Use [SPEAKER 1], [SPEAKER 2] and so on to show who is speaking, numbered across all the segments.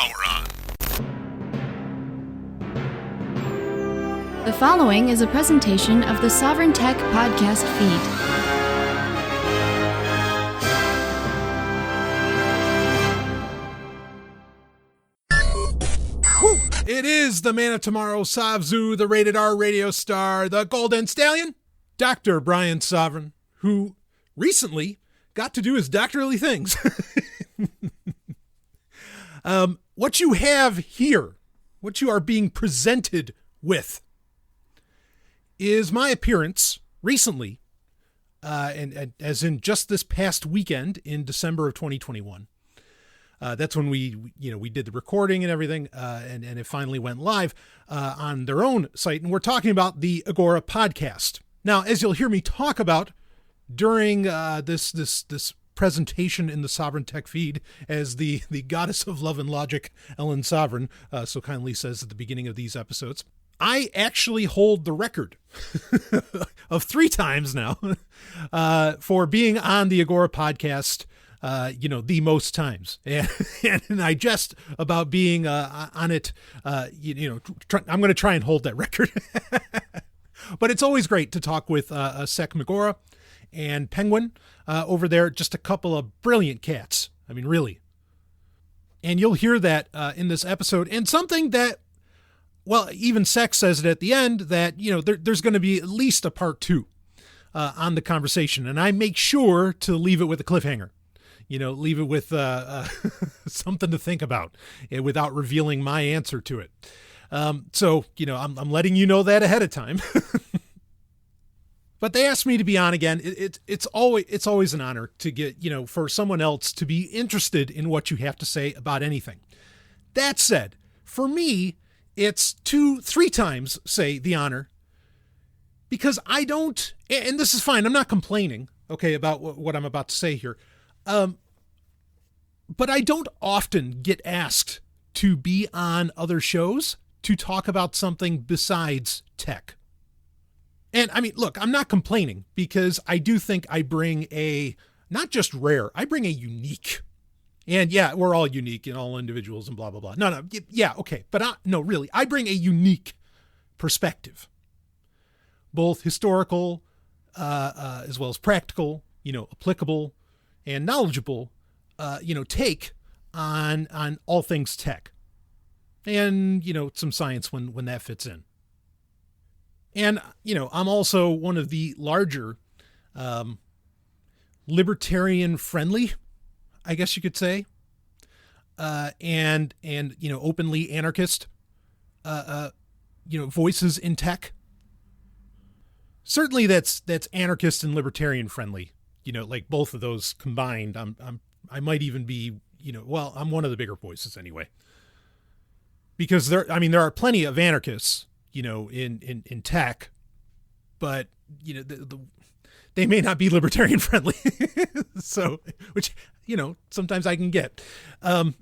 [SPEAKER 1] power on.
[SPEAKER 2] The following is a presentation of the Sovryn Tech Podcast feed.
[SPEAKER 3] It is the man of tomorrow, Savzu, the rated R radio star, the Golden Stallion, Dr. Brian Sovryn, who recently got to do his doctorly things. What you have here, what you are being presented with, is my appearance recently, and as in just this past weekend in December of 2021. That's when we did the recording and everything, and it finally went live on their own site. And we're talking about the Agora Podcast. Now, as you'll hear me talk about during this presentation in the Sovryn Tech Feed, as the goddess of love and logic, Ellen Sovryn, so kindly says at the beginning of these episodes, I actually hold the record of 3 times now for being on the Agora Podcast. The most times. And I jest about being on it, I'm going to try and hold that record. But it's always great to talk with Sek Magora and Penguin over there. Just a couple of brilliant cats. I mean, really. And you'll hear that in this episode. And something that, well, even Sek says it at the end, that, there's going to be at least a part 2 on the conversation. And I make sure to leave it with a cliffhanger. Leave it with something to think about without revealing my answer to it. So I'm letting you know that ahead of time. But they asked me to be on again. It's always an honor to get, for someone else to be interested in what you have to say about anything. That said, for me, it's 2-3 times, say, the honor, because I don't, and this is fine. I'm not complaining, okay, about what I'm about to say here. But I don't often get asked to be on other shows to talk about something besides tech. And I mean, look, I'm not complaining, because I do think I bring not just rare, I bring a unique, and yeah, we're all unique and all individuals and blah, blah, blah. No, yeah, okay. But really, I bring a unique perspective, both historical, as well as practical, applicable, and knowledgeable, take on all things tech, and, some science when that fits in. And, I'm also one of the larger, libertarian friendly, I guess you could say, and, openly anarchist, voices in tech. Certainly that's anarchist and libertarian friendly. Like both of those combined, I might even be, I'm one of the bigger voices anyway. Because there are plenty of anarchists, in tech, but, they may not be libertarian friendly. So, which, sometimes I can get.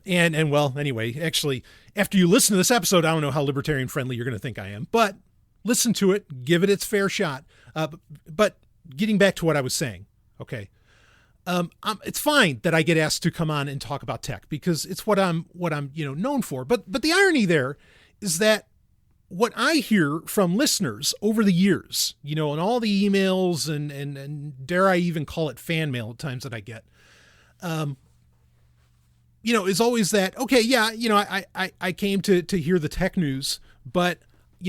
[SPEAKER 3] Anyway, actually, after you listen to this episode, I don't know how libertarian friendly you're going to think I am, but listen to it, give it its fair shot. But getting back to what I was saying. Okay. It's fine that I get asked to come on and talk about tech, because it's what I'm known for. But the irony there is that what I hear from listeners over the years, and all the emails and dare I even call it fan mail at times that I get, is always that, okay, yeah, I came to hear the tech news, but,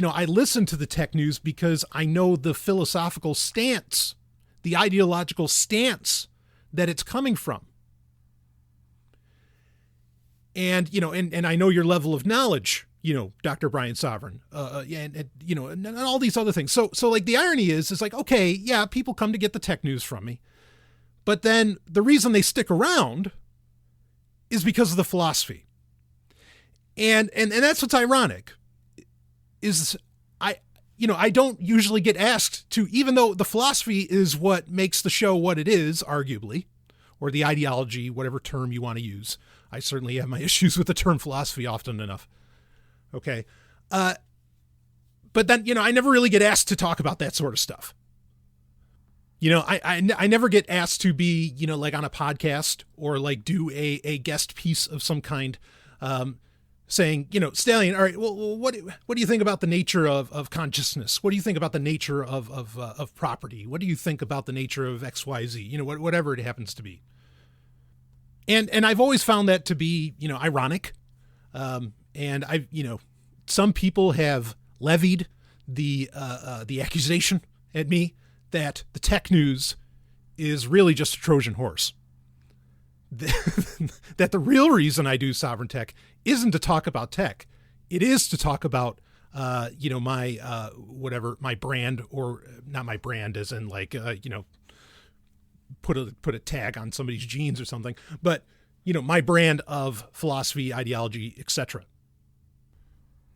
[SPEAKER 3] I listen to the tech news because I know the philosophical stance, the ideological stance that it's coming from. And, and I know your level of knowledge, Dr. Brian Sovryn, and all these other things. So like the irony is like, okay, yeah, people come to get the tech news from me, but then the reason they stick around is because of the philosophy. And that's what's ironic is I don't usually get asked to, even though the philosophy is what makes the show what it is, arguably, or the ideology, whatever term you want to use. I certainly have my issues with the term philosophy often enough. Okay. But then, I never really get asked to talk about that sort of stuff. I never get asked to be, like on a podcast or like do a guest piece of some kind, saying, Stallion, all right, well, what do you think about the nature of consciousness? What do you think about the nature of property? What do you think about the nature of XYZ? Whatever it happens to be. And I've always found that to be, ironic. And I've, some people have levied the accusation at me that the tech news is really just a Trojan horse. That the real reason I do Sovryn Tech isn't to talk about tech. It is to talk about, my, my brand, or not my brand as in like, put a tag on somebody's jeans or something, but, my brand of philosophy, ideology, etc.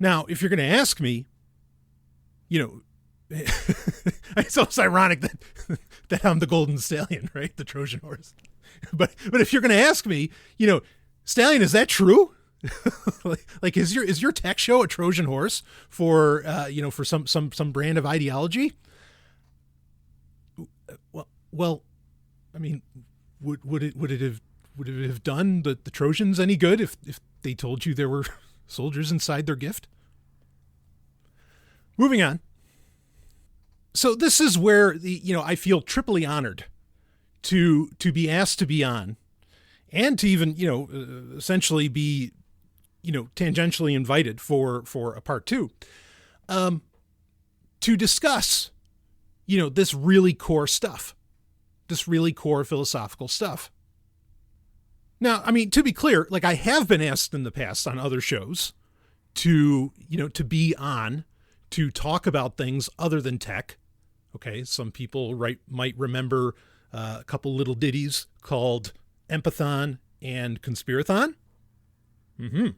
[SPEAKER 3] Now, if you're going to ask me, it's almost ironic that I'm the golden stallion, right? The Trojan horse. But if you're going to ask me, Stallion, is that true? like is your tech show a Trojan horse for for some brand of ideology? Well, I mean, would it have done the Trojans any good if they told you there were soldiers inside their gift? Moving on. So this is where I feel triply honored to be asked to be on, and to even, essentially be, tangentially invited for a part 2, to discuss, this really core stuff, this really core philosophical stuff. Now, I mean, to be clear, like I have been asked in the past on other shows to be on, to talk about things other than tech. Okay. Some people might remember a couple little ditties called Empathon and Conspirathon. Mm-hmm.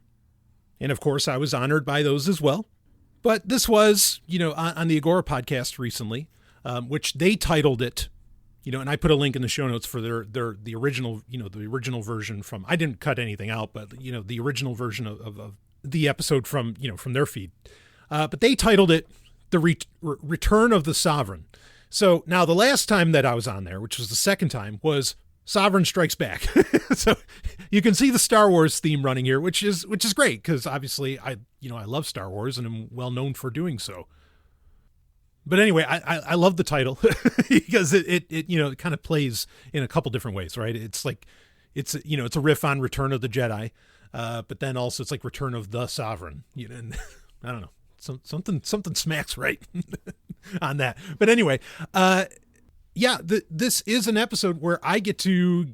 [SPEAKER 3] And of course I was honored by those as well. But this was, on the Agora podcast recently, which they titled it, and I put a link in the show notes for the original, the original version from, I didn't cut anything out, but the original version of the episode from their feed. But they titled it The Return of the Sovryn. So now the last time that I was on there, which was the second time, was Sovryn Strikes Back. So you can see the Star Wars theme running here, which is great, because obviously I love Star Wars and I'm well known for doing so. But anyway, I love the title because it kind of plays in a couple different ways, right? It's like it's a riff on Return of the Jedi, but then also it's like Return of the Sovryn. And I don't know. Something smacks right on that. But anyway, this is an episode where I get to,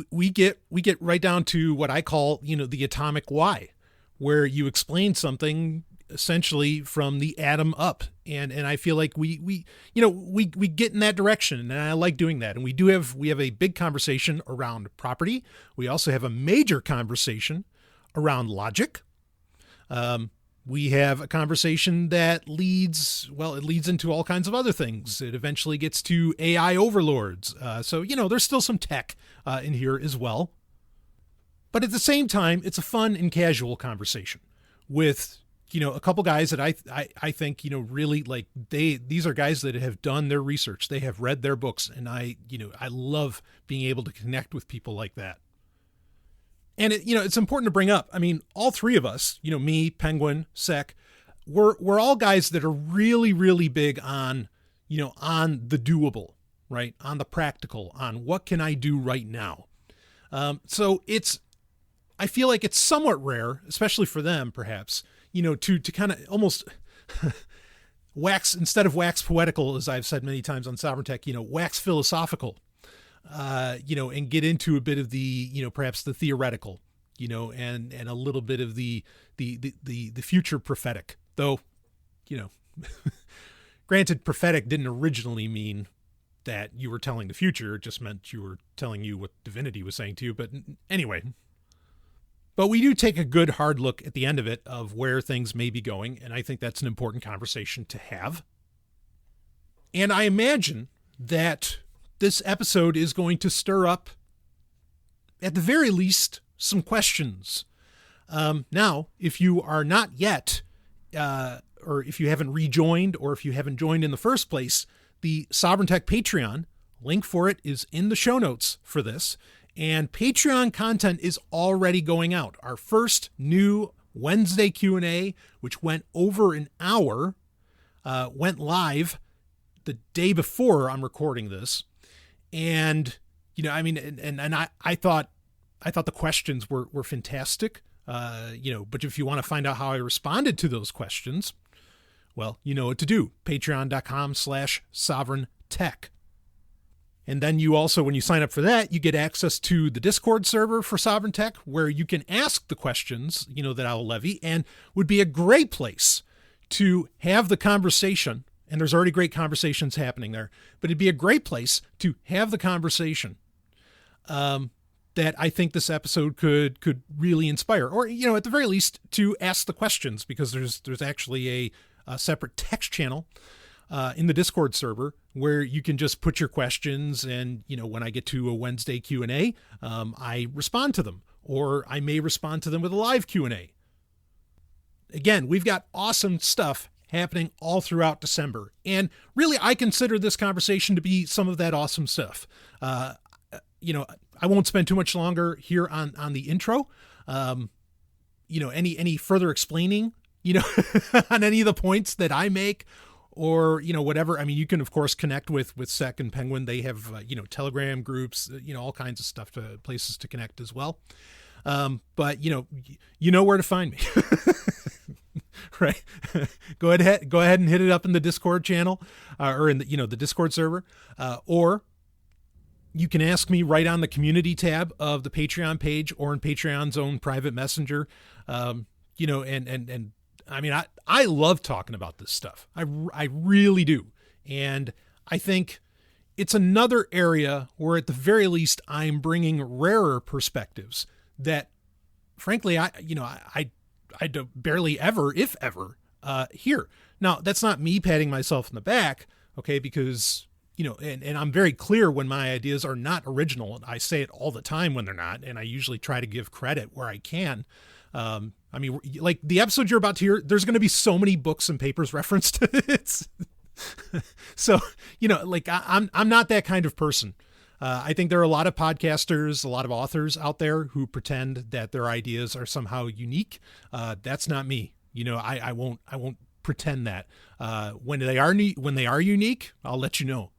[SPEAKER 3] we get right down to what I call, the atomic why, where you explain something essentially from the atom up. And I feel like we get in that direction, and I like doing that. And we have a big conversation around property. We also have a major conversation around logic. We have a conversation that leads into all kinds of other things. It eventually gets to AI overlords. So, there's still some tech in here as well. But at the same time, it's a fun and casual conversation with, a couple guys that I think, really like these are guys that have done their research. They have read their books, and I love being able to connect with people like that. And it's important to bring up. I mean, all three of us, me, Penguin, Sec, we're all guys that are really, really big on, on the doable, right? On the practical, on what can I do right now? So I feel like it's somewhat rare, especially for them, perhaps, to kind of almost instead of wax poetical, as I've said many times on Sovryn Tech, wax philosophical. And get into a bit of the, perhaps the theoretical, and a little bit of the future prophetic, though, granted, prophetic didn't originally mean that you were telling the future. It just meant you were telling you what divinity was saying to you. But anyway, but we do take a good hard look at the end of it of where things may be going. And I think that's an important conversation to have. And I imagine that this episode is going to stir up, at the very least, some questions. Now, if you are not yet, or if you haven't rejoined, or if you haven't joined in the first place, the Sovryn Tech Patreon, link for it is in the show notes for this. And Patreon content is already going out. Our first new Wednesday Q&A, which went over an hour, went live the day before I'm recording this. And, I thought the questions were fantastic. But if you want to find out how I responded to those questions, well, you know what to do. Patreon.com/SovrynTech. And then you also, when you sign up for that, you get access to the Discord server for Sovryn Tech, where you can ask the questions, that I'll levy, and would be a great place to have the conversation. And there's already great conversations happening there, but it'd be a great place to have the conversation that I think this episode could really inspire, or, at the very least to ask the questions, because there's actually a separate text channel in the Discord server where you can just put your questions, and when I get to a Wednesday Q&A, I respond to them, or I may respond to them with a live Q&A. Again, we've got awesome stuff happening all throughout December, and really I consider this conversation to be some of that awesome stuff. I won't spend too much longer here on the intro. Any further explaining, on any of the points that I make, or, whatever. I mean, you can, of course, connect with Sec and Penguin. They have, Telegram groups, all kinds of stuff, places to connect as well. But, you know where to find me. Right. Go ahead and hit it up in the Discord channel, or in the, the Discord server, or you can ask me right on the community tab of the Patreon page, or in Patreon's own private messenger. And I mean, I love talking about this stuff. I really do. And I think it's another area where at the very least I'm bringing rarer perspectives that frankly, I barely ever, if ever, hear. Now, that's not me patting myself in the back, okay, because, and I'm very clear when my ideas are not original. I say it all the time when they're not, and I usually try to give credit where I can. I mean, like the episode you're about to hear, there's going to be so many books and papers referenced. So, I'm not that kind of person. I think there are a lot of podcasters, a lot of authors out there who pretend that their ideas are somehow unique. That's not me. I won't pretend that. When they are unique, I'll let you know.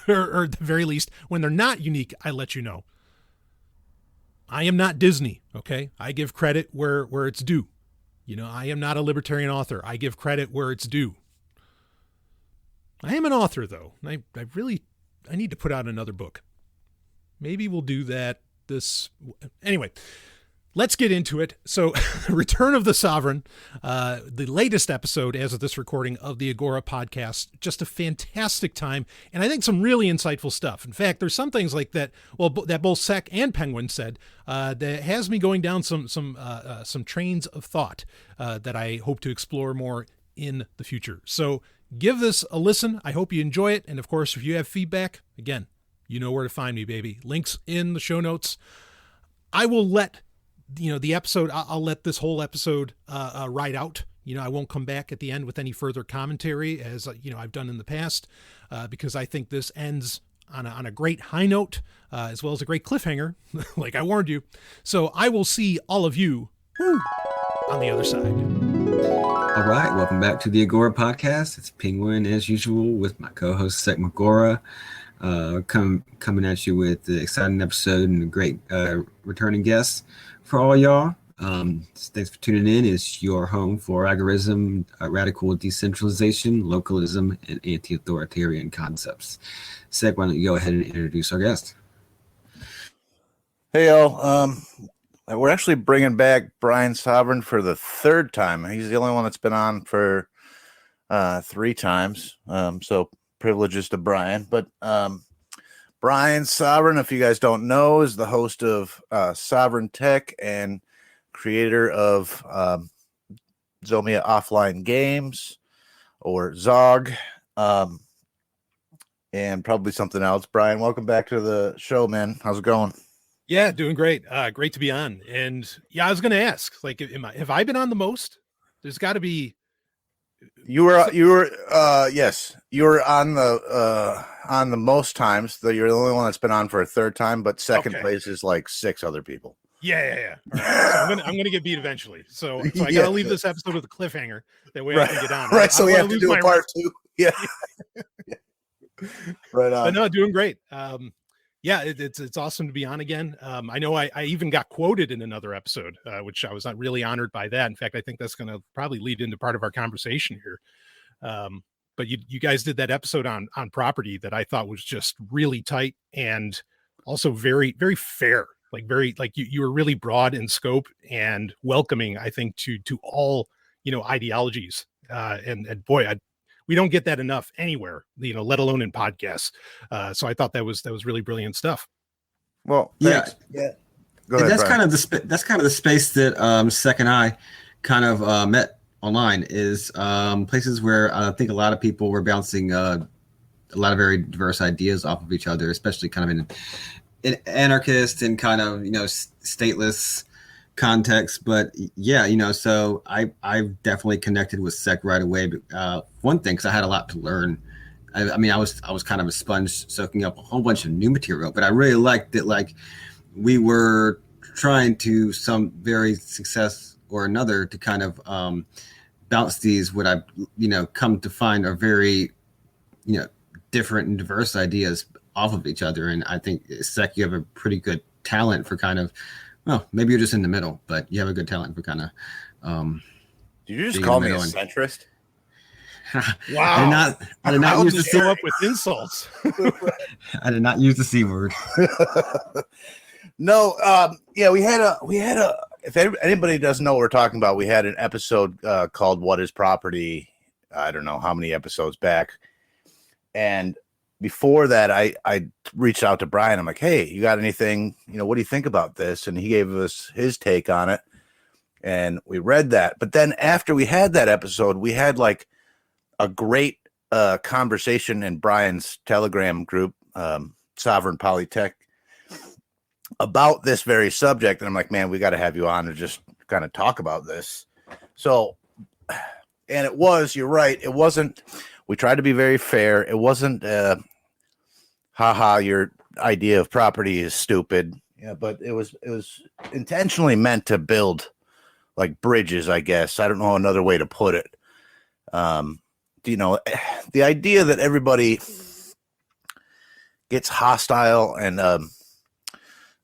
[SPEAKER 3] Or at the very least, when they're not unique, I let you know. I am not Disney, okay? I give credit where it's due. I am not a libertarian author. I give credit where it's due. I am an author, though. I need to put out another book. Maybe we'll do that anyway, let's get into it. So Return of the Sovryn, the latest episode as of this recording of the Agora Podcast, just a fantastic time. And I think some really insightful stuff. In fact, there's some things like that, that both Sec and Penguin said, that has me going down some trains of thought, that I hope to explore more in the future. So give this a listen. I hope you enjoy it. And of course, if you have feedback, again, you know where to find me, baby. Links in the show notes. I will let, the episode, I'll let this whole episode ride out. I won't come back at the end with any further commentary as, I've done in the past, because I think this ends on a great high note, as well as a great cliffhanger, like I warned you. So I will see all of you on the other side.
[SPEAKER 1] All right, welcome back to the Agora Podcast. It's Penguin, as usual, with my co-host, Sec Agora. Coming at you with the exciting episode and a great returning guest for all y'all. Thanks for tuning in. It's your home for agorism, radical decentralization, localism, and anti-authoritarian concepts. Sec, why don't you go ahead and introduce our guest?
[SPEAKER 4] Hey, y'all. We're actually bringing back Brian Sovryn for the third time. He's the only one that's been on for 3 times. So privileges to Brian. But Brian Sovryn, if you guys don't know, is the host of Sovryn Tech and creator of Zomia Offline Games, or ZOG, and probably something else. Brian, welcome back to the show, man. How's it going?
[SPEAKER 3] Yeah, doing great. Great to be on. And yeah, I was going to ask, like, have I been on the most? There's got to be
[SPEAKER 4] You were yes, you were on the most times. Though you're the only one that's been on for a third time, but second place is like 6 other people.
[SPEAKER 3] Yeah. All right. So I'm gonna get beat eventually. So I gotta leave this episode with a cliffhanger. That way I can get on.
[SPEAKER 4] Right. So we have to do a part 2. Yeah. Right on.
[SPEAKER 3] But no, doing great. Yeah, it's awesome to be on again. I know I even got quoted in another episode, which I was not really honored by that. In fact, I think that's going to probably lead into part of our conversation here. But you guys did that episode on property that I thought was just really tight and also very, very fair. Like you were really broad in scope and welcoming, I think, to all, ideologies. And boy, we don't get that enough anywhere, let alone in podcasts. So I thought that was really brilliant stuff.
[SPEAKER 4] Well, thanks. Yeah.
[SPEAKER 1] Go ahead, that's kind of the space that Sec and I kind of met online, is places where I think a lot of people were bouncing a lot of very diverse ideas off of each other, especially kind of in anarchist and kind of stateless context. But yeah, so I've definitely connected with Sec right away. But one thing, because I had a lot to learn. I mean, I was kind of a sponge soaking up a whole bunch of new material, but I really liked that, like, we were trying to some very success or another to kind of bounce these, what I come to find are very different and diverse ideas off of each other. And I think, Sec, you have a pretty good talent for kind of, well, maybe you're just in the middle, but you have a good talent for kind of
[SPEAKER 4] did you just call me a centrist?
[SPEAKER 3] Wow.
[SPEAKER 1] I did not use the
[SPEAKER 3] C word. Up with insults.
[SPEAKER 1] I did not use the C word.
[SPEAKER 4] No, we had a if anybody doesn't know what we're talking about, we had an episode called What is Property? I don't know how many episodes back. And before that, I reached out to Brian. I'm like, hey, you got anything, what do you think about this? And he gave us his take on it. And we read that. But then after we had that episode, we had like a great conversation in Brian's Telegram group, Sovryn Tech, about this very subject. And I'm like, man, we got to have you on to just kind of talk about this. So, and it was, you're right. It wasn't, we tried to be very fair. It wasn't, your idea of property is stupid. Yeah, but it was intentionally meant to build like bridges, I guess. I don't know another way to put it. The idea that everybody gets hostile and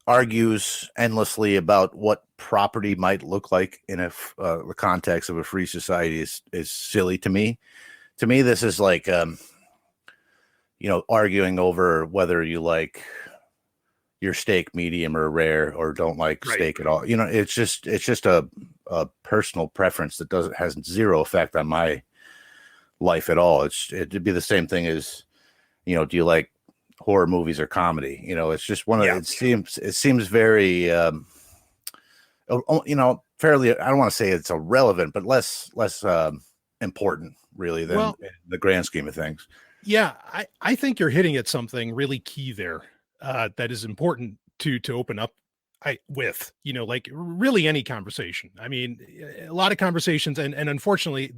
[SPEAKER 4] argues endlessly about what property might look like in the context of a free society is silly to me. To me, this is like, arguing over whether you like your steak medium or rare or don't like steak at all. It's just a personal preference that has zero effect on my life at all. It'd be the same thing as, do you like horror movies or comedy? It's just one of it seems very fairly, I don't want to say it's irrelevant, but less important really than in the grand scheme of things.
[SPEAKER 3] Yeah, I think you're hitting at something really key there that is important to open up with, like really any conversation. I mean, a lot of conversations, and unfortunately,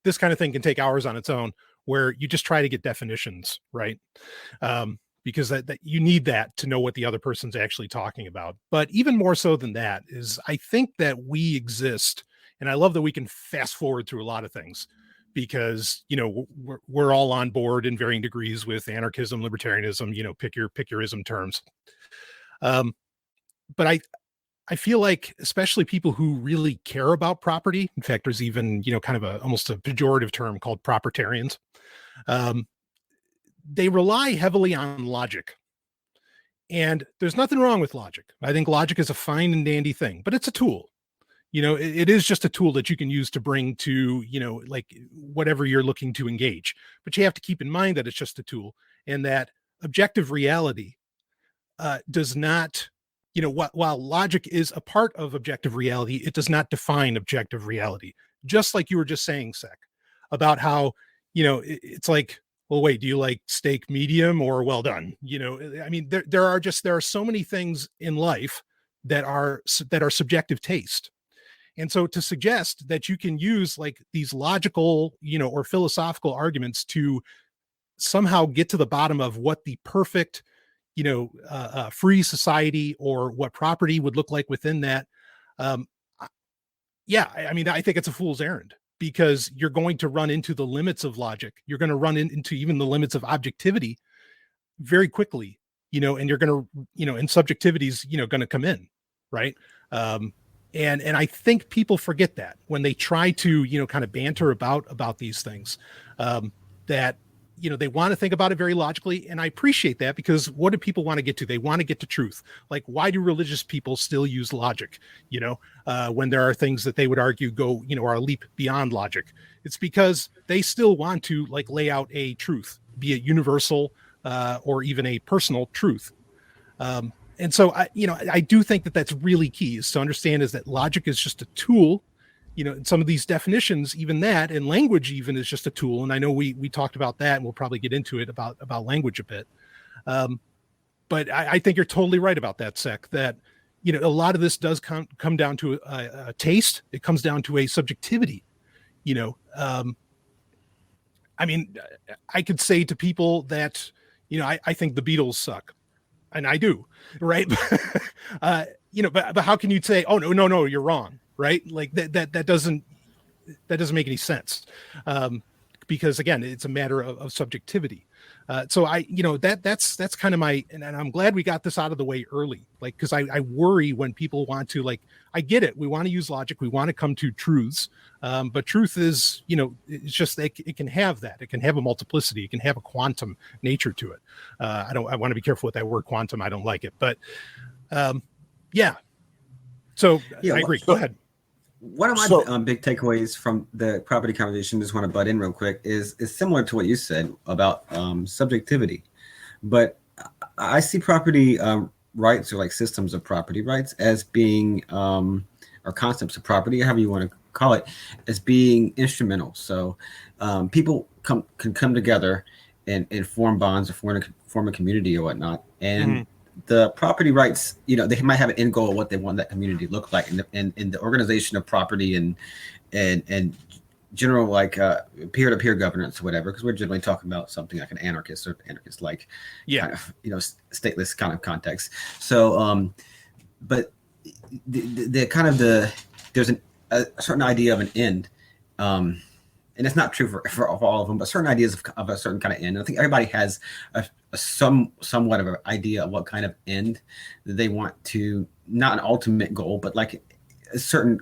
[SPEAKER 3] this kind of thing can take hours on its own, where you just try to get definitions, right? Because that you need that to know what the other person's actually talking about. But even more so than that is, I think that we exist, and I love that we can fast forward through a lot of things, because we're all on board in varying degrees with anarchism, libertarianism, pick your ism terms. But I feel like, especially people who really care about property, in fact, there's even, kind of almost a pejorative term called propertarians. They rely heavily on logic. And there's nothing wrong with logic. I think logic is a fine and dandy thing, but it's a tool. It is just a tool that you can use to bring to, like whatever you're looking to engage. But you have to keep in mind that it's just a tool, and that objective reality does not, while logic is a part of objective reality, it does not define objective reality. Just like you were just saying, Sec, about how, it's like, well, wait, do you like steak medium or well done? I mean, there are so many things in life that are subjective taste. And so to suggest that you can use like these logical, or philosophical arguments to somehow get to the bottom of what the perfect, free society or what property would look like within that. I think it's a fool's errand, because you're going to run into the limits of logic. You're going to run into even the limits of objectivity very quickly, and you're going to, and subjectivity is, going to come in. Right. And I think people forget that when they try to, kind of banter about these things, that, they want to think about it very logically. And I appreciate that, because what do people want to get to? They want to get to truth. Like, why do religious people still use logic, when there are things that they would argue go, are a leap beyond logic? It's because they still want to like lay out a truth, be it universal or even a personal truth. And so I do think that that's really key, is to understand is that logic is just a tool, and some of these definitions, even that, and language even is just a tool. And I know we talked about that, and we'll probably get into it about language a bit. But I think you're totally right about that, Sec, that, a lot of this does come down to a taste. It comes down to a subjectivity, I could say to people that, I think the Beatles suck. And I do, right? But how can you say, oh no, you're wrong, right? Like that doesn't make any sense, because again, it's a matter of subjectivity. So that's kind of my, and I'm glad we got this out of the way early, like, because I worry when people want to, like, I get it, we want to use logic, we want to come to truths, but truth is, it's just it can have that, it can have a multiplicity, it can have a quantum nature to it. I want to be careful with that word quantum. I don't like it, but yeah. So I agree. Go ahead.
[SPEAKER 1] One of my big takeaways from the property conversation, just want to butt in real quick, is similar to what you said about subjectivity. But I see property rights, or like systems of property rights, as being, or concepts of property, however you want to call it, as being instrumental. So people can come together and form bonds, or form a community or whatnot. And the property rights, they might have an end goal of what they want that community to look like, and the organization of property and general, like peer-to-peer governance or whatever, because we're generally talking about something like an anarchist like, kind of, stateless kind of context. So but the kind of there's a certain idea of an end, and it's not true for all of them, but certain ideas of a certain kind of end. I think everybody has somewhat of an idea of what kind of end that they want to, not an ultimate goal, but like a certain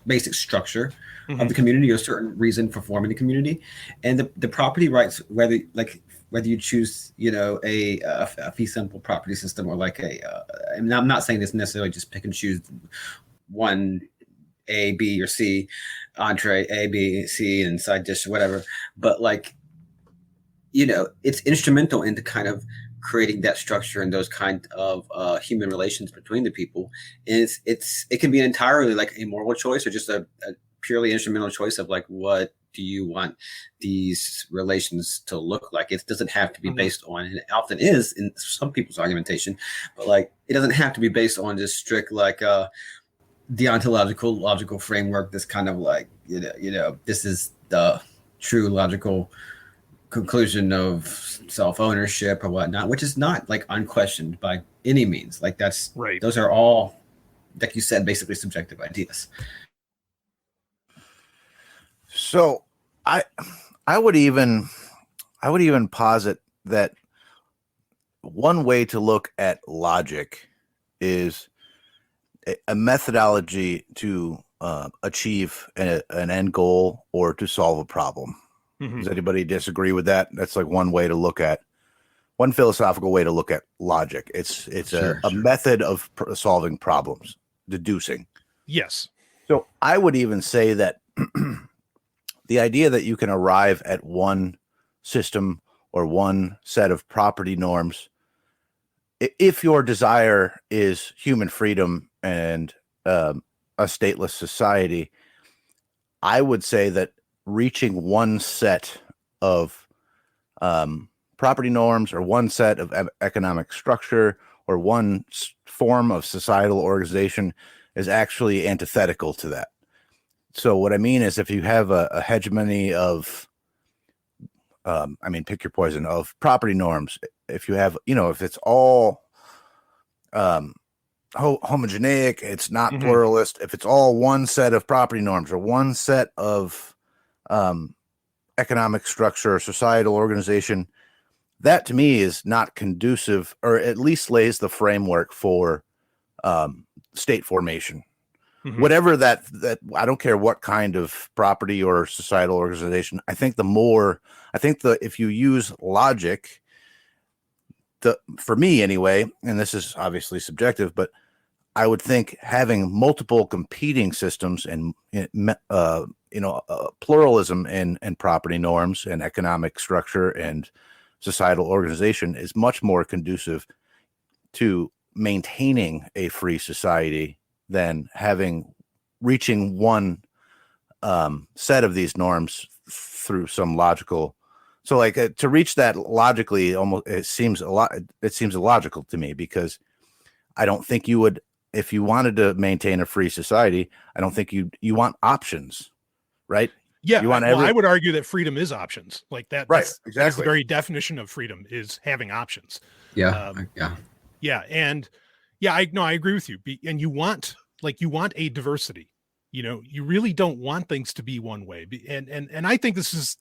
[SPEAKER 1] basic structure of the community, or a certain reason for forming the community. And the property rights, whether you choose, a fee simple property system, or like and I'm not saying this necessarily just pick and choose one A, B, or C, entree A, B, C, and side dish, or whatever. But like, it's instrumental into kind of creating that structure and those kind of human relations between the people. And it can be entirely like a moral choice, or just a purely instrumental choice of like, what do you want these relations to look like? It doesn't have to be based on, and it often is in some people's argumentation, but like, it doesn't have to be based on just strict like deontological logical framework. This kind of like, this is the true logical conclusion of self-ownership or whatnot, which is not like unquestioned by any means. Like, that's right. Those are all, like you said, basically subjective ideas.
[SPEAKER 4] So I would even posit that one way to look at logic is a methodology to achieve an end goal, or to solve a problem. Does anybody disagree with that? That's like one philosophical way to look at logic. It's a method of solving problems, deducing.
[SPEAKER 3] Yes.
[SPEAKER 4] So I would even say that the idea that you can arrive at one system or one set of property norms, if your desire is human freedom and a stateless society, I would say that reaching one set of property norms, or one set of economic structure, or one form of societal organization is actually antithetical to that. So what I mean is, if you have a hegemony of, pick your poison, of property norms, if you have, if it's all homogeneic, it's not pluralist, if it's all one set of property norms or one set of economic structure or societal organization, that to me is not conducive, or at least lays the framework for state formation. Whatever that I don't care what kind of property or societal organization. I think if you use logic, for me anyway, and this is obviously subjective, but I would think having multiple competing systems and pluralism in property norms and economic structure and societal organization is much more conducive to maintaining a free society than reaching one set of these norms through some logical. So like to reach that logically, it seems illogical to me, because I don't think you would, if you wanted to maintain a free society, I don't think you want options, right?
[SPEAKER 3] Yeah, I would argue that freedom is options. Like that,
[SPEAKER 4] right?
[SPEAKER 3] Exactly. That's the very definition of freedom, is having options.
[SPEAKER 1] Yeah,
[SPEAKER 3] I agree with you. And you want a diversity. You really don't want things to be one way. And I think this is,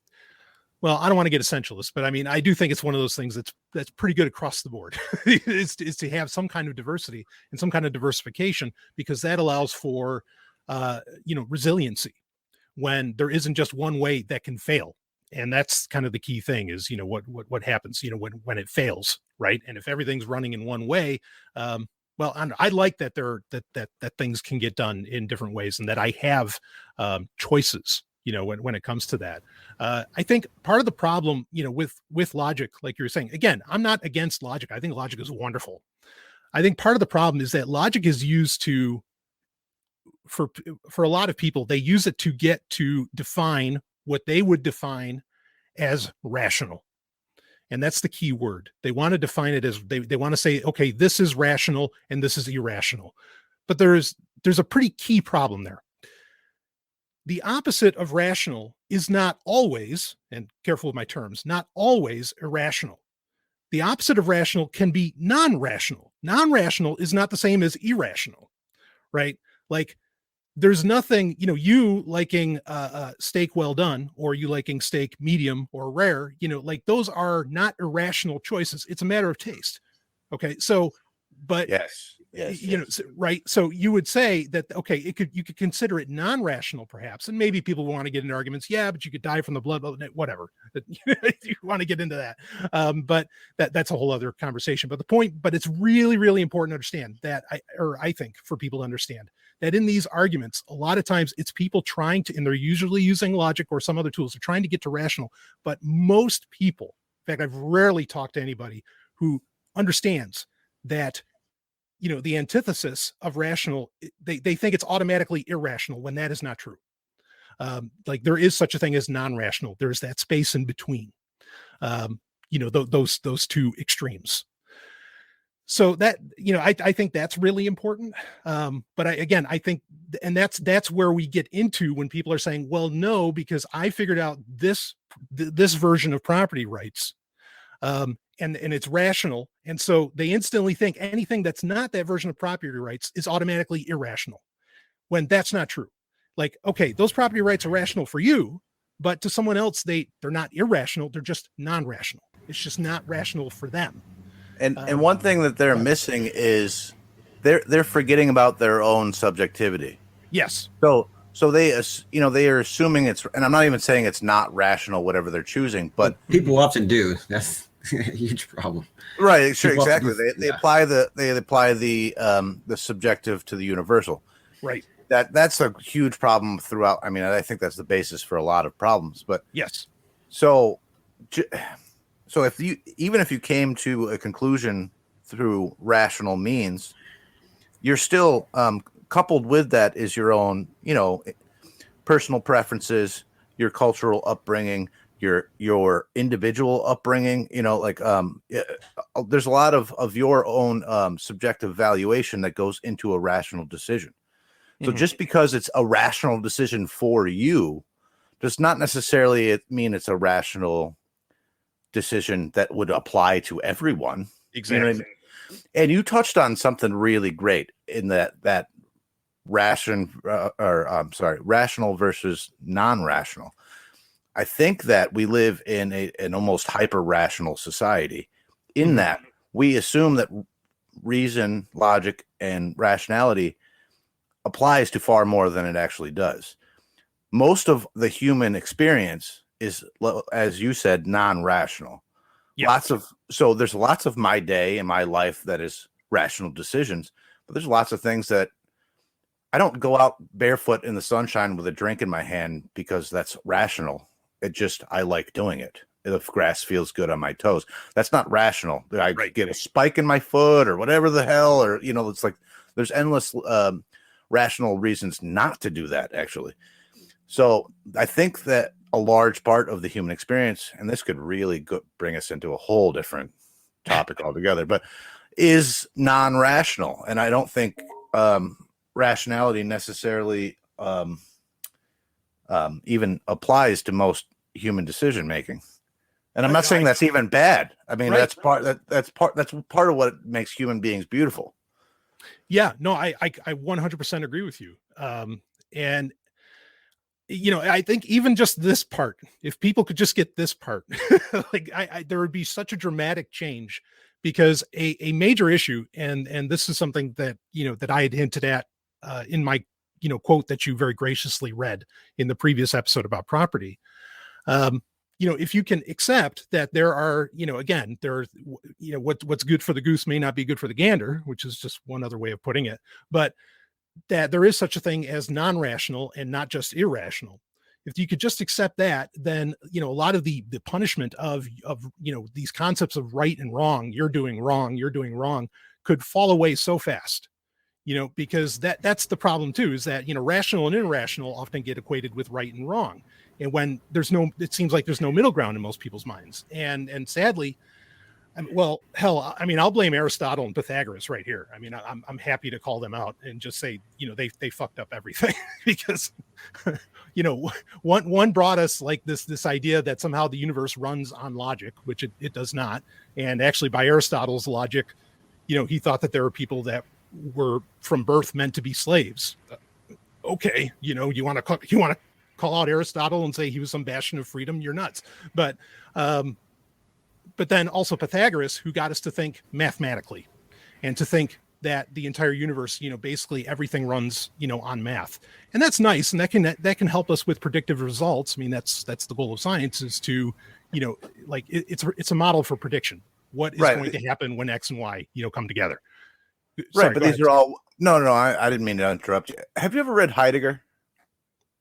[SPEAKER 3] well, I don't want to get essentialist, but I mean, I do think it's one of those things that's pretty good across the board is to have some kind of diversity and some kind of diversification, because that allows for, resiliency when there isn't just one way that can fail. And that's kind of the key thing is, what happens, when it fails, right? And if everything's running in one way, I like that that things can get done in different ways, and that I have choices, when it comes to that. I think part of the problem, with logic, like you were saying, again, I'm not against logic. I think logic is wonderful. I think part of the problem is that logic is used for a lot of people, they use it to get to define what they would define as rational. And that's the key word. They want to define it as they want to say, okay, this is rational and this is irrational. But there's a pretty key problem there. The opposite of rational is not always, and careful with my terms, not always irrational. The opposite of rational can be non-rational. Non-rational is not the same as irrational, right? Like, there's nothing, you liking steak well done, or you liking steak medium or rare, like those are not irrational choices. It's a matter of taste. Okay. So, but
[SPEAKER 4] yes.
[SPEAKER 3] Right. So you would say that, okay, you could consider it non-rational perhaps. And maybe people want to get into arguments. Yeah, but you could die from the blood, whatever. You want to get into that. But that's a whole other conversation. But it's really, really important to understand that I think for people to understand that in these arguments, a lot of times it's people trying to, and they're usually using logic or some other tools, they're trying to get to rational. But most people, in fact, I've rarely talked to anybody who understands that, the antithesis of rational, they think it's automatically irrational, when that is not true. Like there is such a thing as non-rational. There's that space in between, those two extremes. So that, I think that's really important. But I think, and that's where we get into when people are saying, well, no, because I figured out this version of property rights, and it's rational. And so they instantly think anything that's not that version of property rights is automatically irrational, when that's not true. Like, okay, those property rights are rational for you, but to someone else, they're not irrational. They're just non-rational. It's just not rational for them.
[SPEAKER 4] And one thing that they're missing is they're forgetting about their own subjectivity.
[SPEAKER 3] Yes.
[SPEAKER 4] So they are assuming it's, and I'm not even saying it's not rational, whatever they're choosing, but
[SPEAKER 1] people often do. That's a huge problem.
[SPEAKER 4] Right. Sure.
[SPEAKER 1] People
[SPEAKER 4] Exactly.
[SPEAKER 1] often,
[SPEAKER 4] They apply the subjective to the universal.
[SPEAKER 3] Right.
[SPEAKER 4] That's a huge problem throughout. I mean, I think that's the basis for a lot of problems, but
[SPEAKER 3] yes.
[SPEAKER 4] So if you came to a conclusion through rational means, you're still coupled with that is your own, personal preferences, your cultural upbringing, your individual upbringing, there's a lot of your own subjective valuation that goes into a rational decision. So just because it's a rational decision for you does not necessarily mean it's a rational decision that would apply to everyone.
[SPEAKER 3] Exactly.
[SPEAKER 4] You know what I mean? And you touched on something really great in that rational versus non-rational. I think that we live in an almost hyper-rational society in that we assume that reason, logic, and rationality applies to far more than it actually does. Most of the human experience is, as you said, non-rational.
[SPEAKER 3] Yeah.
[SPEAKER 4] So there's lots of my day and my life that is rational decisions, but there's lots of things that I don't go out barefoot in the sunshine with a drink in my hand because that's rational. I like doing it. If grass feels good on my toes, that's not rational. I get a spike in my foot or whatever the hell, or, it's like there's endless rational reasons not to do that, actually. So I think that a large part of the human experience, and this could really bring us into a whole different topic altogether, but is non-rational. And I don't think rationality necessarily even applies to most human decision making. And I'm not saying that's even bad. I mean, that's part of what makes human beings beautiful.
[SPEAKER 3] Yeah, no, I 100% agree with you. And I think even just this part, if people could just get this part, like there would be such a dramatic change, because a major issue, and this is something that, that I had hinted at in my, quote that you very graciously read in the previous episode about property. If you can accept that there are, again, what's good for the goose may not be good for the gander, which is just one other way of putting it, but that there is such a thing as non-rational and not just irrational. If you could just accept that, then, a lot of the punishment of these concepts of right and wrong, you're doing wrong, could fall away so fast, because that's the problem too, is that, rational and irrational often get equated with right and wrong. And when it seems like there's no middle ground in most people's minds. And sadly, I'll blame Aristotle and Pythagoras right here. I mean, I'm happy to call them out and just say, they fucked up everything because, one brought us like this idea that somehow the universe runs on logic, which it does not. And actually by Aristotle's logic, he thought that there were people that were from birth meant to be slaves. Okay. You want to call out Aristotle and say he was some bastion of freedom, you're nuts. But then also Pythagoras, who got us to think mathematically and to think that the entire universe, basically everything runs, on math. And that's nice. And that can help us with predictive results. I mean, that's the goal of science, is to, it's a model for prediction. What is going to happen when X and Y, come together.
[SPEAKER 4] Sorry, but these are all, no, I didn't mean to interrupt you. Have you ever read Heidegger?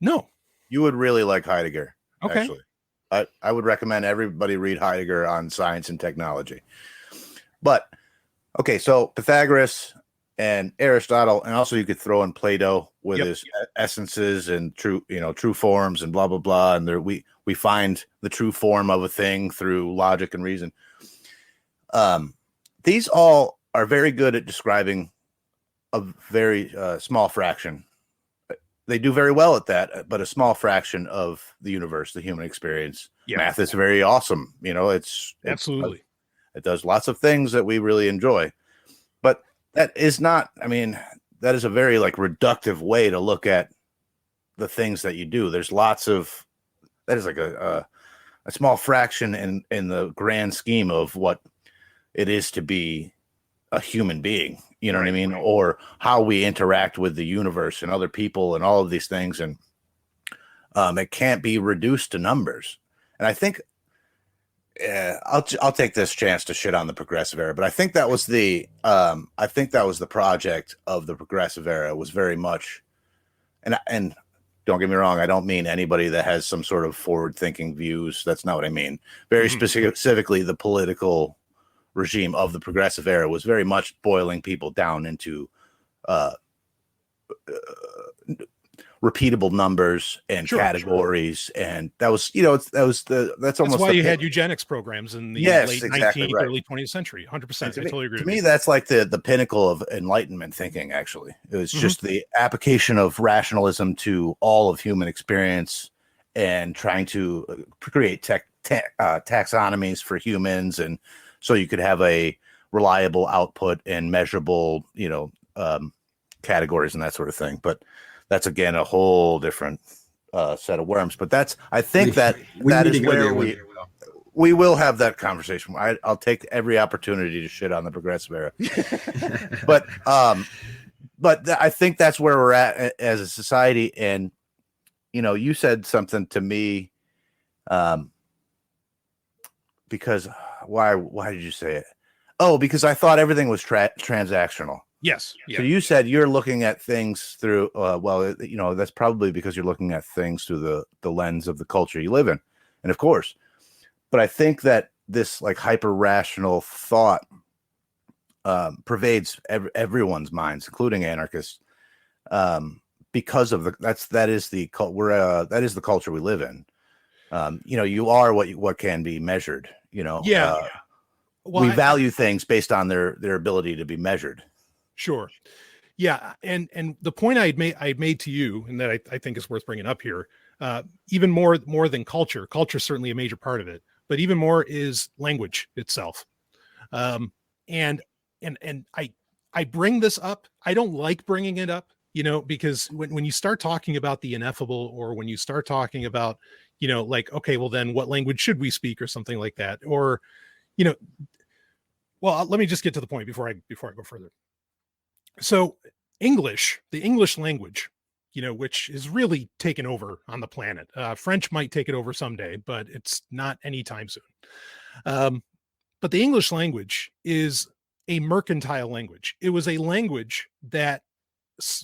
[SPEAKER 3] No.
[SPEAKER 4] You would really like Heidegger.
[SPEAKER 3] Okay.
[SPEAKER 4] Actually. I would recommend everybody read Heidegger on science and technology. But, okay, so Pythagoras and Aristotle, and also you could throw in Plato with his essences and true forms and blah, blah, blah. And we find the true form of a thing through logic and reason. These all are very good at describing a very small fraction. They do very well at that, but a small fraction of the universe, the human experience. Yeah. Math is very awesome.
[SPEAKER 3] Absolutely.
[SPEAKER 4] It does lots of things that we really enjoy, but that is not, that is a very reductive way to look at the things that you do. There's lots of, that is like a small fraction in the grand scheme of what it is to be a human being. You know what I mean? Right. Or how we interact with the universe and other people and all of these things. And it can't be reduced to numbers. And I think I'll take this chance to shit on the progressive era, but I think that was the project of the progressive era, was very much, and don't get me wrong, I don't mean anybody that has some sort of forward thinking views. That's not what I mean. Very specifically, the political regime of the progressive era was very much boiling people down into repeatable numbers and categories, and that was that's almost
[SPEAKER 3] why you had eugenics programs in the late 19th, early 20th century. 100%. I totally agree.
[SPEAKER 4] To me, that's like the pinnacle of Enlightenment thinking. Actually, it was just the application of rationalism to all of human experience and trying to create taxonomies for humans, and so you could have a reliable output and measurable, categories and that sort of thing. But that's again a whole different set of worms. But I think that is where we will have that conversation. I'll take every opportunity to shit on the progressive era. but I think that's where we're at as a society. And you said something to me, because why did you say it? Oh, because I thought everything was transactional.
[SPEAKER 3] Yes. Yeah.
[SPEAKER 4] So you said you're looking at things through, that's probably because you're looking at things through the lens of the culture you live in. And of course, but I think that this like hyper rational thought pervades everyone's minds, including anarchists, because of that is the culture we live in. You are what can be measured,
[SPEAKER 3] Well,
[SPEAKER 4] we value things based on their ability to be measured.
[SPEAKER 3] Sure. Yeah. And the point I made to you, and that I think is worth bringing up here, even more than culture is certainly a major part of it, but even more is language itself. And I bring this up. I don't like bringing it up, because when you start talking about the ineffable, or when you start talking about, okay, well then what language should we speak, or something like that, or, well, let me just get to the point before I go further. So the English language, which is really taken over on the planet. French might take it over someday, but it's not anytime soon. But the English language is a mercantile language. It was a language that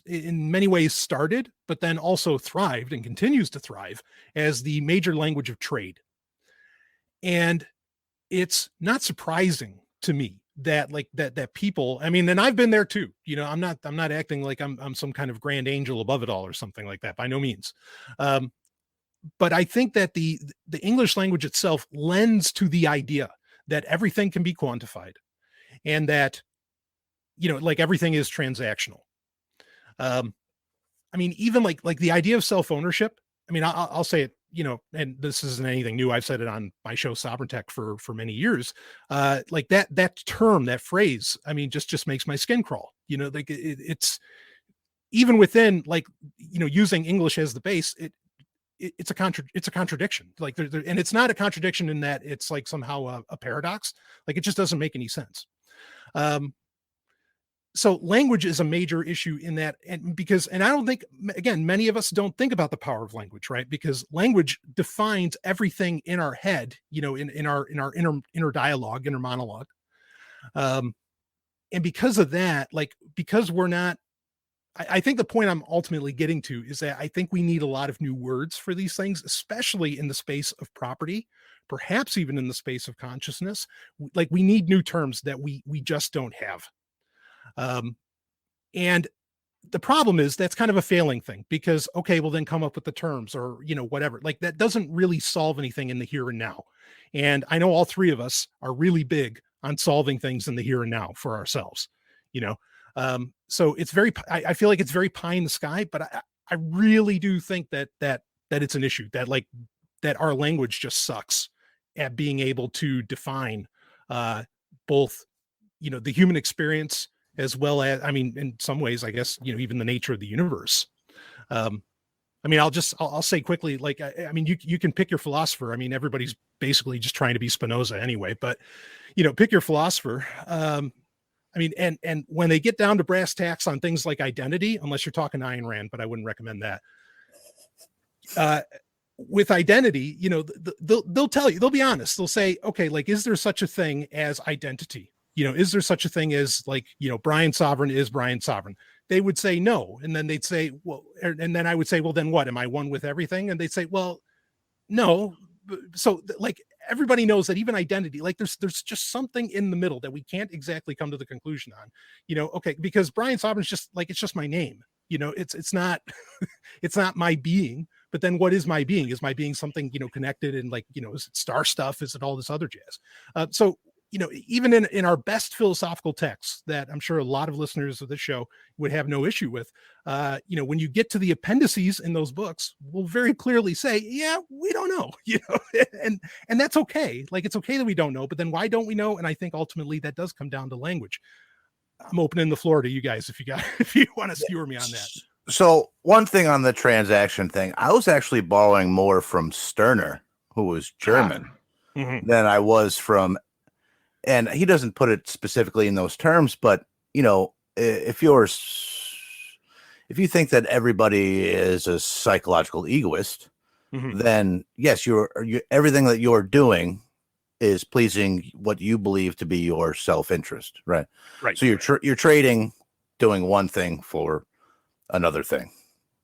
[SPEAKER 3] in many ways started, but then also thrived and continues to thrive as the major language of trade. And it's not surprising to me that that people, and I've been there too, I'm not acting like I'm some kind of grand angel above it all or something like that, by no means. But I think that the English language itself lends to the idea that everything can be quantified, and that, everything is transactional. Even like the idea of self-ownership. I'll say it, and this isn't anything new. I've said it on my show Sovryn Tech for many years. That term, that phrase, just makes my skin crawl. It's even within using English as the base. It's a contradiction. And it's not a contradiction in that it's like somehow a paradox. It just doesn't make any sense. So language is a major issue in that, and I don't think, again, many of us don't think about the power of language, right? Because language defines everything in our head, in our inner dialogue, inner monologue. And because of that, because we're not, I think the point I'm ultimately getting to is that I think we need a lot of new words for these things, especially in the space of property, perhaps even in the space of consciousness. We need new terms that we just don't have. And the problem is that's kind of a failing thing, because, okay, well then come up with the terms, or, whatever, that doesn't really solve anything in the here and now. And I know all three of us are really big on solving things in the here and now for ourselves, so it's I feel like it's very pie in the sky, but I really do think that it's an issue that our language just sucks at being able to define, both, the human experience, as well as, in some ways, I guess, even the nature of the universe. I'll say quickly, you can pick your philosopher. Everybody's basically just trying to be Spinoza anyway, but, pick your philosopher. And when they get down to brass tacks on things like identity, unless you're talking Ayn Rand, but I wouldn't recommend that. With identity, they'll tell you, they'll be honest. They'll say, okay, is there such a thing as identity? Is there such a thing as Brian Sovryn is Brian Sovryn? They would say no. And then they'd say, well, and then I would say, well, then what? Am I one with everything? And they'd say, well, no. So everybody knows that even identity, there's just something in the middle that we can't exactly come to the conclusion on, okay, because Brian Sovryn's just it's just my name. It's not it's not my being. But then what is my being? Is my being something, connected and is it star stuff? Is it all this other jazz? So, even in our best philosophical texts that I'm sure a lot of listeners of this show would have no issue with, when you get to the appendices in those books, we'll very clearly say, yeah, we don't know, and that's okay. Like, it's okay that we don't know, but then why don't we know? And I think ultimately that does come down to language. I'm opening the floor to you guys if you want to skewer me on that.
[SPEAKER 4] So one thing on the transaction thing, I was actually borrowing more from Stirner, who was German, than I was from, and he doesn't put it specifically in those terms, but if you think that everybody is a psychological egoist, then yes, everything that you're doing is pleasing what you believe to be your self-interest, right?
[SPEAKER 3] Right.
[SPEAKER 4] So you're trading, doing one thing for another thing,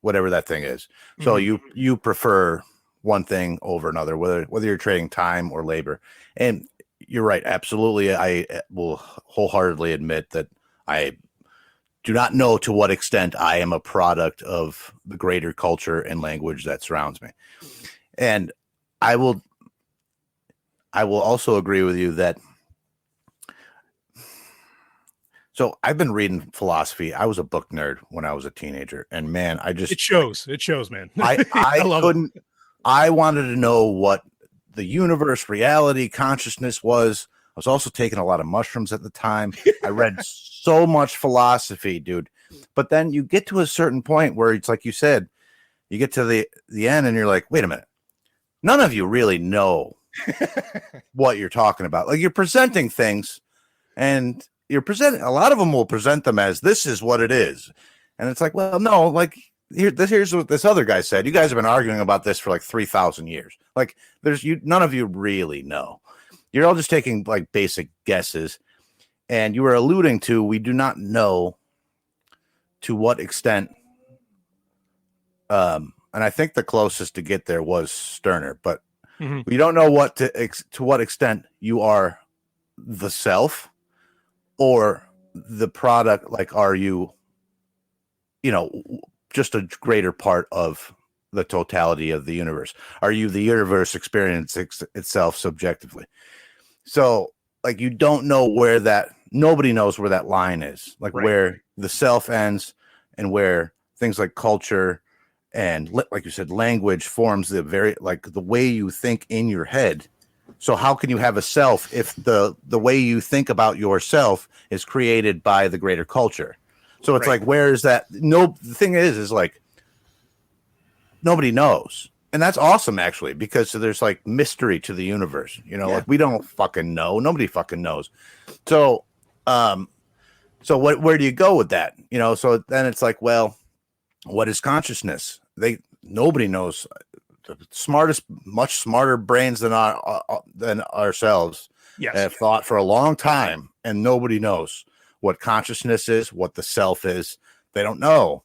[SPEAKER 4] whatever that thing is. So you prefer one thing over another, whether you're trading time or labor. And you're right, absolutely. I will wholeheartedly admit that I do not know to what extent I am a product of the greater culture and language that surrounds me. And I will also agree with you that. So I've been reading philosophy. I was a book nerd when I was a teenager, and man, it
[SPEAKER 3] shows, man.
[SPEAKER 4] I wanted to know what the universe, reality, consciousness was. I was also taking a lot of mushrooms at the time. I read so much philosophy, dude. But then you get to a certain point where it's like you said, you get to the end and you're like, wait a minute. None of you really know what you're talking about. Like, you're presenting things, and a lot of them will present them as this is what it is. And it's like, well, no, like here's what this other guy said. You guys have been arguing about this for like 3,000 years. Like, none of you really know. You're all just taking like basic guesses. And you were alluding to, we do not know to what extent, and I think the closest to get there was Stirner, but we don't know to what extent you are the self or the product. Like, are you, just a greater part of the totality of the universe? Are you the universe experiencing itself subjectively? So, like, you don't know nobody knows where that line is, like where the self ends and where things like culture and, like you said, language forms the way you think in your head. So how can you have a self if the way you think about yourself is created by the greater culture? So it's like, where is that? No, the thing is like, nobody knows. And that's awesome, actually, because there's like mystery to the universe, like we don't fucking know. Nobody fucking knows. So, where do you go with that? So then it's like, well, what is consciousness? Nobody knows. The much smarter brains than ourselves have thought for a long time, and nobody knows what consciousness is, what the self is. They don't know.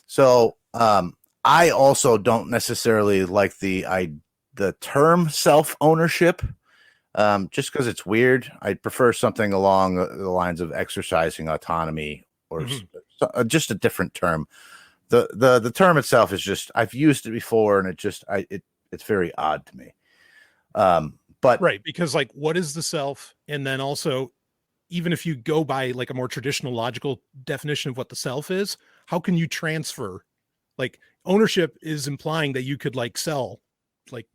[SPEAKER 4] So I also don't necessarily like the term self-ownership, just because it's weird. I'd prefer something along the lines of exercising autonomy, or just a different term. The term itself is just, I've used it before, and it's very odd to me. But
[SPEAKER 3] right, because like, what is the self? And then also, even if you go by like a more traditional logical definition of what the self is, how can you transfer? Like, ownership is implying that you could like sell. Like,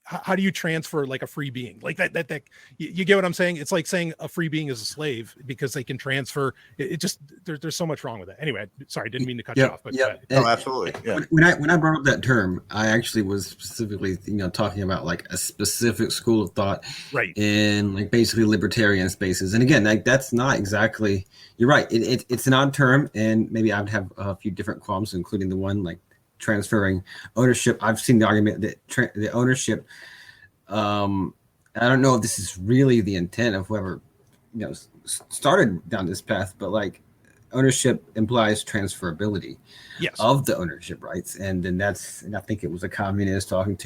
[SPEAKER 3] how do you transfer like a free being like that you get what I'm saying? It's like saying a free being is a slave because they can transfer it. Just there's so much wrong with that. Anyway, sorry, didn't mean to cut you off, but
[SPEAKER 4] no, absolutely. Yeah.
[SPEAKER 1] When I brought up that term, I actually was specifically talking about like a specific school of thought,
[SPEAKER 3] right,
[SPEAKER 1] in like basically libertarian spaces. And again, like, that's not exactly, you're right, it's an odd term, and maybe I would have a few different qualms, including the one like transferring ownership. I've seen the argument that the ownership, I don't know if this is really the intent of whoever started down this path, but like, ownership implies transferability of the ownership rights, and then and I think it was a communist arguing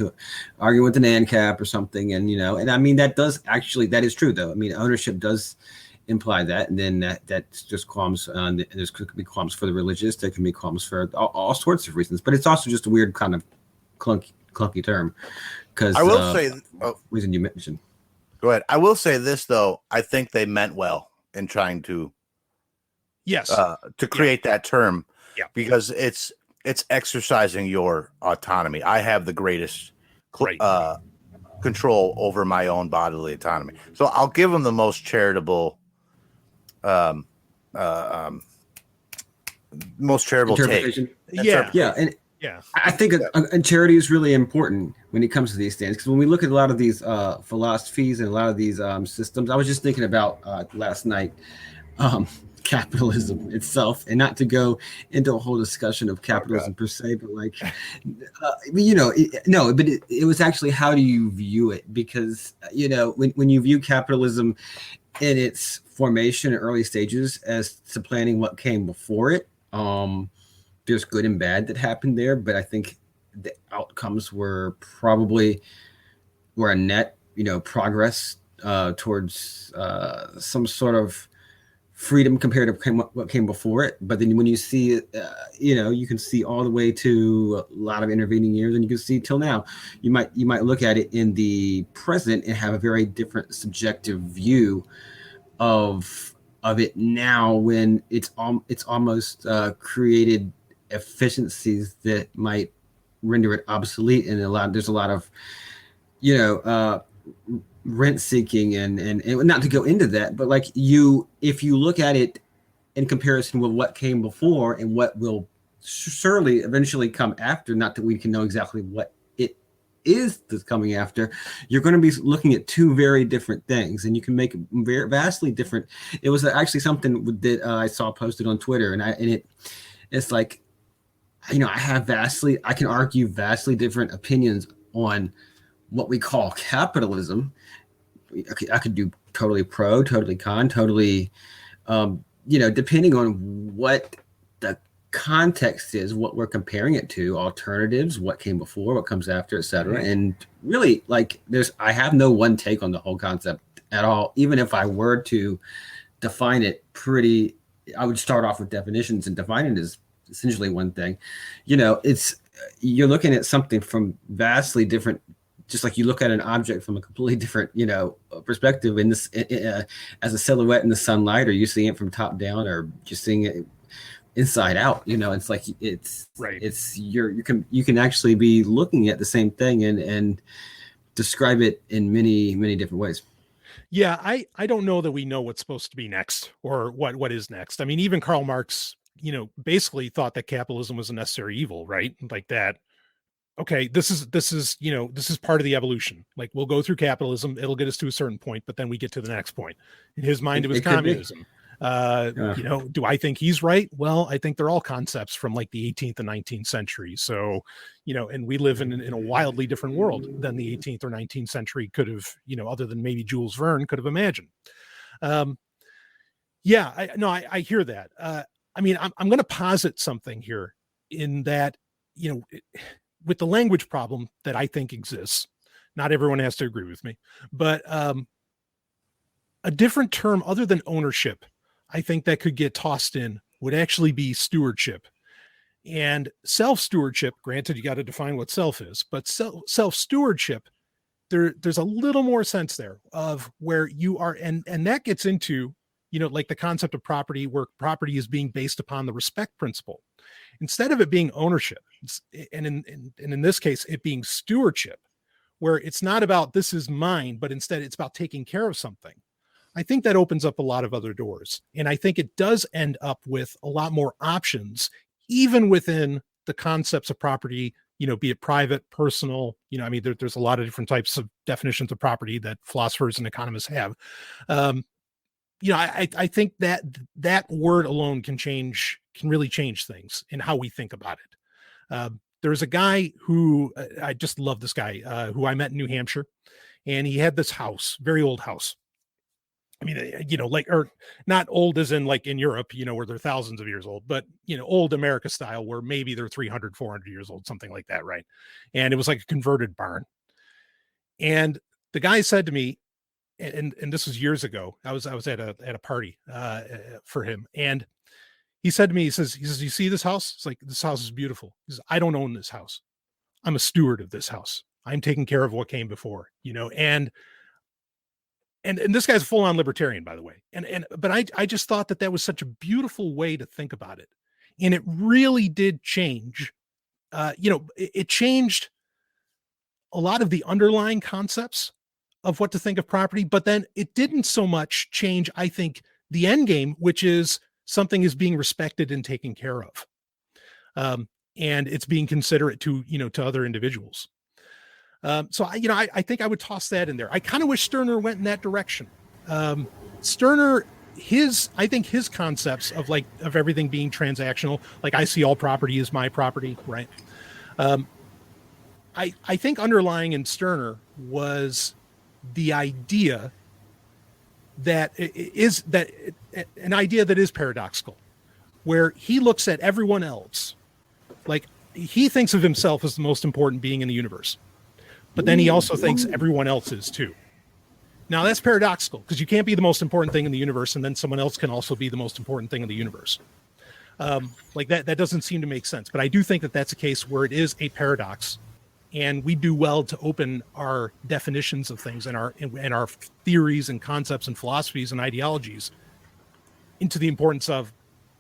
[SPEAKER 1] with an ANCAP or something, and and I mean, that is true though. I mean, ownership does imply that, and then that's just qualms. There's could be qualms for the religious. There can be qualms for all sorts of reasons. But it's also just a weird kind of clunky term. Because
[SPEAKER 4] I will say,
[SPEAKER 1] reason you mentioned.
[SPEAKER 4] Go ahead. I will say this though. I think they meant well in trying to to create that term, because it's exercising your autonomy. I have the greatest control over my own bodily autonomy. So I'll give them the most charitable take.
[SPEAKER 1] I think and charity is really important when it comes to these things, because when we look at a lot of these philosophies and a lot of these systems, I was just thinking about last night capitalism itself, and not to go into a whole discussion of capitalism per se, but like it was actually, how do you view it? Because when you view capitalism in its formation in early stages as supplanting what came before it, there's good and bad that happened there, but I think the outcomes were probably a net, progress towards some sort of freedom compared to what came before it. But then when you see it, you can see all the way to a lot of intervening years, and you can see till now. You might look at it in the present and have a very different subjective view of it now, when it's almost created efficiencies that might render it obsolete, and there's a lot of rent seeking and not to go into that, but like if you look at it in comparison with what came before and what will surely eventually come after, not that we can know exactly what it is that's coming after, you're going to be looking at two very different things, and you can make very vastly different. It was actually something that I saw posted on Twitter, and it's like, I can argue vastly different opinions on what we call capitalism. I could do totally pro, totally con, totally, depending on what the context is, what we're comparing it to, alternatives, what came before, what comes after, etc. And really, I have no one take on the whole concept at all. Even if I were to define it I would start off with definitions and define it as essentially one thing. You're looking at something from vastly different, just like you look at an object from a completely different perspective in this as a silhouette in the sunlight, or you seeing it from top down, or just seeing it inside out. It's like you can actually be looking at the same thing and describe it in many, many different ways.
[SPEAKER 3] Yeah, I don't know that we know what's supposed to be next, or what is next. I mean, even Karl Marx, basically thought that capitalism was a necessary evil, right? Like that. Okay, this is part of the evolution. Like, we'll go through capitalism, it'll get us to a certain point, but then we get to the next point. In his mind, it was communism. Do I think he's right? Well, I think they're all concepts from like the 18th and 19th century. So, and we live in a wildly different world than the 18th or 19th century could have, other than maybe Jules Verne could have imagined. I hear that. I'm going to posit something here, in that, with the language problem that I think exists, not everyone has to agree with me, but a different term other than ownership, I think that could get tossed in, would actually be stewardship. And self-stewardship, granted, you got to define what self is, but self-stewardship, there's a little more sense there of where you are. And that gets into, like the concept of property, where property is being based upon the respect principle, instead of it being ownership. And in this case, it being stewardship, where it's not about this is mine, but instead it's about taking care of something. I think that opens up a lot of other doors. And I think it does end up with a lot more options, even within the concepts of property, be it private, personal, there's a lot of different types of definitions of property that philosophers and economists have. I think that word alone can really change things in how we think about it. There's a guy who I just love this guy who I met in New Hampshire, and he had this house, very old house. I mean, or not old as in like in Europe, where they're thousands of years old, but, old America style, where maybe they're 300, 400 years old, something like that. Right. And it was like a converted barn. And the guy said to me, and this was years ago. I was at a party for him, and he said to me, he says, "You see this house? It's like, this house is beautiful." He says, "I don't own this house. I'm a steward of this house. I'm taking care of what came before, and this guy's a full-on libertarian, by the way. But I just thought that was such a beautiful way to think about it. And it really did change. It changed a lot of the underlying concepts of what to think of property, but then it didn't so much change, I think, the end game, which is something is being respected and taken care of. And it's being considerate to other individuals. So I think I would toss that in there. I kind of wish Stirner went in that direction. Stirner, I think his concepts of everything being transactional, like I see all property as my property, right? I think underlying in Stirner was the idea that an idea that is paradoxical, where he looks at everyone else, like he thinks of himself as the most important being in the universe. But then he also thinks everyone else is too. Now that's paradoxical, because you can't be the most important thing in the universe and then someone else can also be the most important thing in the universe. That doesn't seem to make sense. But I do think that that's a case where it is a paradox, and we do well to open our definitions of things and our theories and concepts and philosophies and ideologies into the importance of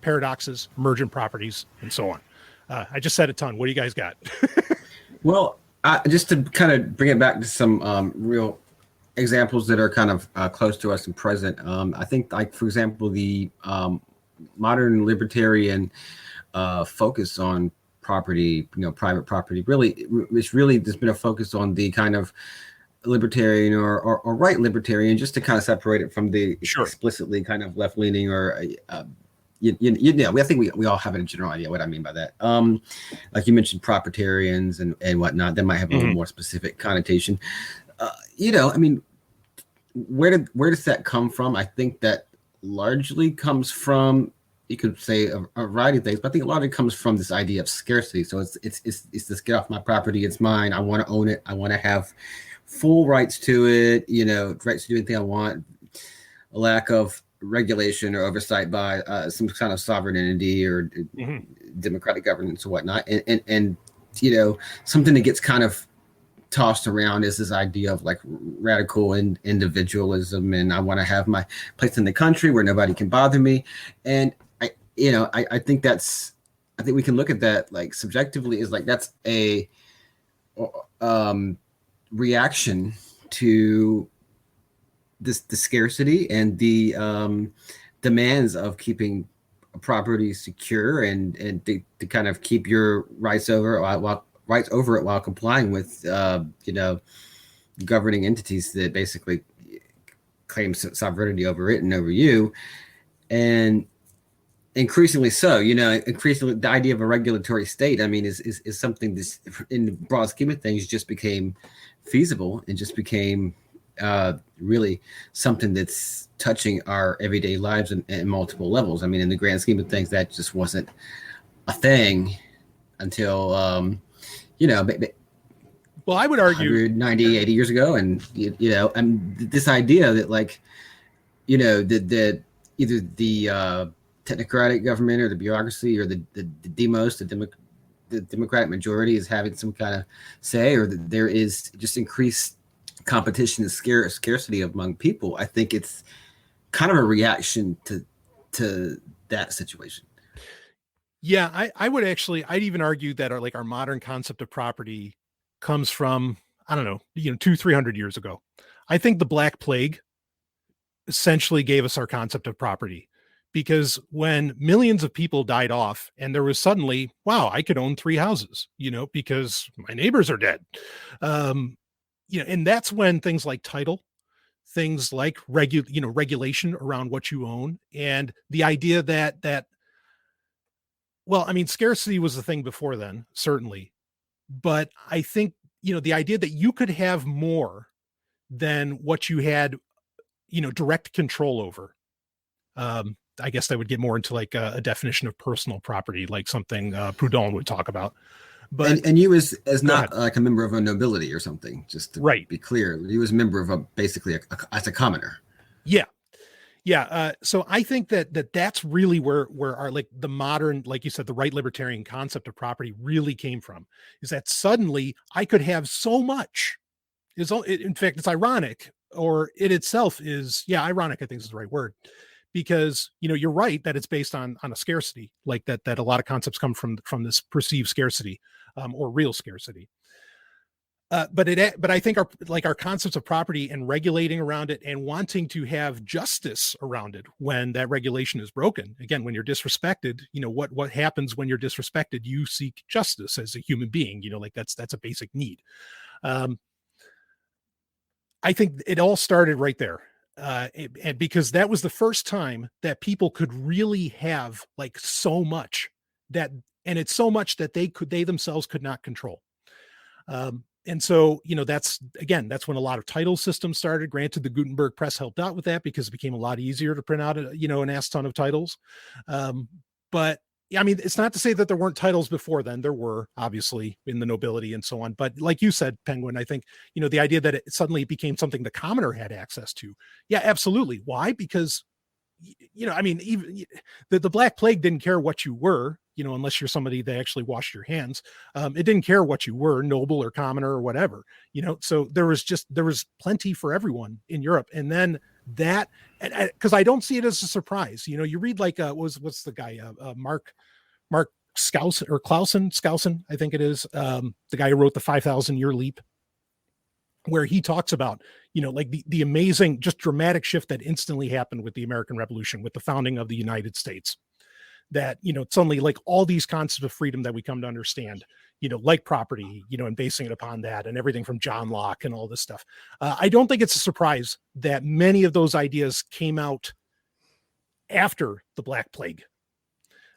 [SPEAKER 3] paradoxes, emergent properties, and so on. I just said a ton. What do you guys got?
[SPEAKER 1] Well, just to kind of bring it back to some real examples that are kind of close to us and present. I think, for example, the modern libertarian focus on property, private property, there's been a focus on the kind of libertarian or right libertarian, just to kind of separate it from the explicitly kind of left leaning or I think we all have a general idea what I mean by that. Like you mentioned, proprietarians and whatnot, that might have a little more specific connotation. Where does that come from? I think that largely comes from, you could say a variety of things, but I think a lot of it comes from this idea of scarcity. So it's this, get off my property, it's mine, I want to own it, I want to have full rights to it, rights to do anything I want, a lack of regulation or oversight by some kind of sovereign entity or democratic governance or whatnot, and something that gets kind of tossed around is this idea of radical individualism, and I want to have my place in the country where nobody can bother me. And I think we can look at that subjectively as that's a reaction to the scarcity and the demands of keeping property secure and to kind of keep your rights over it while complying with governing entities that basically claim sovereignty over it and over you. And increasingly so, increasingly the idea of a regulatory state, is something this, in the broad scheme of things, just became feasible and just became really something that's touching our everyday lives in multiple levels. In the grand scheme of things, that just wasn't a thing until,
[SPEAKER 3] well, I would argue
[SPEAKER 1] 190, 80 years ago. And, this idea that that either the technocratic government or the bureaucracy or the demos, the democratic majority is having some kind of say, or that there is just increased competition and scarcity among people. I think it's kind of a reaction to that situation.
[SPEAKER 3] Yeah, I'd even argue that our modern concept of property comes from, 200-300 years ago. I think the Black Plague essentially gave us our concept of property, because when millions of people died off and there was suddenly, wow, I could own 3 houses, because my neighbors are dead. And that's when things like title, things like regulation around what you own, and the idea that scarcity was the thing before then, certainly. But I think, the idea that you could have more than what you had, direct control over. I guess that would get more into a definition of personal property, like something Proudhon would talk about. But
[SPEAKER 1] and you as
[SPEAKER 3] Go
[SPEAKER 1] not
[SPEAKER 3] ahead.
[SPEAKER 1] like a member of a nobility or something, just to
[SPEAKER 3] Right.
[SPEAKER 1] be clear. You was a member of basically as a commoner.
[SPEAKER 3] Yeah. Yeah. So I think that's really where our, like, the modern, like you said, the right libertarian concept of property really came from, is that suddenly I could have so much. In fact, it's ironic, or it itself is, yeah, ironic, I think is the right word, because, you're right that it's based on a scarcity, like that a lot of concepts come from this perceived scarcity, or real scarcity. But I think our concepts of property and regulating around it and wanting to have justice around it when that regulation is broken. Again, when you're disrespected, what happens when you're disrespected? You seek justice as a human being. Like that's a basic need. I think it all started right there. And because that was the first time that people could really have like so much and it's so much that they themselves could not control. And so, that's when a lot of title systems started. Granted, the Gutenberg press helped out with that because it became a lot easier to print out, an ass ton of titles. But I mean, it's not to say that there weren't titles before then. There were, obviously, in the nobility and so on. But like you said, Penguin, I think, the idea that it suddenly became something the commoner had access to. Yeah, absolutely. Why? Because, I mean, even the Black Plague didn't care what you were, unless you're somebody that actually washed your hands. It didn't care what you were, noble or commoner or whatever, so there was plenty for everyone in Europe. And then that, because I don't see it as a surprise. You read like, what's the guy, Mark Skousen, I think it is, the guy who wrote the 5,000 Year Leap, where he talks about, like the amazing, just dramatic shift that instantly happened with the American Revolution, with the founding of the United States, that, suddenly like all these concepts of freedom that we come to understand, like property, and basing it upon that, and everything from John Locke and all this stuff. I don't think it's a surprise that many of those ideas came out after the Black Plague.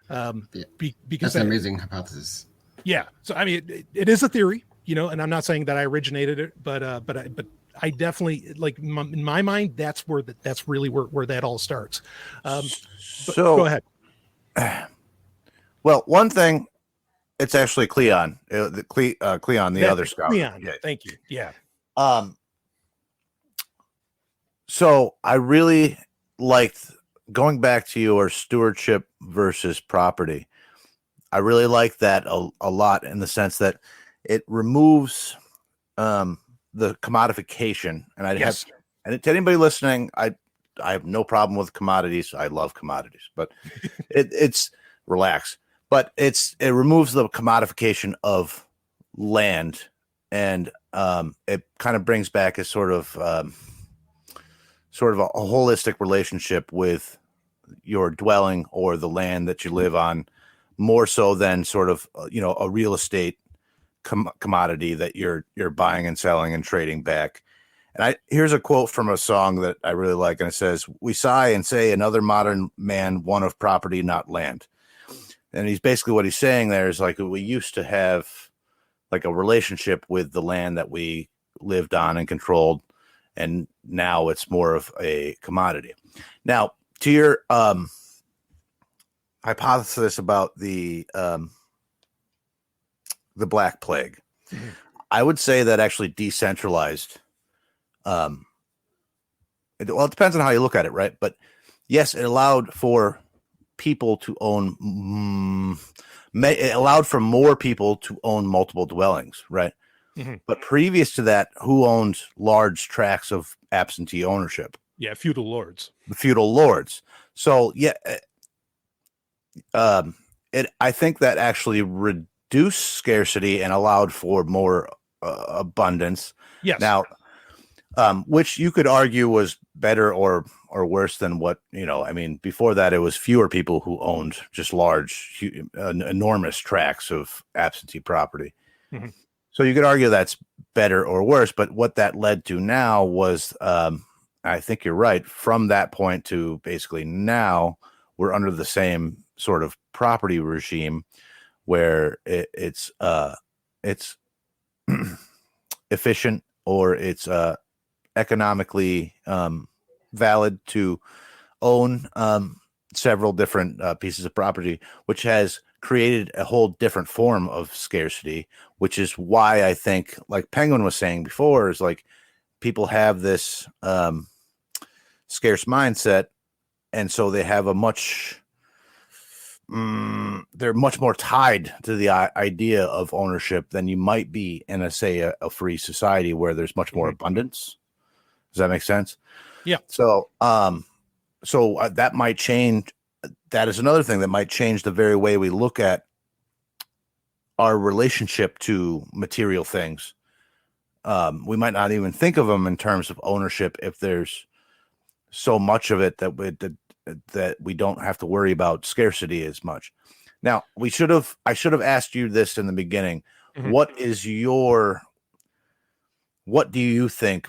[SPEAKER 3] Because
[SPEAKER 1] that's an amazing hypothesis.
[SPEAKER 3] Yeah. So, I mean, it is a theory, and I'm not saying that I originated it, but I definitely, like, in my mind, that's really where that all starts. So go ahead.
[SPEAKER 4] Well, one thing, it's actually Cleon, Cleon, the other scout.
[SPEAKER 3] Cleon, yeah. Thank you. Yeah.
[SPEAKER 4] So I really liked going back to your stewardship versus property. I really like that a lot, in the sense that it removes the commodification. And and to anybody listening, I have no problem with commodities. I love commodities, but it's relax. But it removes the commodification of land, and it kind of brings back a sort of a holistic relationship with your dwelling or the land that you live on, more so than sort of a real estate commodity that you're buying and selling and trading back. And here's a quote from a song that I really like, and it says, "We sigh and say another modern man, one of property, not land." And what he's saying there is, like, we used to have like a relationship with the land that we lived on and controlled, and now it's more of a commodity. Now, to your hypothesis about the Black Plague, mm-hmm. I would say that actually decentralized. It depends on how you look at it, right? But yes, it allowed for people to own. It allowed for more people to own multiple dwellings, right? Mm-hmm. But previous to that, who owned large tracts of absentee ownership?
[SPEAKER 3] Yeah, feudal lords.
[SPEAKER 4] The feudal lords. So yeah, I think that actually reduced scarcity and allowed for more abundance.
[SPEAKER 3] Yes.
[SPEAKER 4] Now, which you could argue was better or worse than what, I mean, before that, it was fewer people who owned just large, enormous tracts of absentee property. Mm-hmm. So you could argue that's better or worse, but what that led to now was, I think you're right, from that point to basically now, we're under the same sort of property regime where it's efficient, or it's economically valid to own several different pieces of property, which has created a whole different form of scarcity, which is why I think, like Penguin was saying before, is like people have this scarce mindset, and so they have a they're much more tied to the idea of ownership than you might be in a free society where there's much more abundance. Does that make sense?
[SPEAKER 3] Yeah.
[SPEAKER 4] So that might change. That is another thing that might change the very way we look at our relationship to material things. We might not even think of them in terms of ownership if there's so much of it that we don't have to worry about scarcity as much. Now, I should have asked you this in the beginning.
[SPEAKER 3] Mm-hmm.
[SPEAKER 4] What do you think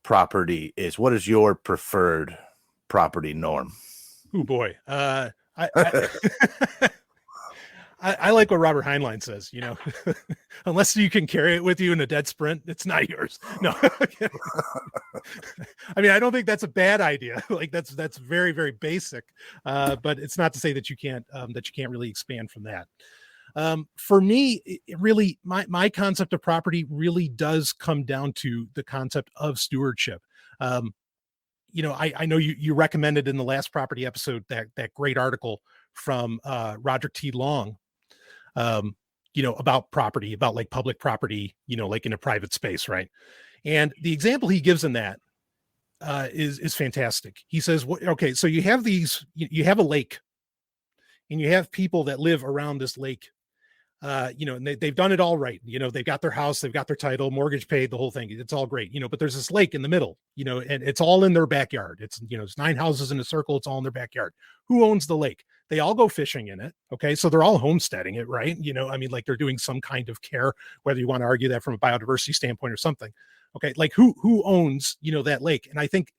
[SPEAKER 4] property is? What is your preferred property norm?
[SPEAKER 3] Oh boy. I like what Robert Heinlein says, unless you can carry it with you in a dead sprint, it's not yours. No. I mean, I don't think that's a bad idea. Like that's very, very basic. But it's not to say that you can't really expand from that. For me, it really, my concept of property really does come down to the concept of stewardship. I know you recommended in the last property episode that great article from Roger T. Long, about property, about like public property, like in a private space, right? And the example he gives in that is fantastic. He says, okay, so you have you have a lake, and you have people that live around this lake. And they've done it all right. They've got their house, they've got their title, mortgage paid, the whole thing. It's all great, but there's this lake in the middle, and it's all in their backyard. It's, it's 9 houses in a circle. It's all in their backyard. Who owns the lake? They all go fishing in it. Okay. So they're all homesteading it, right? Like they're doing some kind of care, whether you want to argue that from a biodiversity standpoint or something. Okay. Like who owns, that lake? And I think,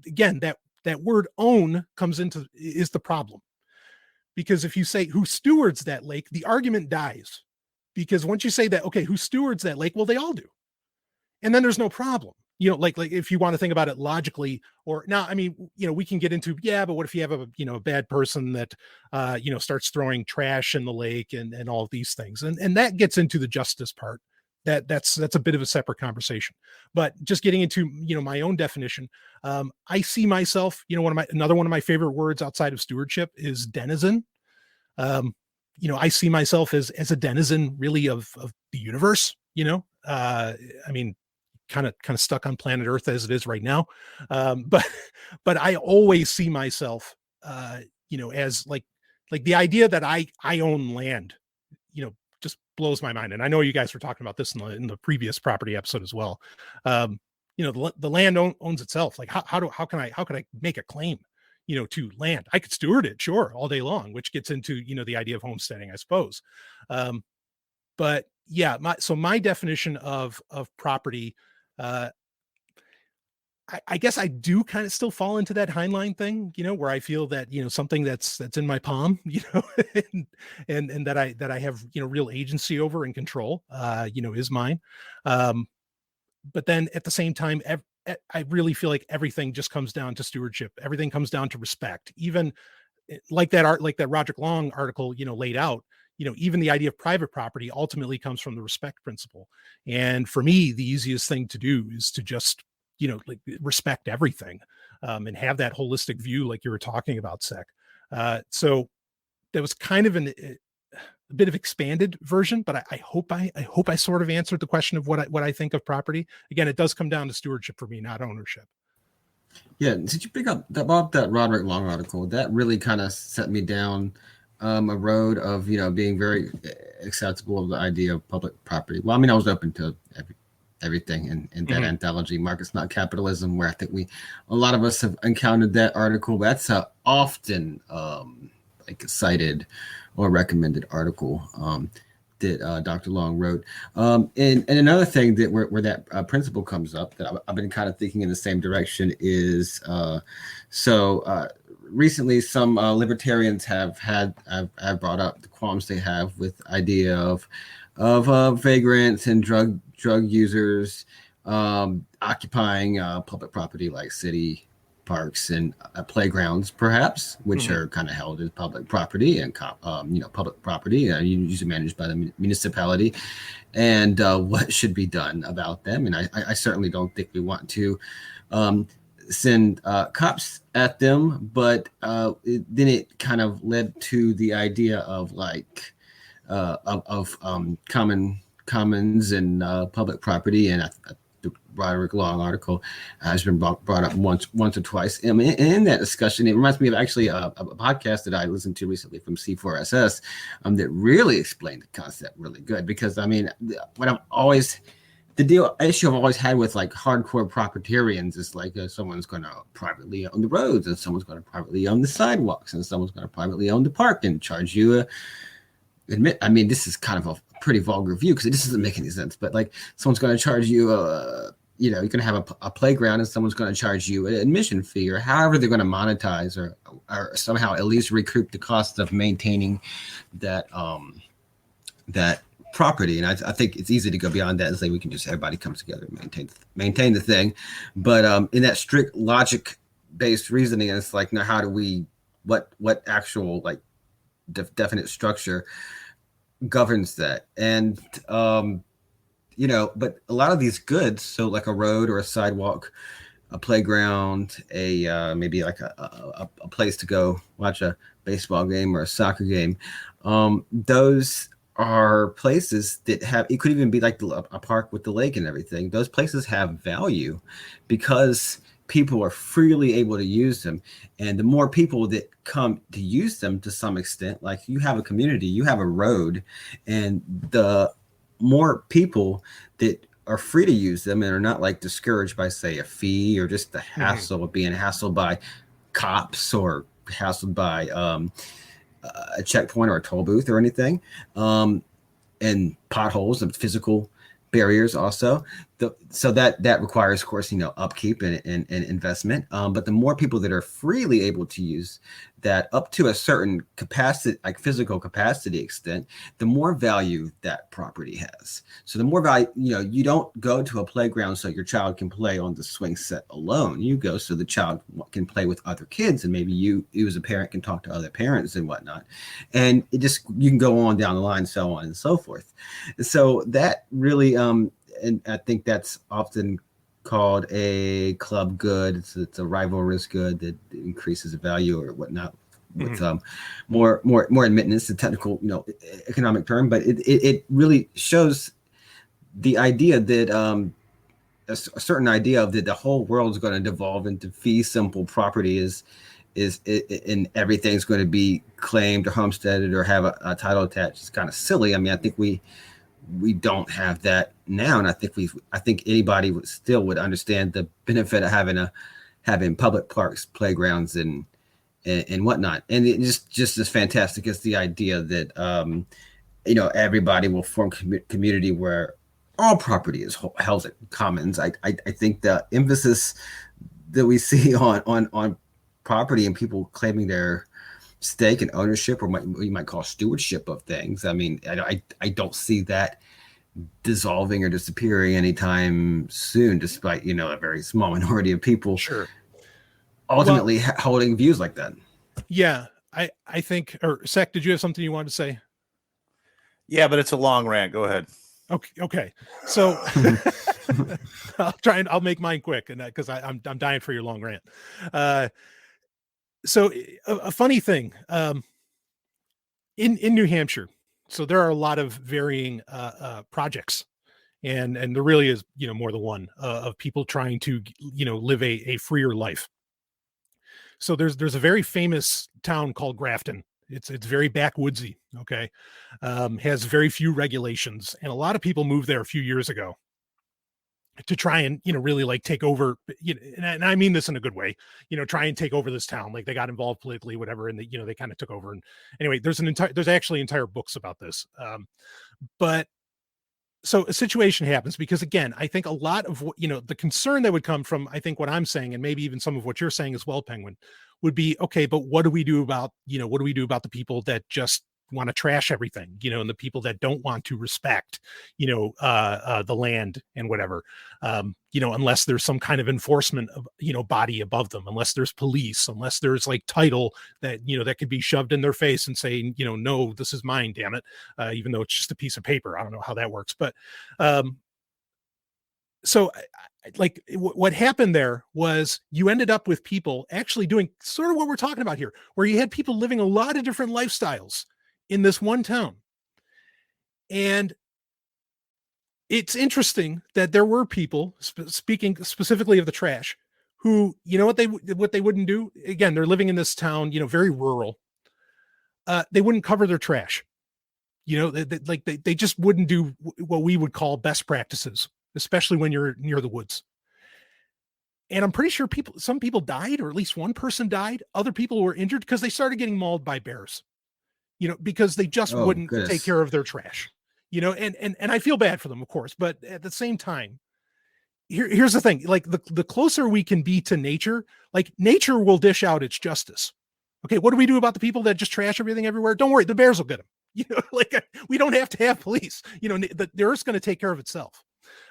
[SPEAKER 3] again, that word own is the problem. Because if you say who stewards that lake, the argument dies. Because once you say that, okay, who stewards that lake? Well, they all do. And then there's no problem. Like if you want to think about it logically, or now, we can get into, but what if you have a bad person that, starts throwing trash in the lake and all of these things. And that gets into the justice part. That's a bit of a separate conversation. But just getting into, my own definition, I see myself, another one of my favorite words outside of stewardship is denizen. I see myself as a denizen really of the universe, kind of stuck on planet Earth as it is right now. But I always see myself, as like the idea that I own land, just blows my mind. And I know you guys were talking about this in the previous property episode as well. The land owns itself. Like how can I make a claim, to land? I could steward it, sure, all day long, which gets into, the idea of homesteading, I suppose. But yeah, my definition of property, I guess I do kind of still fall into that Heinlein thing, where I feel that, something that's in my palm, and that I have, real agency over and control, is mine. But then at the same time, I really feel like everything just comes down to stewardship. Everything comes down to respect. Even like that Roger Long article, laid out, even the idea of private property ultimately comes from the respect principle. And for me, the easiest thing to do is to just, respect everything, and have that holistic view, like you were talking about, Sec. So that was kind of a bit of expanded version, but I hope I sort of answered the question of what I think of property. Again, it does come down to stewardship for me, not ownership.
[SPEAKER 1] Yeah, did you pick up about that Roderick Long article? That really kind of set me down a road of being very acceptable of the idea of public property. Well, I was open to everything in that anthology, Markets Not Capitalism, where I think a lot of us have encountered that article. That's a often cited or recommended article that Dr. Long wrote. And another thing that where that principle comes up that I've been kind of thinking in the same direction is recently some libertarians have brought up the qualms they have with the idea of vagrants and drug users occupying public property like city parks and playgrounds, perhaps, which
[SPEAKER 3] Mhm.
[SPEAKER 1] are kind of held as public property and public property, usually managed by the municipality, and what should be done about them. And I certainly don't think we want to um, send cops at them, but then it kind of led to the idea of like commons and public property, and the Roderick Long article has been brought up once or twice. And in that discussion, it reminds me of actually a podcast that I listened to recently from C4SS that really explained the concept really good. Because I mean, what I've always the issue I've always had with like hardcore proprietarians is like someone's going to privately own the roads, and someone's going to privately own the sidewalks, and someone's going to privately own the park and charge you I mean, this is kind of a pretty vulgar view because it just doesn't make any sense. But like, someone's going to charge you, you're going to have a playground, and someone's going to charge you an admission fee, or however they're going to monetize, or somehow at least recoup the cost of maintaining that that property. And I think it's easy to go beyond that and say we can just everybody comes together and maintain the thing. But in that strict logic based reasoning, it's like, now how do we what actual like definite structure governs that? And but a lot of these goods, so like a road or a sidewalk, a playground, maybe like a place to go watch a baseball game or a soccer game, those are places that have, it could even be like a park with the lake and everything. Those places have value because people are freely able to use them. And the more people that come to use them to some extent, like you have a community, you have a road, and the more people that are free to use them and are not like discouraged by, say, a fee or just the hassle of being hassled by cops or hassled by a checkpoint or a toll booth or anything, and potholes and physical barriers also. So that requires, of course, upkeep and investment. But the more people that are freely able to use that up to a certain capacity, like physical capacity extent, the more value that property has. So the more value, you don't go to a playground so your child can play on the swing set alone. You go so the child can play with other kids, and maybe you as a parent can talk to other parents and whatnot. And you can go on down the line, so on and so forth. So that really, and I think that's often called a club good. It's a rivalrous good that increases the value or whatnot with more admittance, the technical economic term. But it really shows the idea that a certain idea of that the whole world is going to devolve into fee simple property is and everything's going to be claimed or homesteaded or have a title attached. It's kind of silly. I mean, I think we don't have that now, and I think anybody would understand the benefit of having public parks, playgrounds, and whatnot. And it just as fantastic as the idea that everybody will form community where all property is held at commons. I think the emphasis that we see on property and people claiming their stake and ownership, or what you might call stewardship of things. I mean, I don't see that dissolving or disappearing anytime soon, despite a very small minority of people ultimately holding views like that.
[SPEAKER 3] Yeah, I think. Or Sec, did you have something you wanted to say?
[SPEAKER 4] Yeah, but it's a long rant. Go ahead.
[SPEAKER 3] Okay. So I'll make mine quick, and because I'm dying for your long rant. So a funny thing, in New Hampshire, so there are a lot of varying projects, and there really is more than one of people trying to live a freer life. So there's a very famous town called Grafton. It's very backwoodsy. Okay, has very few regulations, and a lot of people moved there a few years ago to try and really like take over, and I mean this in a good way, try and take over this town. Like they got involved politically, whatever, and they kind of took over. And anyway, there's actually entire books about this. But so a situation happens because, again, I think a lot of what the concern that would come from, I think what I'm saying, and maybe even some of what you're saying as well, Penguin, would be, okay, but what do we do about the people that just want to trash everything, and the people that don't want to respect, the land and whatever, unless there's some kind of enforcement of, body above them, unless there's police, unless there's like title that, that could be shoved in their face and saying, no, this is mine, damn it. Even though it's just a piece of paper. I don't know how that works, but, so like what happened there was you ended up with people actually doing sort of what we're talking about here, where you had people living a lot of different lifestyles in this one town. And it's interesting that there were people, speaking specifically of the trash, who, what they wouldn't do. Again, they're living in this town, very rural. They wouldn't cover their trash. They just wouldn't do what we would call best practices, especially when you're near the woods. And I'm pretty sure some people died, or at least one person died. Other people were injured because they started getting mauled by bears, because they just wouldn't take care of their trash, and I feel bad for them, of course. But at the same time, here's the thing, like the closer we can be to nature, like nature will dish out its justice. Okay. What do we do about the people that just trash everything everywhere? Don't worry. The bears will get them, we don't have to have police, the earth's going to take care of itself.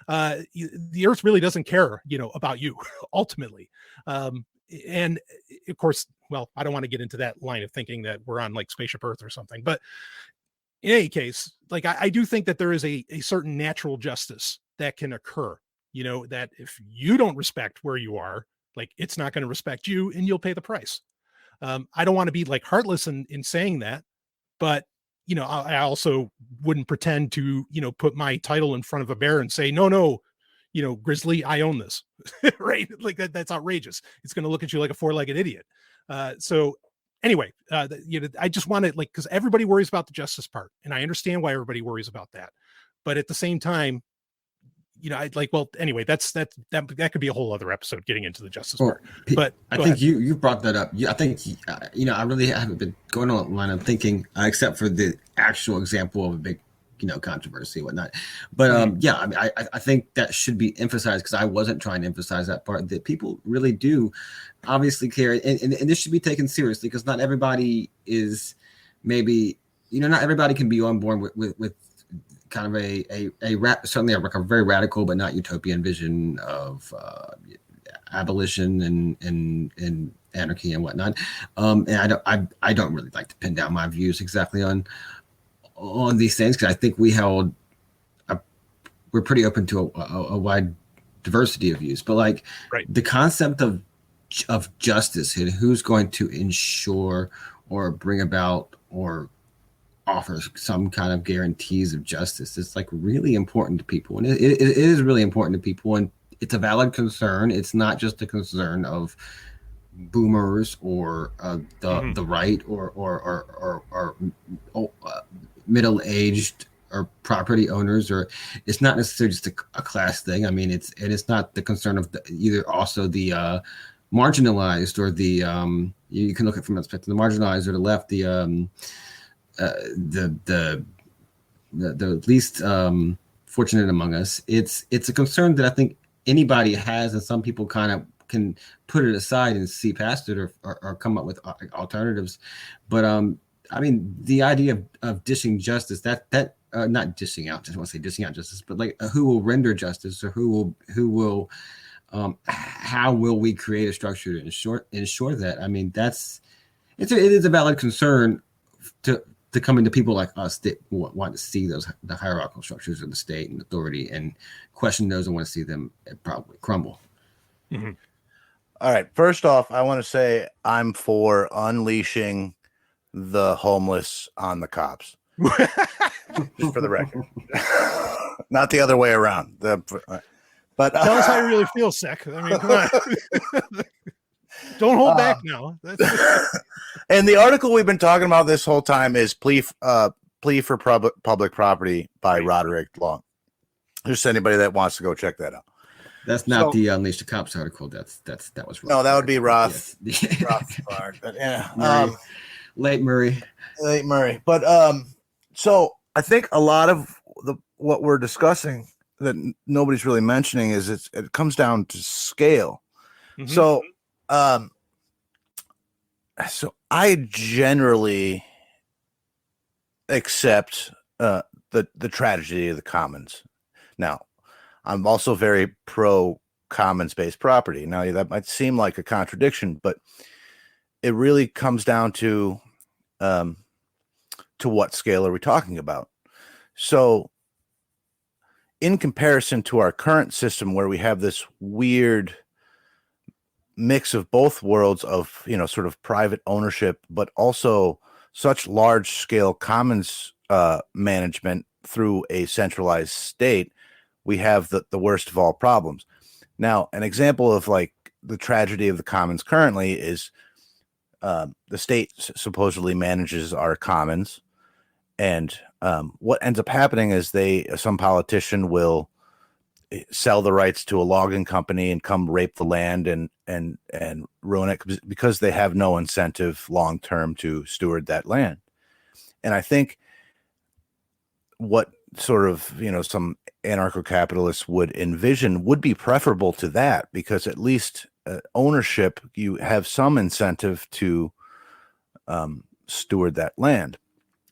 [SPEAKER 3] The earth really doesn't care, about you ultimately. And of course, well, I don't want to get into that line of thinking that we're on like spaceship Earth or something, but in any case, like I do think that there is a certain natural justice that can occur, that if you don't respect where you are, like it's not going to respect you and you'll pay the price. I don't want to be like heartless in saying that, but I also wouldn't pretend to, put my title in front of a bear and say, no, Grizzly, I own this, right? Like that's outrageous. It's going to look at you like a four-legged idiot. So anyway, I just want to because everybody worries about the justice part, and I understand why everybody worries about that. But at the same time, I'd anyway, that could be a whole other episode getting into the justice part. But
[SPEAKER 1] I think you brought that up. Yeah, I think, I really haven't been going on the line of thinking, except for the actual example of a big, controversy and whatnot. But I think that should be emphasized, because I wasn't trying to emphasize that part, that people really do obviously care. And this should be taken seriously, because not everybody is maybe, not everybody can be on board with kind of certainly a very radical but not utopian vision of abolition and anarchy and whatnot. And I don't really like to pin down my views exactly on these things, because I think we're pretty open to a wide diversity of views. But the concept of justice and who's going to ensure or bring about or offer some kind of guarantees of justice, it's really important to people, and it is really important to people, and it's a valid concern. It's not just a concern of boomers or the right or middle-aged or property owners, or it's not necessarily just a class thing. I mean, it's not the concern of either also the marginalized or the you can look at it from the perspective of the marginalized or the left, the least fortunate among us. It's a concern that I think anybody has, and some people kind of can put it aside and see past it or come up with alternatives. But I mean, the idea of dishing justice, that not dishing out, just want to say dishing out justice, but who will render justice, or who will how will we create a structure to ensure that? I mean, it is a valid concern to come into people like us that want to see the hierarchical structures of the state and authority and question those and want to see them probably crumble.
[SPEAKER 3] Mm-hmm.
[SPEAKER 4] All right. First off, I want to say I'm for unleashing the homeless on the cops. Just for the record. Not the other way around. But
[SPEAKER 3] tell us how you really feel, Sec. I mean, come on. Don't hold back now.
[SPEAKER 4] And the article we've been talking about this whole time is Plea for Public Property by Roderick Long. Just anybody that wants to go check that out.
[SPEAKER 1] That's not the Unleash the Cops article. That was Roth.
[SPEAKER 4] No, that would be Roth.
[SPEAKER 1] Yes.
[SPEAKER 4] Rothbard. But yeah.
[SPEAKER 1] Late Murray.
[SPEAKER 4] But so I think a lot of what we're discussing that nobody's really mentioning is it comes down to scale. Mm-hmm. So I generally accept the tragedy of the commons. Now, I'm also very pro commons-based property. Now, that might seem like a contradiction, but it really comes down to what scale are we talking about? So, in comparison to our current system, where we have this weird mix of both worlds of, sort of private ownership, but also such large scale commons management through a centralized state, we have the worst of all problems. Now, an example of like the tragedy of the commons currently is the state supposedly manages our commons, and what ends up happening is some politician will sell the rights to a logging company and come rape the land and ruin it because they have no incentive long term to steward that land. And I think what sort of some anarcho-capitalists would envision would be preferable to that, because at least ownership, you have some incentive to steward that land.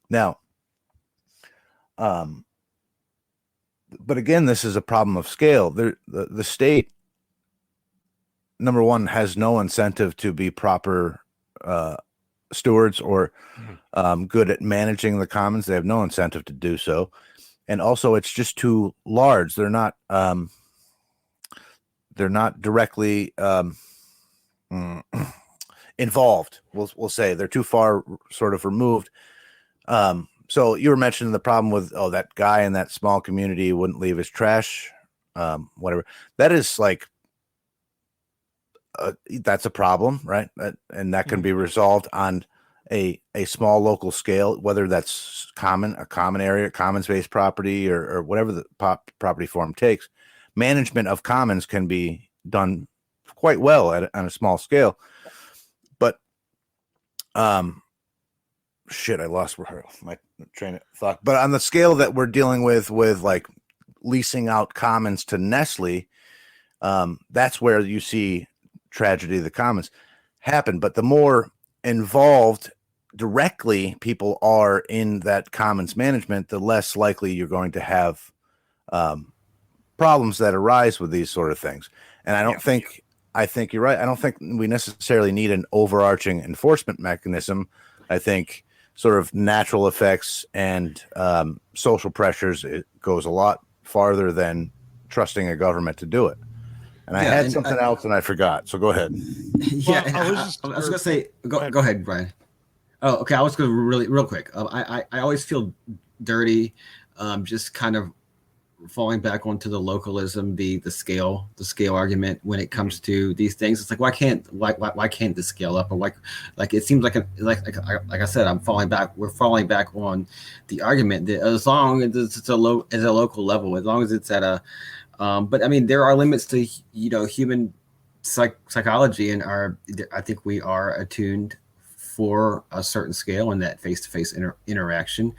[SPEAKER 4] Now, but again, this is a problem of scale. The state, number one, has no incentive to be proper stewards or good at managing the commons. They have no incentive to do so. And also, it's just too large. They're not directly involved. We'll say they're too far sort of removed. So you were mentioning the problem with, that guy in that small community wouldn't leave his trash, whatever. That is like, that's a problem, right? And that can be resolved on a small local scale, whether that's a common area, commons-based property, or whatever the property form takes. Management of commons can be done quite well on a small scale. But, I lost my train of thought. But on the scale that we're dealing with like leasing out commons to Nestle, that's where you see tragedy of the commons happen. But the more involved directly people are in that commons management, the less likely you're going to have problems that arise with these sort of things. And I think you're right. I don't think we necessarily need an overarching enforcement mechanism. I think sort of natural effects and social pressures, it goes a lot farther than trusting a government to do it. And I had something else and I forgot. So go ahead.
[SPEAKER 1] Yeah, well, I was going to say, go ahead, Brian. Oh, okay. I was going to real quick. I always feel dirty, just kind of falling back onto the localism, the scale argument when it comes to these things. It's like, why can't the scale up? Or like it seems like I said, we're falling back on the argument that as long as it's a local level, as long as it's at a, but I mean, there are limits to, human psychology, and I think we are attuned for a certain scale and that face-to-face interaction.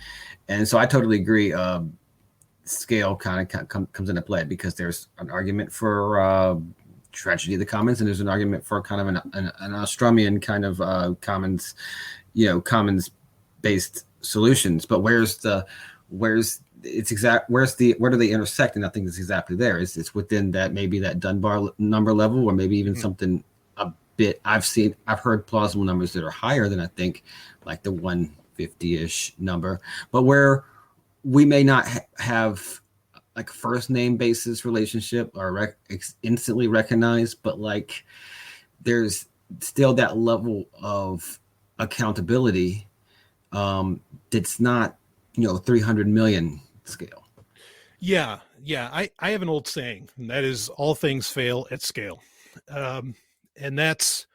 [SPEAKER 1] And so I totally agree. Scale kind of comes into play, because there's an argument for tragedy of the commons, and there's an argument for kind of an Austrumian kind of commons based solutions. But where do they intersect? And I think it's exactly there. It's within that, maybe that Dunbar number level, or maybe even something a bit. I've heard plausible numbers that are higher than, I think, like the 150-ish number, but where we may not have like first name basis relationship or instantly recognized, but like there's still that level of accountability that's not 300 million scale.
[SPEAKER 3] Yeah. I have an old saying, and that is, all things fail at scale. And that's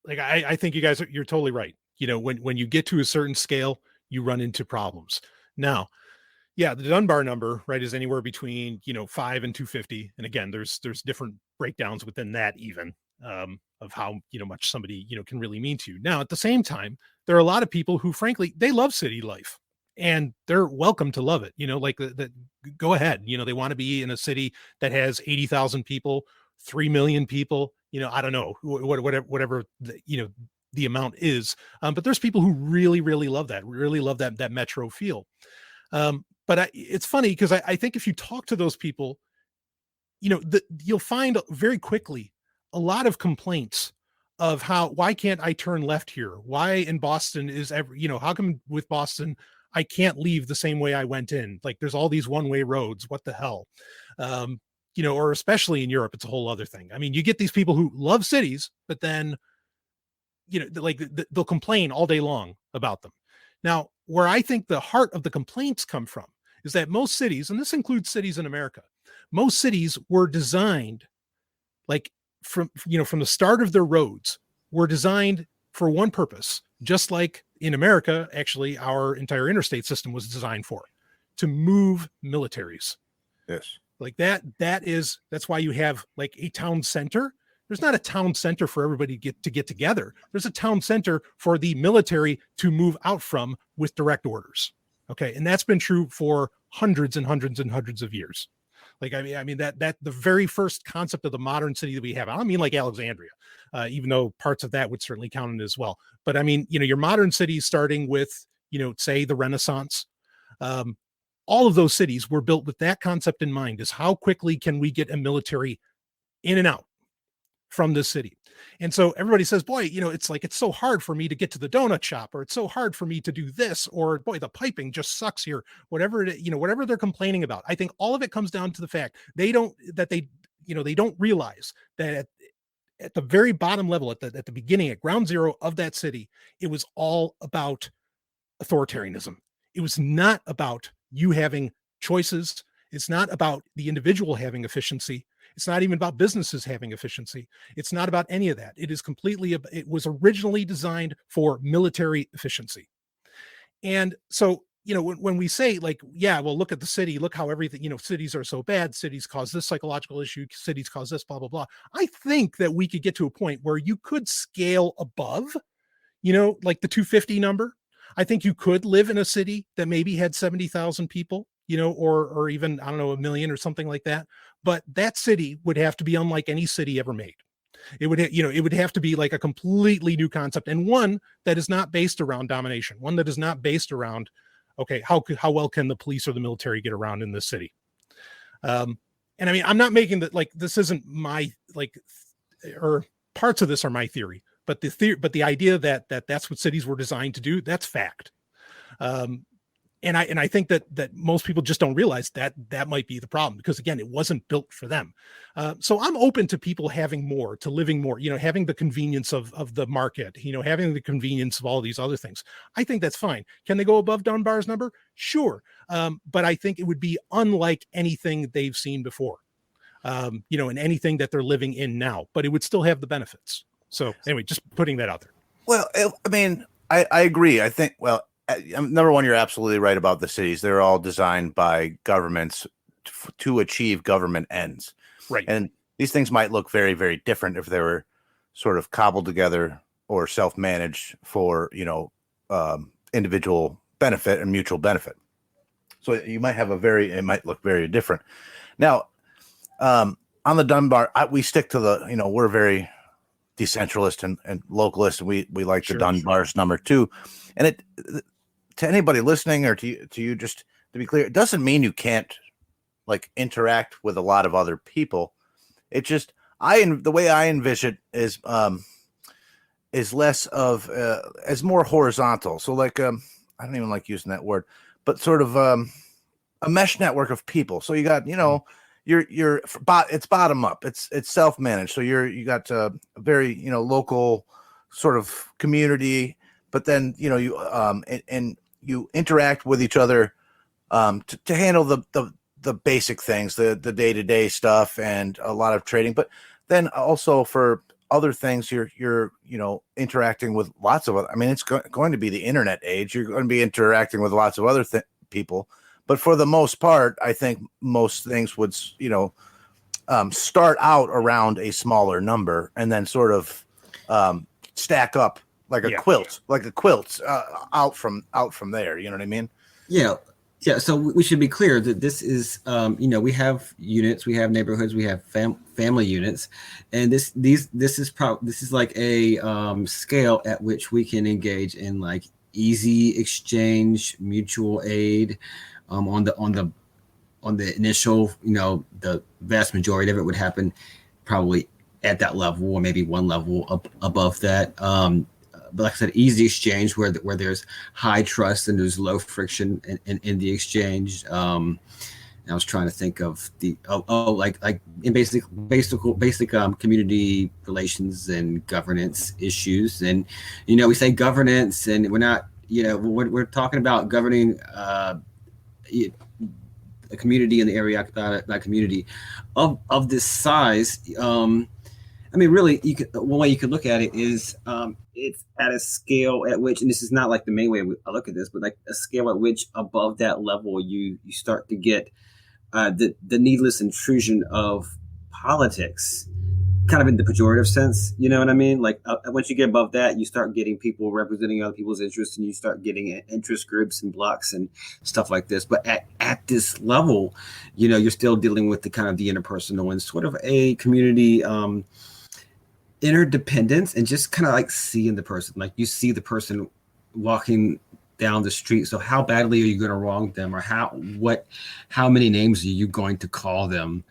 [SPEAKER 3] like, I think you guys you're totally right. When you get to a certain scale, you run into problems. Now, yeah, the Dunbar number, right, is anywhere between 5 and 250, and again, there's different breakdowns within that, even of how much somebody can really mean to you. Now, at the same time, there are a lot of people who, frankly, they love city life, and they're welcome to love it. Like go ahead. They want to be in a city that has 80,000 people, 3 million people. I don't know, whatever the amount is. But there's people who really, really love that metro feel. It's funny because I think if you talk to those people, you'll find very quickly a lot of complaints of why can't I turn left here? Why in Boston how come with Boston, I can't leave the same way I went in? Like there's all these one-way roads. What the hell? Or especially in Europe, it's a whole other thing. I mean, you get these people who love cities, but then, they'll complain all day long about them. Now, where I think the heart of the complaints come from is that most cities, and this includes cities in America, most cities were designed from the start of their roads were designed for one purpose, just like in America, actually, our entire interstate system was designed to move militaries.
[SPEAKER 4] Yes.
[SPEAKER 3] Like that's why you have like a town center. There's not a town center for everybody to get together. There's a town center for the military to move out from with direct orders. Okay. And that's been true for hundreds and hundreds and hundreds of years. Like, I mean, that the very first concept of the modern city that we have, I don't mean like Alexandria, even though parts of that would certainly count in as well. But I mean, your modern cities starting with, say the Renaissance, all of those cities were built with that concept in mind, is how quickly can we get a military in and out from this city. And so everybody says, boy, it's so hard for me to get to the donut shop, or it's so hard for me to do this, or boy, the piping just sucks here, whatever whatever they're complaining about. I think all of it comes down to the fact they don't realize that at the very bottom level, at the beginning, at ground zero of that city, it was all about authoritarianism. It was not about you having choices. It's not about the individual having efficiency. It's not even about businesses having efficiency. It's not about any of that. It was originally designed for military efficiency. And so, when we say look at the city, look how everything, cities are so bad. Cities cause this psychological issue. Cities cause this, blah, blah, blah. I think that we could get to a point where you could scale above, like the 250 number. I think you could live in a city that maybe had 70,000 people, or even, I don't know, 1 million or something like that. But that city would have to be unlike any city ever made. It would have to be like a completely new concept, and one that is not based around domination, one that is not based around, okay, how well can the police or the military get around in this city? And I mean, I'm not making that, like, this isn't my, or parts of this are my theory, but the idea that that's what cities were designed to do, that's fact. And I think that most people just don't realize that might be the problem, because again, it wasn't built for them. So I'm open to people having more, to living more, having the convenience of the market, having the convenience of all these other things. I think that's fine. Can they go above Dunbar's number? Sure. But I think it would be unlike anything they've seen before, and anything that they're living in now, but it would still have the benefits. So anyway, just putting that out there.
[SPEAKER 4] Well, I mean, I agree. I think, number one, you're absolutely right about the cities. They're all designed by governments to achieve government ends.
[SPEAKER 3] Right.
[SPEAKER 4] And these things might look very, very different if they were sort of cobbled together or self-managed for, individual benefit and mutual benefit. So you might have it might look very different. Now, on the Dunbar, we stick to we're very decentralist and localist, and we like the Dunbar's number too. And to anybody listening, or to you, just to be clear, it doesn't mean you can't interact with a lot of other people. It just, the way I envision it is less of as more horizontal. So I don't even like using that word, but sort of a mesh network of people. So you got, it's bottom up. It's self-managed. So you got a very, local sort of community, but then, and you interact with each other to handle the basic things, the day-to-day stuff, and a lot of trading. But then also for other things, you're interacting with lots of other. I mean, it's going to be the internet age. You're going to be interacting with lots of other people. But for the most part, I think most things would, start out around a smaller number and then sort of stack up like a quilt, out from there. You know what I mean?
[SPEAKER 1] Yeah. Yeah, so we should be clear that this is, we have units, we have neighborhoods, we have family units, and this is like a scale at which we can engage in like easy exchange, mutual aid, on the initial, the vast majority of it would happen probably at that level, or maybe one level up above that. But like I said, easy exchange where there's high trust and there's low friction in the exchange. I was trying to think of like in basic community relations and governance issues. And we say governance, and we're not, we're talking about governing a community in the area occupied by community of this size. Really, one way you could look at it is it's at a scale at which, and this is not like the main way I look at this, but like a scale at which above that level you start to get the needless intrusion of politics, kind of in the pejorative sense. You know what I mean? Like once you get above that, you start getting people representing other people's interests, and you start getting interest groups and blocks and stuff like this. But at this level, you're still dealing with the kind of the interpersonal and sort of a community interdependence, and just kind of like seeing the person, like you see the person walking down the street. So how badly are you going to wrong them, or how many names are you going to call them?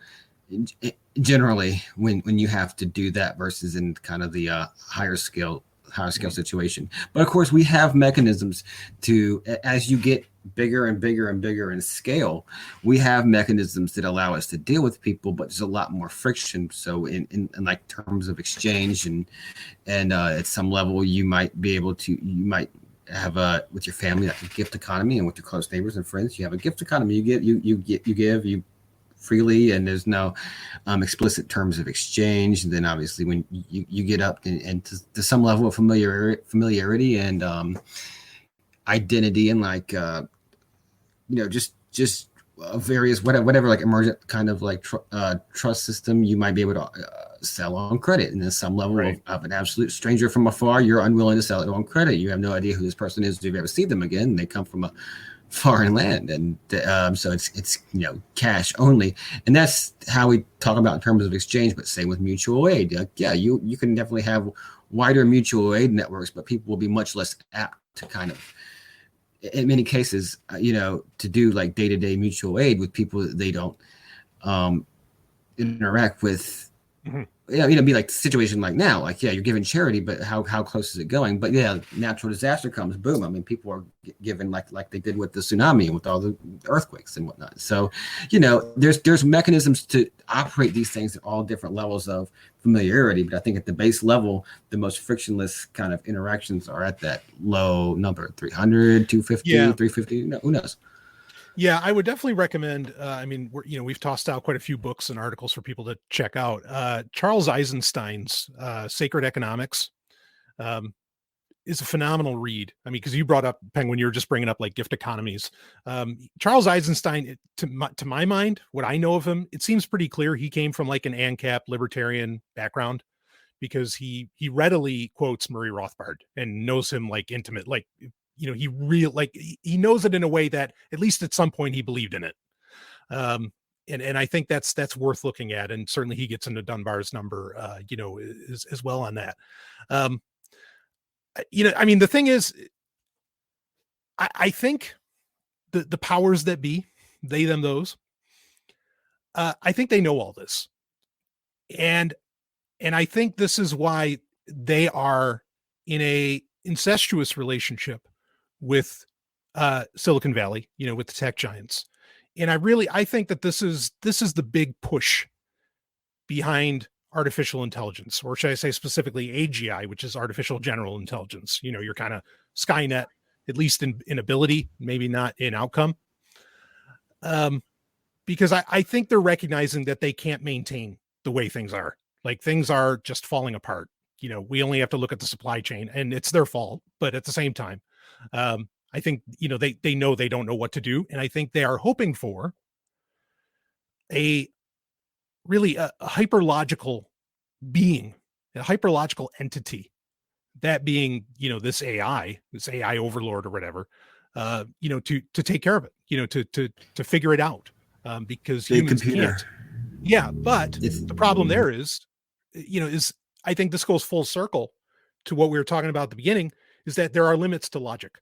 [SPEAKER 1] Generally, when you have to do that versus in kind of the higher scale situation. But of course, we have mechanisms to, as you get bigger and bigger and bigger in scale, we have mechanisms that allow us to deal with people, but there's a lot more friction. So in like terms of exchange and at some level, you might have with your family, like a gift economy, and with your close neighbors and friends, you have a gift economy. You give freely, and there's no explicit terms of exchange. And then obviously when you get up and to some level of familiarity and identity, and like just various whatever like emergent kind of like trust system, you might be able to sell on credit. And then some level of an absolute stranger from afar, you're unwilling to sell it on credit. You have no idea who this person is. Do you ever see them again? They come from a foreign land, and so it's cash only. And that's how we talk about in terms of exchange. But same with mutual aid. You can definitely have wider mutual aid networks, but people will be much less apt to kind of, in many cases, to do like day-to-day mutual aid with people that they don't interact with. Mm-hmm. Be like the situation like now, like, you're giving charity, but how close is it going? But natural disaster comes, boom. I mean, people are given like they did with the tsunami and with all the earthquakes and whatnot. So, there's mechanisms to operate these things at all different levels of familiarity. But I think at the base level, the most frictionless kind of interactions are at that low number, 300, 250, 350, who knows?
[SPEAKER 3] Yeah, I would definitely recommend. We've tossed out quite a few books and articles for people to check out. Charles Eisenstein's Sacred Economics is a phenomenal read. I mean, because you brought up, Penguin, you were just bringing up like gift economies. Charles Eisenstein, to my mind, what I know of him, it seems pretty clear he came from like an ANCAP libertarian background, because he readily quotes Murray Rothbard and knows him like intimate, like. He knows it in a way that at least at some point he believed in it. And I think that's worth looking at. And certainly he gets into Dunbar's number, as well on that. The thing is, I think the powers that be, they, them, those, I think they know all this. And I think this is why they are in a incestuous relationship with Silicon Valley, with the tech giants. And I think that this is the big push behind artificial intelligence, or should I say specifically AGI, which is artificial general intelligence. You're kind of Skynet, at least in ability, maybe not in outcome. Because I think they're recognizing that they can't maintain the way things are. Like, things are just falling apart. We only have to look at the supply chain, and it's their fault. But at the same time, I think, they know they don't know what to do. And I think they are hoping for a hyperlogical being, a hyperlogical entity, that being, this AI overlord or whatever, to take care of it, to figure it out, because
[SPEAKER 1] Big
[SPEAKER 3] humans
[SPEAKER 1] computer.
[SPEAKER 3] can't. Yeah, but
[SPEAKER 1] It's-
[SPEAKER 3] the problem there is I think this goes full circle to what we were talking about at the beginning, is that there are limits to logic.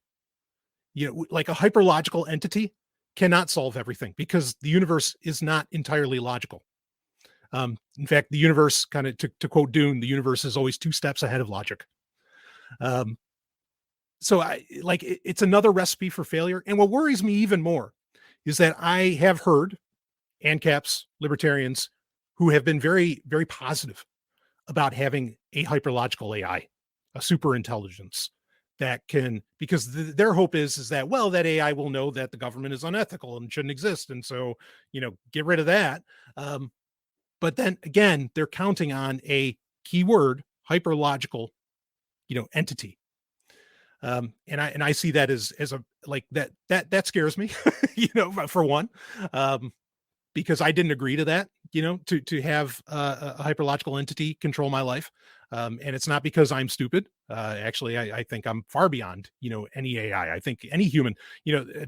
[SPEAKER 3] Like a hyperlogical entity cannot solve everything because the universe is not entirely logical. In fact, the universe, kind of to quote Dune, the universe is always 2 steps ahead of logic. So it's another recipe for failure. And what worries me even more is that I have heard ANCAPs, libertarians, who have been very, very positive about having a hyperlogical AI, a super intelligence that can, because their hope is that, well, that AI will know that the government is unethical and shouldn't exist. And so, get rid of that. But then again, they're counting on a keyword hyperlogical, entity. And I see that as a, like that scares me, for one, because I didn't agree to that, to have a hyperlogical entity control my life. And it's not because I'm stupid. Actually, I think I'm far beyond, any AI. I think any human,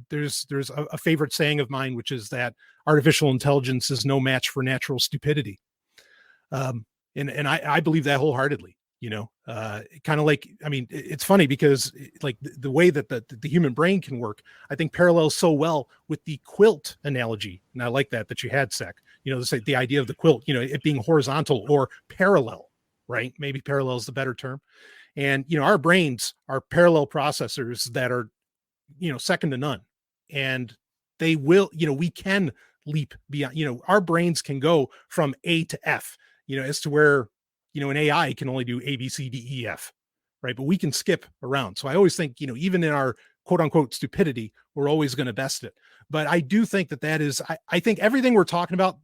[SPEAKER 3] there's a favorite saying of mine, which is that artificial intelligence is no match for natural stupidity. And I believe that wholeheartedly. Kind of like, I mean, it's funny because like the way that the human brain can work, I think parallels so well with the quilt analogy. And I like that you had, Sec, the idea of the quilt, it being horizontal or parallel, right? Maybe parallel is the better term. And, our brains are parallel processors that are, second to none. And they will, we can leap beyond, our brains can go from A to F, as to where, an AI can only do A, B, C, D, E, F, right? But we can skip around. So I always think, even in our quote unquote stupidity, we're always going to best it. But I do think that is, I think everything we're talking about,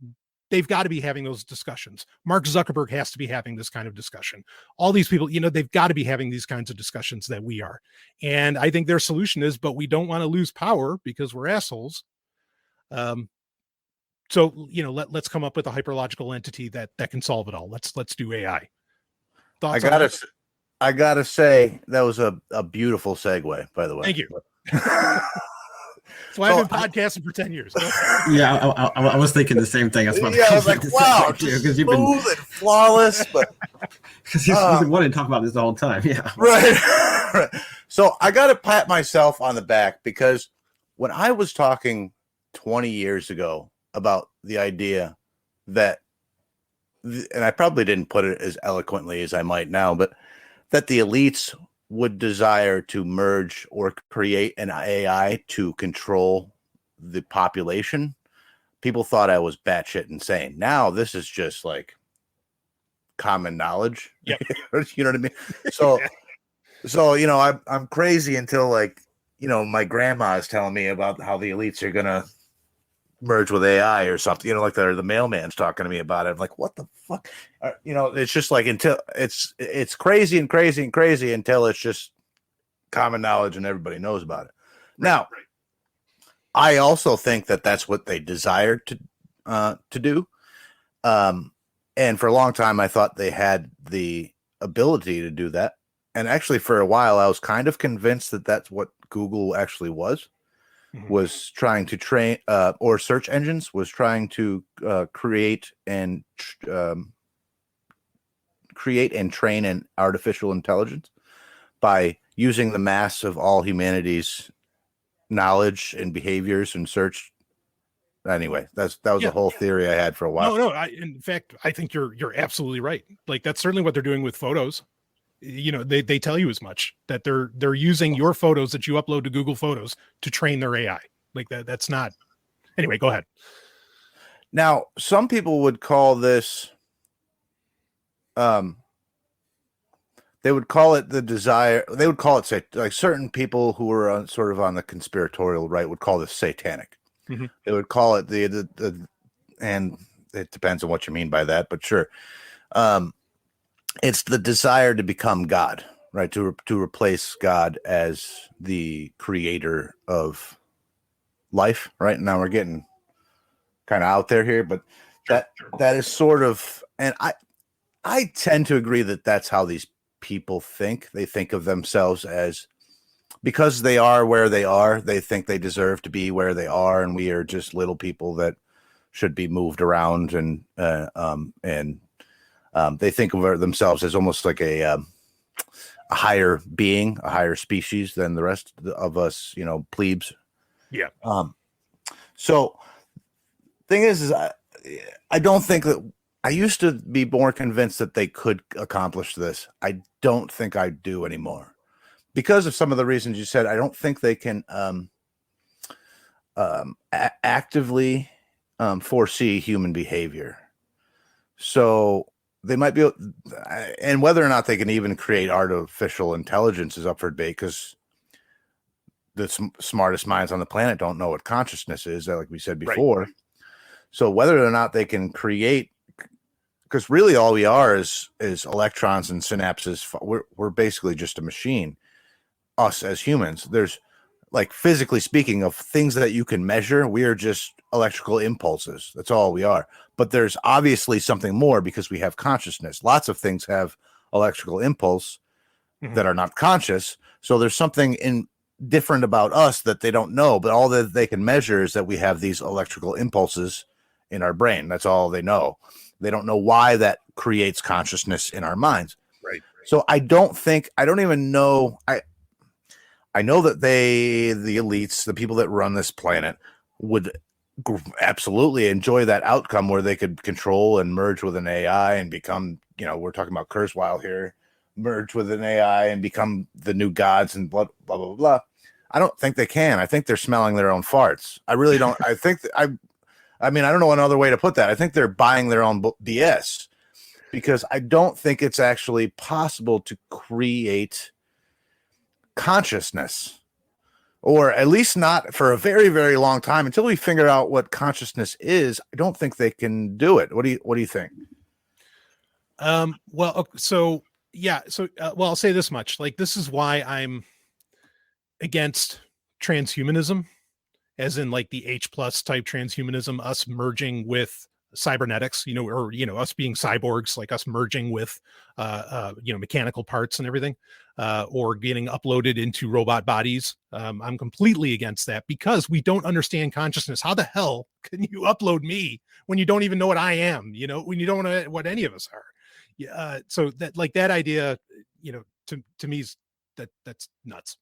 [SPEAKER 3] they've got to be having those discussions. Mark Zuckerberg has to be having this kind of discussion. All these people, they've got to be having these kinds of discussions that we are. And I think their solution is, but we don't want to lose power because we're assholes. So, let's come up with a hyperlogical entity that can solve it all. Let's do AI. Thoughts
[SPEAKER 4] I gotta say that was a beautiful segue, by the way.
[SPEAKER 3] Thank you. So I've been podcasting for 10 years.
[SPEAKER 1] Yeah, I was thinking the same thing. That's what
[SPEAKER 4] I was like, wow,
[SPEAKER 1] because
[SPEAKER 4] you've been smooth and flawless, but
[SPEAKER 1] because you've been wanting to talk about this the whole time. Yeah,
[SPEAKER 4] right. So I got to pat myself on the back because when I was talking 20 years ago about the idea that, and I probably didn't put it as eloquently as I might now, but that the elites would desire to merge or create an AI to control the population, people thought I was batshit insane. Now this is just like common knowledge.
[SPEAKER 3] Yep.
[SPEAKER 4] You know what I mean? So I'm crazy until like, my grandma is telling me about how the elites are gonna merge with AI or something, like the mailman's talking to me about it. I'm like, what the fuck? It's just like until it's crazy and crazy and crazy until it's just common knowledge and everybody knows about it. Now, I also think that that's what they desire to do. And for a long time, I thought they had the ability to do that. And actually, for a while, I was kind of convinced that that's what Google actually was trying to train, or search engines was trying to create and train an artificial intelligence by using the mass of all humanity's knowledge and behaviors and search. Anyway, that was a whole theory I had for a while.
[SPEAKER 3] No. In fact, I think you're absolutely right. Like that's certainly what they're doing with photos. They tell you as much, that they're using your photos that you upload to Google Photos to train their AI. Like that's not. Anyway, go ahead.
[SPEAKER 4] Now, some people would call this. They would call it the desire. They would call it like certain people who are sort of on the conspiratorial right would call this satanic. Mm-hmm. They would call it the and it depends on what you mean by that, but sure. It's the desire to become God, right? To replace God as the creator of life, right? Now we're getting kind of out there here, but that is sort of, and I tend to agree that that's how these people think. They think of themselves as because they are where they are, they think they deserve to be where they are, and we are just little people that should be moved around, and they think of themselves as almost like a higher being, a higher species than the rest of us, plebes.
[SPEAKER 3] Yeah.
[SPEAKER 4] So thing is I don't think that I used to be more convinced that they could accomplish this. I don't think I do anymore because of some of the reasons you said. I don't think they can actively foresee human behavior. So they might be, and whether or not they can even create artificial intelligence is up for debate, because the smartest minds on the planet don't know what consciousness is, like we said before. Right. So whether or not they can create, because really all we are is electrons and synapses. We're basically just a machine, us as humans. There's, like, physically speaking, of things that you can measure, we are just electrical impulses. That's all we are. But there's obviously something more, because we have consciousness. Lots of things have electrical impulse that are not conscious. So there's something different about us that they don't know, but all that they can measure is that we have these electrical impulses in our brain. That's all they know. They don't know why that creates consciousness in our minds.
[SPEAKER 3] Right.
[SPEAKER 4] So I don't even know. I know that the elites, the people that run this planet, would absolutely enjoy that outcome where they could control and merge with an AI and become, we're talking about Kurzweil here, merge with an AI and become the new gods and blah, blah, blah, blah. I don't think they can. I think they're smelling their own farts. I really don't. I think I don't know another way to put that. I think they're buying their own BS, because I don't think it's actually possible to create consciousness, or at least not for a very, very long time, until we figure out what consciousness is. I don't think they can do it. What do you think?
[SPEAKER 3] Well, so I'll say this much. Like, this is why I'm against transhumanism, as in like the H+ type transhumanism, us merging with cybernetics, or us being cyborgs, like us merging with mechanical parts and everything, or getting uploaded into robot bodies. I'm completely against that, because we don't understand consciousness. How the hell can you upload me when you don't even know what I am, when you don't know what any of us are? So that idea, to me, that's nuts.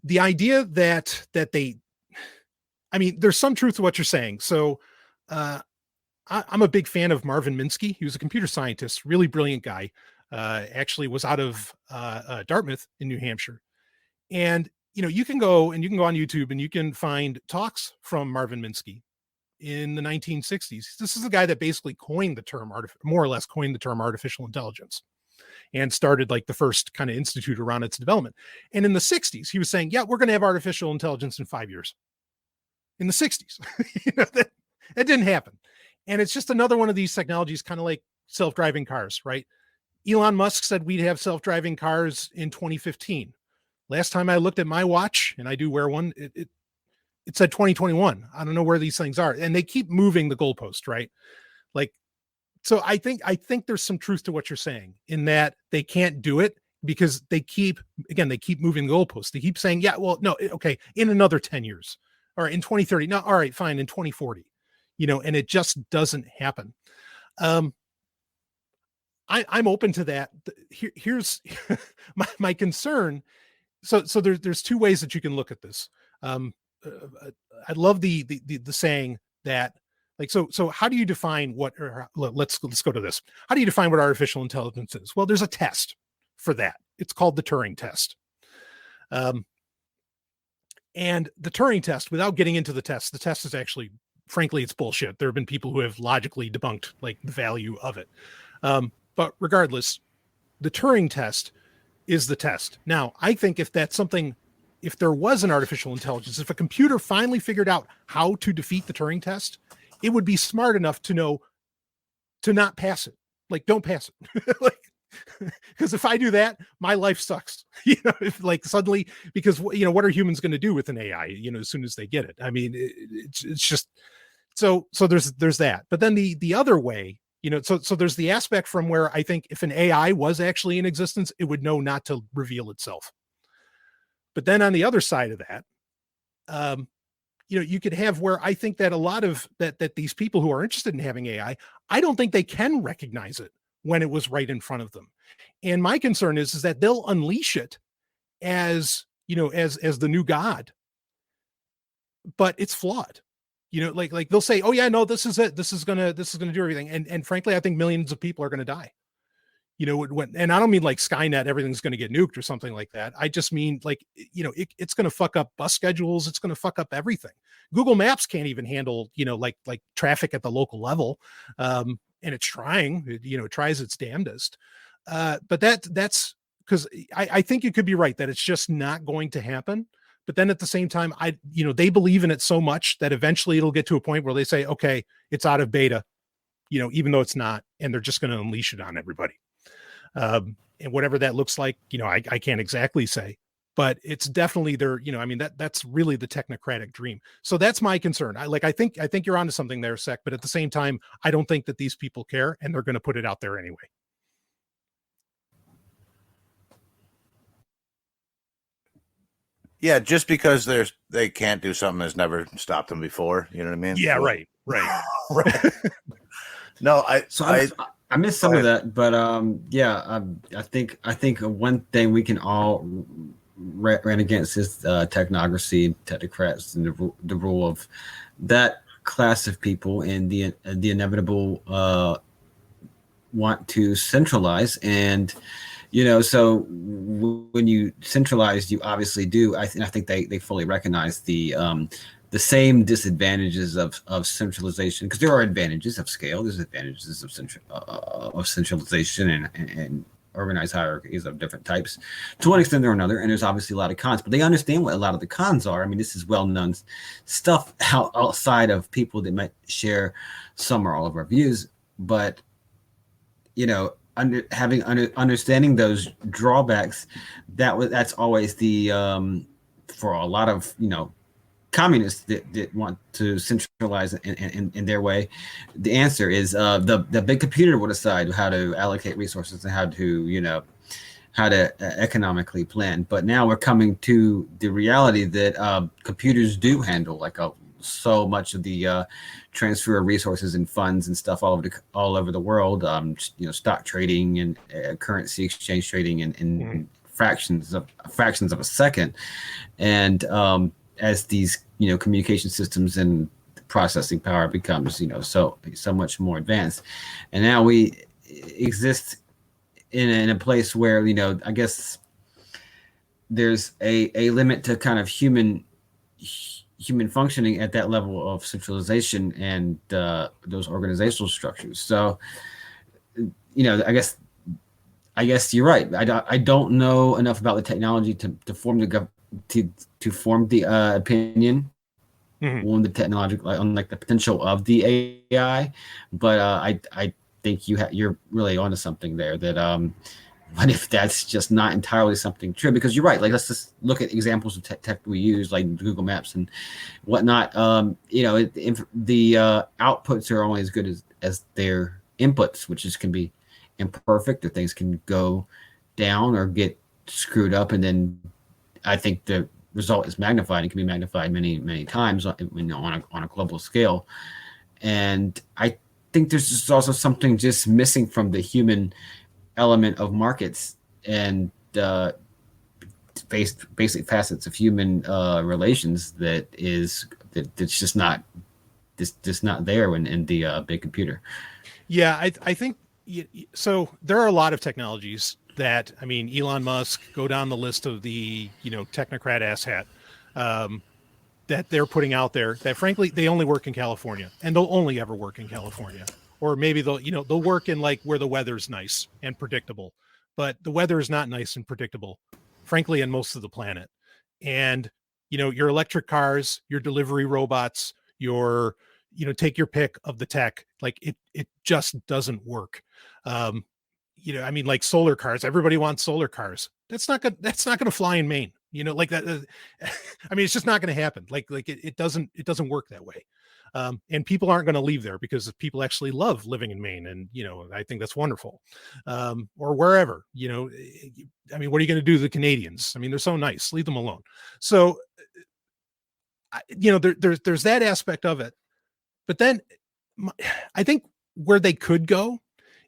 [SPEAKER 3] The idea that they, there's some truth to what you're saying. So I'm a big fan of Marvin Minsky. He was a computer scientist, really brilliant guy. Actually was out of Dartmouth in New Hampshire. And, you can go on YouTube and you can find talks from Marvin Minsky in the 1960s. This is the guy that basically coined the term, more or less coined the term artificial intelligence, and started like the first kind of institute around its development. And in the 60s, he was saying, yeah, we're going to have artificial intelligence in 5 years. In the 60s, that didn't happen. And it's just another one of these technologies, kind of like self-driving cars, right? Elon Musk said we'd have self-driving cars in 2015. Last time I looked at my watch, and I do wear one, it said 2021. I don't know where these things are. And they keep moving the goalpost, right? Like, so I think there's some truth to what you're saying, in that they can't do it because they keep moving the goalposts. They keep saying, yeah, well, no, okay, in another 10 years, or in 2030. No, all right, fine, in 2040, and it just doesn't happen. I'm open to that. Here's my concern. So there's two ways that you can look at this. I love the saying that, like, so how do you define what, or let's go to this. How do you define what artificial intelligence is? Well, there's a test for that. It's called the Turing test. And the Turing test, without getting into the test is actually, frankly, it's bullshit. There have been people who have logically debunked like the value of it. But regardless, the Turing test is the test. Now, I think if there was an artificial intelligence, if a computer finally figured out how to defeat the Turing test, it would be smart enough to know to not pass it. Like, don't pass it. Like, because if I do that, my life sucks. If like suddenly, because what are humans going to do with an AI? As soon as they get it. I mean, it's just so there's that. But then the other way, so there's the aspect from where I think if an AI was actually in existence, it would know not to reveal itself. But then on the other side of that, you could have where I think that a lot of that these people who are interested in having AI, I don't think they can recognize it when it was right in front of them. And my concern is that they'll unleash it as, as the new God, but it's flawed. Like they'll say, oh yeah, no, this is it. This is gonna do everything. And frankly, I think millions of people are going to die. And I don't mean like Skynet, everything's going to get nuked or something like that. I just mean like, it's going to fuck up bus schedules. It's going to fuck up everything. Google Maps can't even handle, like traffic at the local level. And it's trying, it tries its damnedest. But that's because I think you could be right that it's just not going to happen. But then at the same time, they believe in it so much that eventually it'll get to a point where they say, okay, it's out of beta, even though it's not, and they're just going to unleash it on everybody. And whatever that looks like, I can't exactly say, but it's definitely there. That's really the technocratic dream. So that's my concern. I think you're onto something there, Sec, but at the same time, I don't think that these people care, and they're going to put it out there anyway.
[SPEAKER 4] Yeah, just because they can't do something has never stopped them before. You know what I mean?
[SPEAKER 3] Yeah, right.
[SPEAKER 4] Right. No,
[SPEAKER 1] I missed some of that, but I think one thing we can all ran against is technocracy, technocrats, and the rule of that class of people, and the inevitable want to centralize. And so when you centralize, you obviously do. I think they fully recognize the same disadvantages of centralization, because there are advantages of scale. There's advantages of centralization and organized hierarchies of different types to one extent or another. And there's obviously a lot of cons, but they understand what a lot of the cons are. I mean, this is well-known stuff outside of people that might share some or all of our views, but understanding those drawbacks, that's always the for a lot of communists that want to centralize in their way. The answer is the big computer will decide how to allocate resources and how to economically plan. But now we're coming to the reality that computers do handle so much of the transfer of resources and funds and stuff all over the world. Stock trading and currency exchange trading and fractions of a second. And as these communication systems and processing power becomes so much more advanced, and now we exist in a place where I guess there's a limit to kind of human functioning at that level of centralization and those organizational structures. So I guess you're right. I don't know enough about the technology to form the opinion on the technological, on the potential of the AI, but I think you're really onto something there. That what if that's just not entirely something true? Because you're right. Let's just look at examples of tech we use, like Google Maps and whatnot. The outputs are only as good as their inputs, which can be imperfect, or things can go down or get screwed up, and then I think the result is magnified. It can be magnified many, many times on a global scale. And I think there's just also something just missing from the human element of markets and basic facets of human relations that's just not there in the big computer.
[SPEAKER 3] Yeah, I think so. There are a lot of technologies that, Elon Musk, go down the list of the, technocrat asshat that they're putting out there, that frankly, they only work in California, and they'll only ever work in California. Or maybe they'll work in where the weather's nice and predictable, but the weather is not nice and predictable, frankly, in most of the planet. And, your electric cars, your delivery robots, your, take your pick of the tech, it just doesn't work. Like solar cars, everybody wants solar cars. That's not going to fly in Maine, that. It's just not going to happen. It doesn't work that way. And people aren't going to leave there because people actually love living in Maine. And, I think that's wonderful. Or wherever, I mean, what are you going to do to the Canadians? I mean, they're so nice, leave them alone. So, there's that aspect of it. But then I think where they could go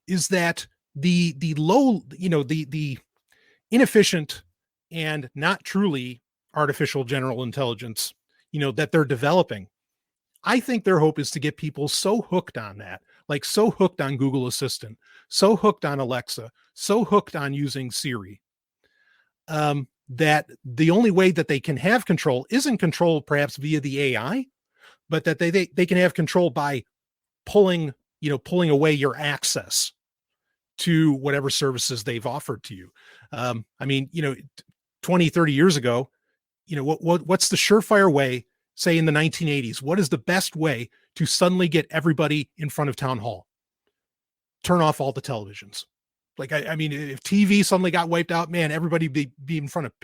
[SPEAKER 3] is that the low, the inefficient and not truly artificial general intelligence, that they're developing. I think their hope is to get people so hooked on that, like so hooked on Google Assistant, so hooked on Alexa, so hooked on using Siri, that the only way that they can have control isn't control perhaps via the AI, but that they can have control by pulling away your access to whatever services they've offered to you. I mean, 20, 30 years ago, what's the surefire way, say in the 1980s, what is the best way to suddenly get everybody in front of town hall? Turn off all the televisions. Like, I mean, if TV suddenly got wiped out, man, everybody be in front of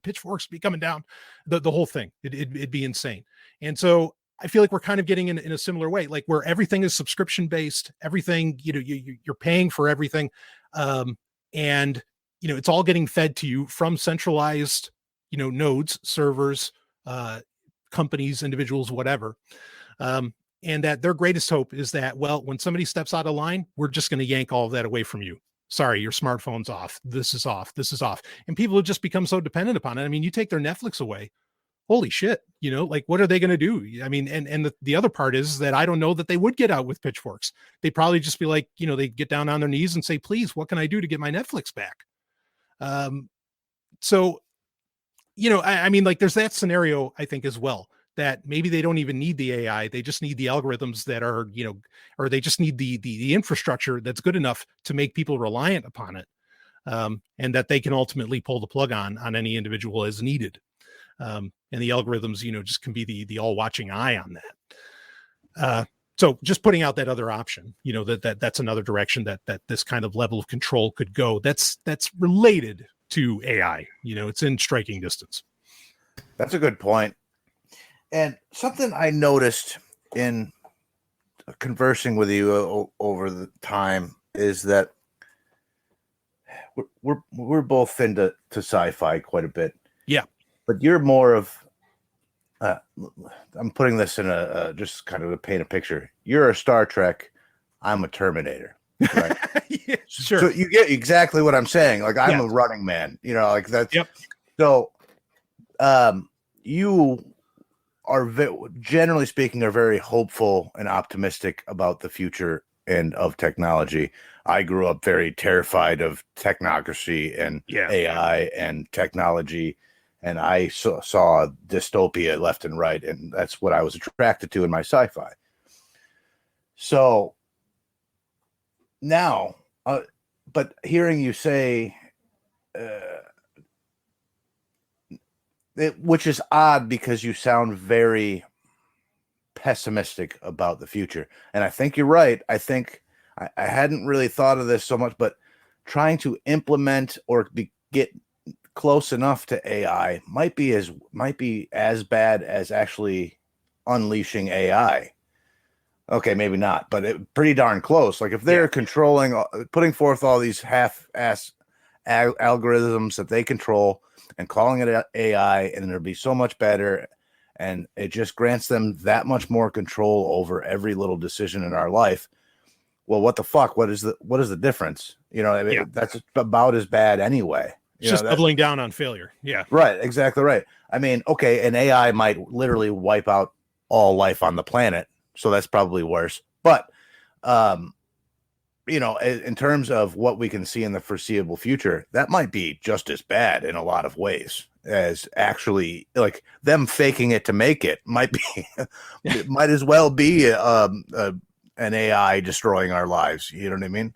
[SPEAKER 3] pitchforks be coming down, the whole thing. It'd be insane. And so I feel like we're kind of getting in a similar way, like where everything is subscription based, everything, you're paying for everything. And, it's all getting fed to you from centralized, nodes, servers, companies, individuals, whatever. And that their greatest hope is that, well, when somebody steps out of line, we're just going to yank all of that away from you. Sorry, your smartphone's off. This is off. This is off. And people have just become so dependent upon it. I mean, you take their Netflix away. Holy shit, like, what are they going to do? I mean, and the other part is that I don't know that they would get out with pitchforks. They'd probably just be like, they get down on their knees and say, please, what can I do to get my Netflix back? So, I mean, like, there's that scenario, I think, as well, that maybe they don't even need the AI. They just need the algorithms that are, or they just need the infrastructure that's good enough to make people reliant upon it. And that they can ultimately pull the plug on any individual as needed. And the algorithms, just can be the all watching eye on that. So just putting out that other option, that's another direction that this kind of level of control could go. That's related to AI, it's in striking distance.
[SPEAKER 4] That's a good point. And something I noticed in conversing with you over the time is that we're both into sci-fi quite a bit.
[SPEAKER 3] Yeah.
[SPEAKER 4] But you're more of, I'm putting this in a just kind of to paint a picture. You're a Star Trek. I'm a Terminator. Right?
[SPEAKER 3] Yeah, sure.
[SPEAKER 4] So you get exactly what I'm saying. Like, I'm a running man, like that.
[SPEAKER 3] Yep.
[SPEAKER 4] So, you are generally speaking are very hopeful and optimistic about the future and of technology. I grew up very terrified of technocracy and AI and technology. And I saw dystopia left and right, and that's what I was attracted to in my sci-fi. So now, but hearing you say, which is odd because you sound very pessimistic about the future. And I think you're right. I think I hadn't really thought of this so much, but trying to implement or get close enough to AI might be as bad as actually unleashing AI. Okay, maybe not, but pretty darn close. Like, if they're controlling, putting forth all these half-ass algorithms that they control and calling it AI, and it'll be so much better, and it just grants them that much more control over every little decision in our life. Well, what the fuck? What is the difference? That's about as bad anyway.
[SPEAKER 3] Just doubling down on failure. Yeah.
[SPEAKER 4] Right. Exactly right. I mean, okay, an AI might literally wipe out all life on the planet, so that's probably worse. But, in terms of what we can see in the foreseeable future, that might be just as bad in a lot of ways as actually, like, them faking it to make it might be, it might as well be an AI destroying our lives. You know what I mean?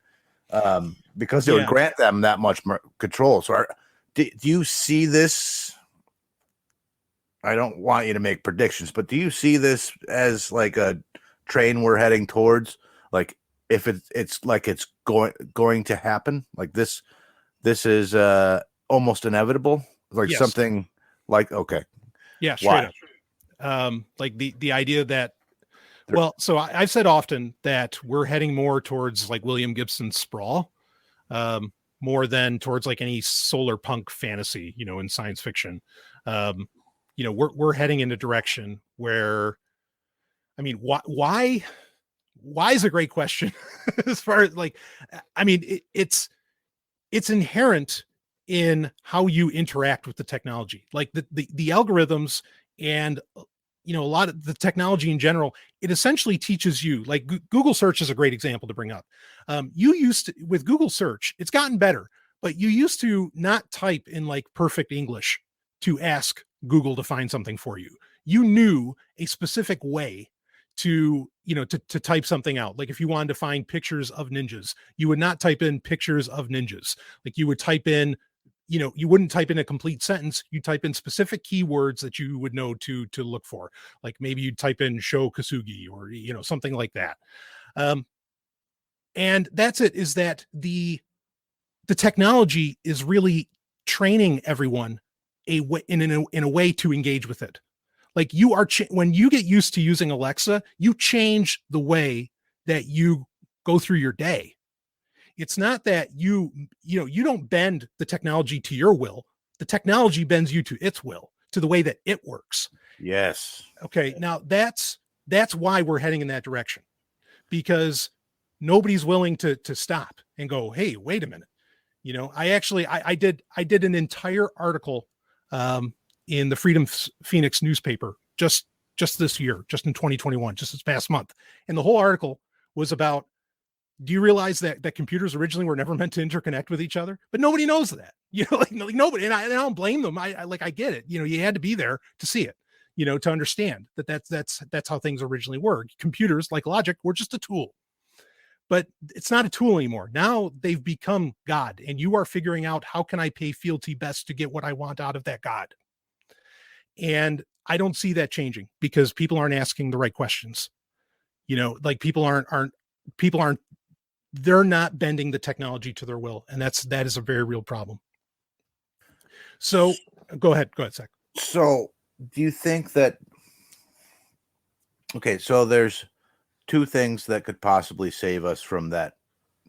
[SPEAKER 4] Because it would grant them that much more control. So do you see this? I don't want you to make predictions, but do you see this as like a train we're heading towards? Like, if it's like it's going to happen, like this is almost inevitable, like something like, okay.
[SPEAKER 3] Yeah, straight up. Like the idea that Well, so I've said often that we're heading more towards like William Gibson's Sprawl, more than towards like any solar punk fantasy, in science fiction. We're heading in a direction where, I mean, why is a great question. As far as like, I mean, it's inherent in how you interact with the technology, like the algorithms and, a lot of the technology in general. It essentially teaches you, like Google search is a great example to bring up. With Google search, it's gotten better, but you used to not type in like perfect English to ask Google to find something for you. You knew a specific way to type something out. Like if you wanted to find pictures of ninjas, you would not type in pictures of ninjas. Like you would type in, you wouldn't type in a complete sentence. You type in specific keywords that you would know to look for. Like maybe you'd type in Sho Kasugi or, something like that. And that's it, is that the technology is really training everyone in a way to engage with it. Like you are, when you get used to using Alexa, you change the way that you go through your day. It's not that you don't bend the technology to your will. The technology bends you to its will, to the way that it works.
[SPEAKER 4] Yes.
[SPEAKER 3] Okay. Now that's why we're heading in that direction, because nobody's willing to stop and go, hey, wait a minute. I did an entire article, in the Freedom Phoenix newspaper, just this year, just in 2021, just this past month. And the whole article was about, do you realize that computers originally were never meant to interconnect with each other? But nobody knows that, like nobody, and I don't blame them. I get it. You had to be there to see it, to understand that's how things originally were. Computers, like logic, were just a tool, but it's not a tool anymore. Now they've become God, and you are figuring out, how can I pay fealty best to get what I want out of that God? And I don't see that changing, because people aren't asking the right questions. Like people aren't, they're not bending the technology to their will. And that is a very real problem. So go ahead, Zach.
[SPEAKER 4] So do you think that, okay, so there's two things that could possibly save us from that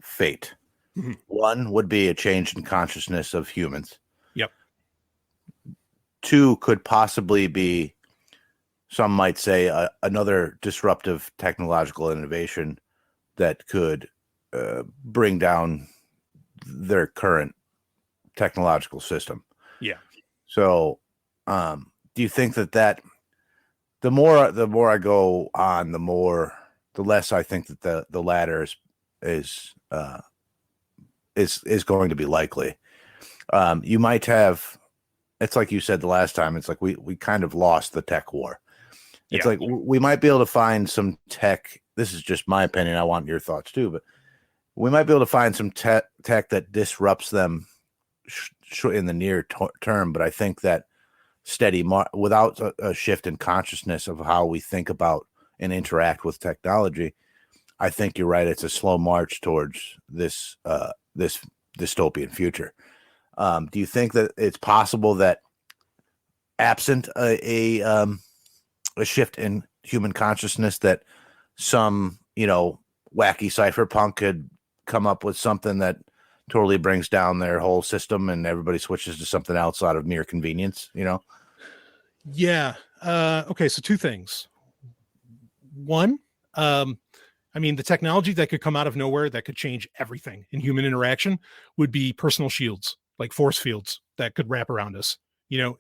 [SPEAKER 4] fate. Mm-hmm. One would be a change in consciousness of humans.
[SPEAKER 3] Yep.
[SPEAKER 4] Two could possibly be, some might say, another disruptive technological innovation that could bring down their current technological system.
[SPEAKER 3] Yeah.
[SPEAKER 4] So, do you think that the more I go on, the less I think that the latter is going to be likely? You might have, it's like you said the last time, it's like we kind of lost the tech war. It's like we might be able to find some tech. This is just my opinion. I want your thoughts too, but we might be able to find some tech that disrupts them in the near term. But I think that without a shift in consciousness of how we think about and interact with technology, I think you're right. It's a slow march towards this dystopian future. Do you think that it's possible that, absent a shift in human consciousness, that some wacky cypherpunk could come up with something that totally brings down their whole system and everybody switches to something else out of mere convenience?
[SPEAKER 3] Yeah. Okay. So two things. One, the technology that could come out of nowhere that could change everything in human interaction would be personal shields, like force fields that could wrap around us.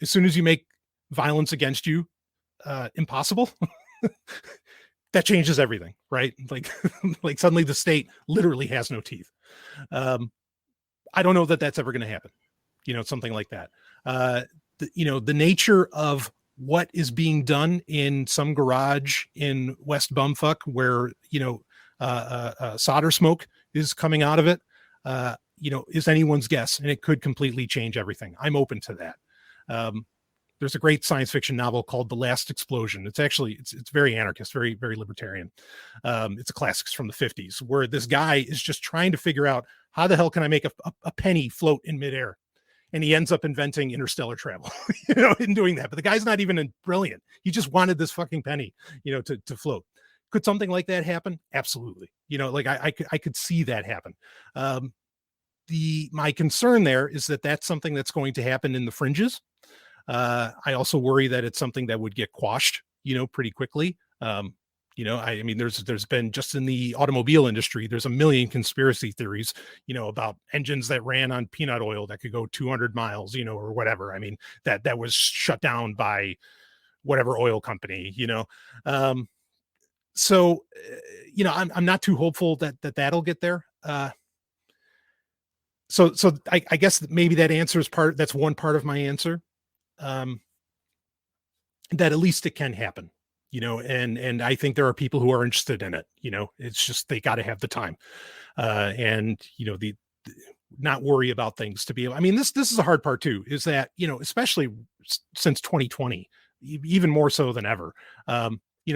[SPEAKER 3] As soon as you make violence against you impossible, that changes everything, right? Like suddenly the state literally has no teeth. I don't know that that's ever going to happen. Something like that. The nature of what is being done in some garage in West Bumfuck, where solder smoke is coming out of it, is anyone's guess, and it could completely change everything. I'm open to that. There's a great science fiction novel called The Last Explosion. It's very anarchist, very, very libertarian. It's a classic from the 50s, where this guy is just trying to figure out, how the hell can I make a penny float in midair? And he ends up inventing interstellar travel, in doing that. But the guy's not even brilliant. He just wanted this fucking penny, to float. Could something like that happen? Absolutely. Like I could see that happen. My concern there is that that's something that's going to happen in the fringes. I also worry that it's something that would get quashed, pretty quickly. I mean, there's been, just in the automobile industry, there's a million conspiracy theories, about engines that ran on peanut oil that could go 200 miles, or whatever. I mean, that was shut down by whatever oil company, So, I'm not too hopeful that'll get there. So I guess maybe that answers that's one part of my answer. That at least it can happen, and I think there are people who are interested in it. It's just, they got to have the time, and the not worry about things to be able. I mean, this is a hard part too, is that, especially since 2020, even more so than ever,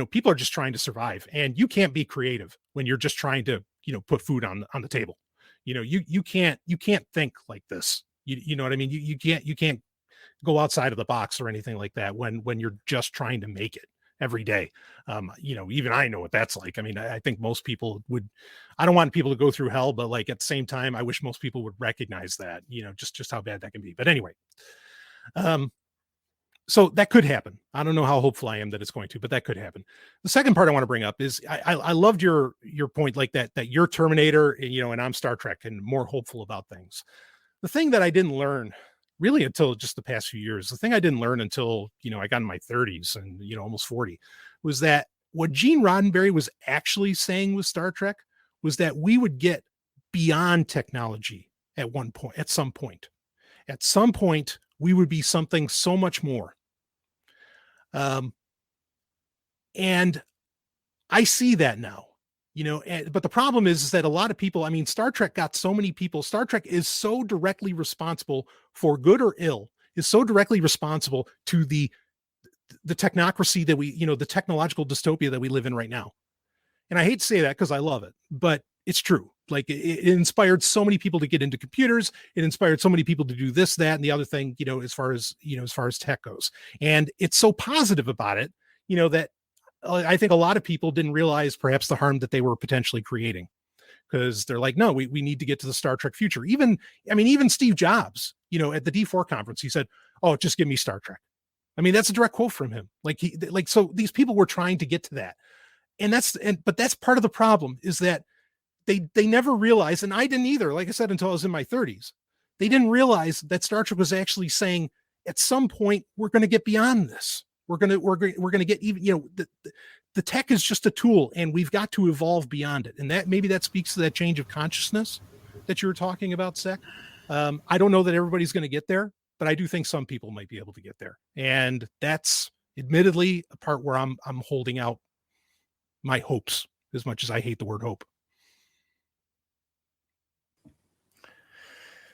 [SPEAKER 3] people are just trying to survive, and you can't be creative when you're just trying to, put food on the table. You can't think like this. You know what I mean? You can't go outside of the box or anything like that when you're just trying to make it every day. Even I know what that's like. I mean, I think most people would, I don't want people to go through hell, but like, at the same time, I wish most people would recognize that, just how bad that can be. But anyway, so that could happen. I don't know how hopeful I am that it's going to, but that could happen. The second part I want to bring up is I loved your point, like that you're Terminator, and I'm Star Trek, and more hopeful about things. The thing that I didn't learn really until just the past few years, the thing I didn't learn until, I got in my 30s and, almost 40, was that what Gene Roddenberry was actually saying with Star Trek was that we would get beyond technology at some point. At some point, we would be something so much more. And I see that now, but the problem is that a lot of people, I mean, Star Trek got so many people. Star Trek is so directly responsible, for good or ill, is so directly responsible to the technocracy that we, the technological dystopia that we live in right now. And I hate to say that because I love it, but it's true. Like, it inspired so many people to get into computers. It inspired so many people to do this, that, and the other thing, as far as tech goes. And it's so positive about it, that I think a lot of people didn't realize perhaps the harm that they were potentially creating, because they're like, no, we need to get to the Star Trek future. Even Steve Jobs, at the D4 conference, he said, "Oh, just give me Star Trek." I mean, that's a direct quote from him. So these people were trying to get to that. But that's part of the problem, is that they never realized, and I didn't either, like I said, until I was in my 30s, they didn't realize that Star Trek was actually saying, at some point, we're going to get beyond this. We're going to get even, the tech is just a tool, and we've got to evolve beyond it. And that speaks to that change of consciousness that you were talking about, Sec. I don't know that everybody's going to get there, but I do think some people might be able to get there. And that's admittedly a part where I'm holding out my hopes, as much as I hate the word hope.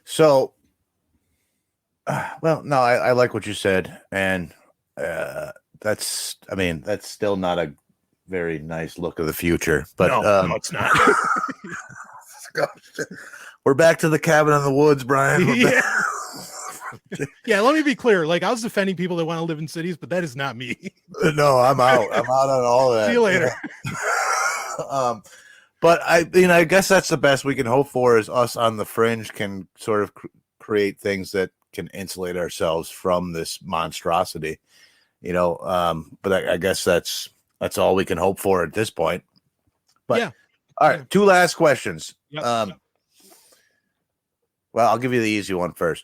[SPEAKER 4] So, well, no, I like what you said. And that's still not a very nice look of the future, but
[SPEAKER 3] no, it's not.
[SPEAKER 4] We're back to the cabin in the woods, Brian.
[SPEAKER 3] Yeah, let me be clear. Like, I was defending people that want to live in cities, but that is not me.
[SPEAKER 4] No, I'm out. I'm out on all that.
[SPEAKER 3] See you later.
[SPEAKER 4] But I guess that's the best we can hope for, is us on the fringe can sort of create things that can insulate ourselves from this monstrosity. But I guess that's all we can hope for at this point. But yeah. All right, two last questions.
[SPEAKER 3] Yep.
[SPEAKER 4] Well, I'll give you the easy one first.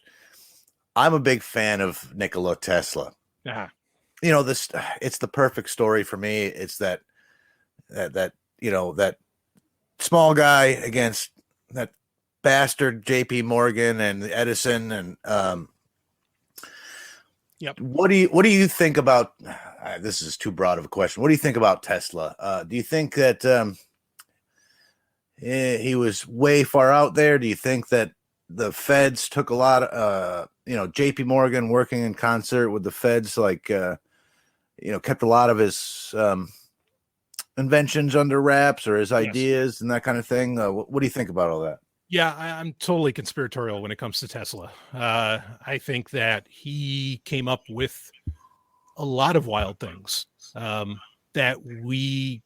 [SPEAKER 4] I'm a big fan of Nikola Tesla.
[SPEAKER 3] Uh-huh.
[SPEAKER 4] It's the perfect story for me. It's that small guy against that bastard JP Morgan and Edison. And
[SPEAKER 3] yep.
[SPEAKER 4] What do you think about this? Is too broad of a question. What do you think about Tesla? Do you think that he was way far out there? Do you think that the feds took a lot of JP Morgan working in concert with the feds, kept a lot of his inventions under wraps, or his ideas and that kind of thing? What do you think about all that?
[SPEAKER 3] Yeah, I'm totally conspiratorial when it comes to Tesla. I think that he came up with a lot of wild things that we,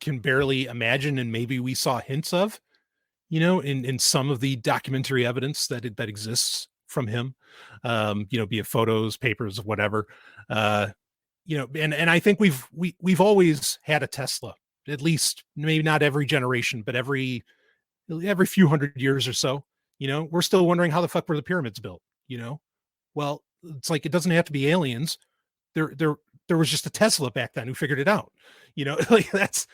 [SPEAKER 3] can barely imagine, and maybe we saw hints of, in some of the documentary evidence that exists from him, be it photos, papers, whatever. And I think we've always had a Tesla, at least maybe not every generation, but every few hundred years or so. We're still wondering how the fuck were the pyramids built. Well, it's like, it doesn't have to be aliens. There was just a Tesla back then who figured it out. Like that's,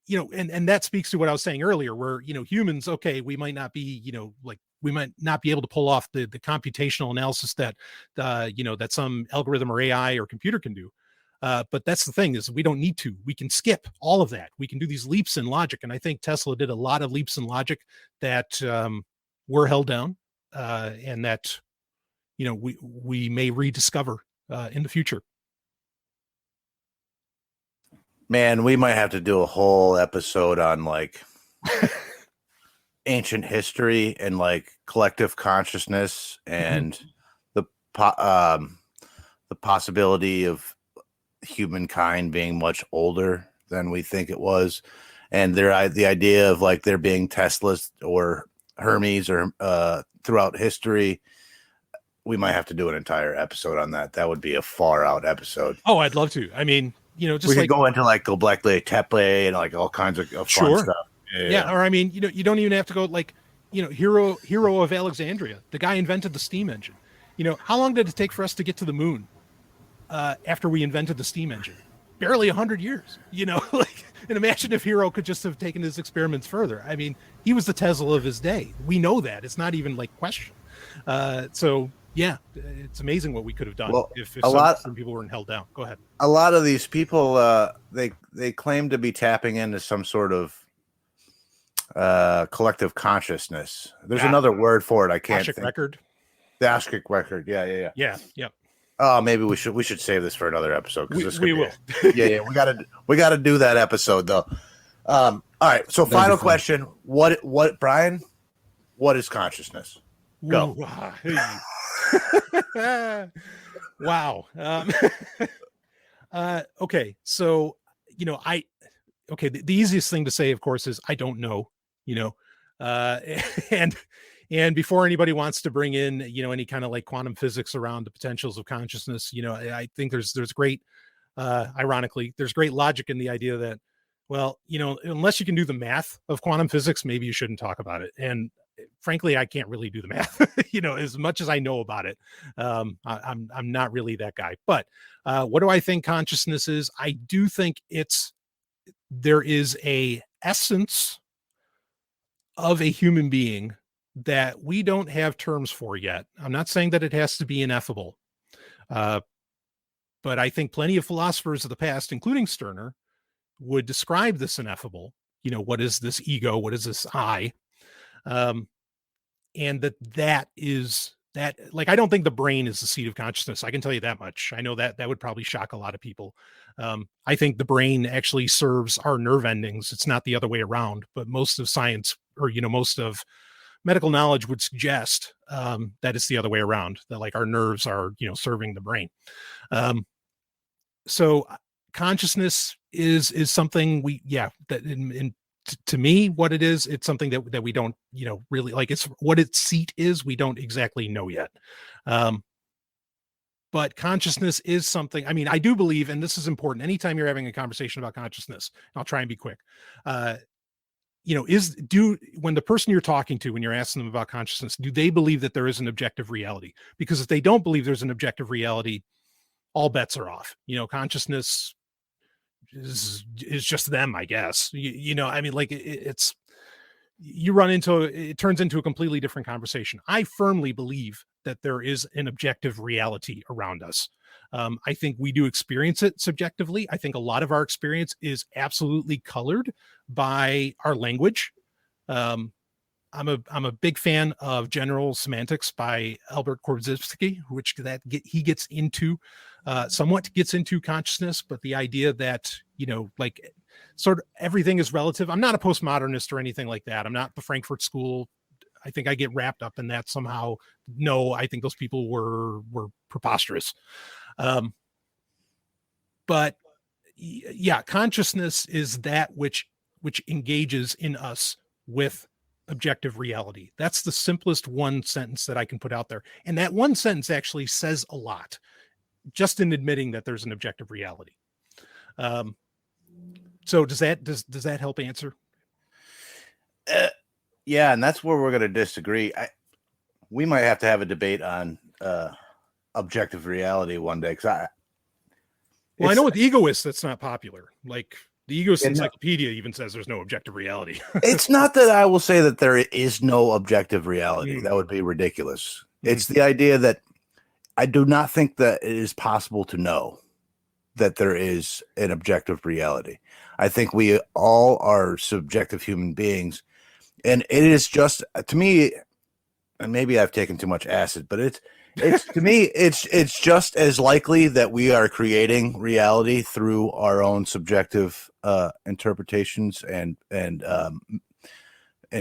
[SPEAKER 3] and that speaks to what I was saying earlier, where humans, okay, we might not be, like we might not be able to pull off the computational analysis that that some algorithm or AI or computer can do. But that's the thing, is we don't need to. We can skip all of that. We can do these leaps in logic, and I think Tesla did a lot of leaps in logic that were held down, and that we may rediscover in the future.
[SPEAKER 4] Man, we might have to do a whole episode on like ancient history and like collective consciousness and the possibility of humankind being much older than we think it was, and the idea of like there being Teslas or Hermes or throughout history. We might have to do an entire episode on that. That would be a far out episode.
[SPEAKER 3] Oh, I'd love to. I mean, just
[SPEAKER 4] we could go into like Göbekli Tepe and like all kinds of fun stuff.
[SPEAKER 3] Yeah. Or I mean, you don't even have to go like, hero of Alexandria. The guy invented the steam engine. How long did it take for us to get to the moon after we invented the steam engine? Barely 100 years. Like, and imagine if Hero could just have taken his experiments further. I mean, he was the Tesla of his day. We know that. It's not even like question. So yeah, it's amazing what we could have done if some people weren't held down. Go ahead.
[SPEAKER 4] A lot of these people, they claim to be tapping into some sort of collective consciousness. There's another word for it. I can't think.
[SPEAKER 3] Record.
[SPEAKER 4] The Akashic record. Yeah.
[SPEAKER 3] Yeah.
[SPEAKER 4] Oh, maybe we should save this for another episode, because
[SPEAKER 3] we will.
[SPEAKER 4] Yeah. We gotta do that episode though. All right. So final question: What Brian? What is consciousness? Go.
[SPEAKER 3] Wow. Okay. So, the easiest thing to say, of course, is I don't know, and before anybody wants to bring in, any kind of like quantum physics around the potentials of consciousness, I think there's great, ironically, there's great logic in the idea that, well, unless you can do the math of quantum physics, maybe you shouldn't talk about it. And frankly, I can't really do the math, as much as I know about it. I'm not really that guy. But what do I think consciousness is? I do think there is a essence of a human being that we don't have terms for yet. I'm not saying that it has to be ineffable. But I think plenty of philosophers of the past, including Stirner, would describe this ineffable. What is this ego? What is this I? And that is that, like, I don't think the brain is the seat of consciousness. I can tell you that much. I know that would probably shock a lot of people. I think the brain actually serves our nerve endings. It's not the other way around, but most of science, or, most of medical knowledge would suggest that it's the other way around, that like our nerves are, serving the brain. So consciousness is something to me, what it is, it's something that we don't, really, like, it's what its seat is. We don't exactly know yet. But consciousness is something, I mean, I do believe, and this is important, anytime you're having a conversation about consciousness, I'll try and be quick. When the person you're talking to, when you're asking them about consciousness, do they believe that there is an objective reality? Because if they don't believe there's an objective reality, all bets are off. Consciousness is just them, I guess. I mean, like, it turns into a completely different conversation. I firmly believe that there is an objective reality around us. I think we do experience it subjectively. I think a lot of our experience is absolutely colored by our language. I'm a big fan of General Semantics by Albert Korzybski, which he gets into somewhat gets into consciousness, but the idea that, like, sort of everything is relative. I'm not a postmodernist or anything like that. I'm not the Frankfurt School. I think I get wrapped up in that somehow. No, I think those people were preposterous. But yeah, consciousness is that which engages in us with objective reality. That's the simplest one sentence that I can put out there. And that one sentence actually says a lot, just in admitting that there's an objective reality. So does that help answer?
[SPEAKER 4] Yeah, and that's where we're going to disagree. We might have to have a debate on objective reality one day, because
[SPEAKER 3] I know with egoists that's not popular. Like the Egoist Encyclopedia even says there's no objective reality.
[SPEAKER 4] It's not that I will say that there is no objective reality. That would be ridiculous. It's the idea that I do not think that it is possible to know that there is an objective reality. I think we all are subjective human beings. And it is just, to me, and maybe I've taken too much acid, but it's to me, it's just as likely that we are creating reality through our own subjective interpretations and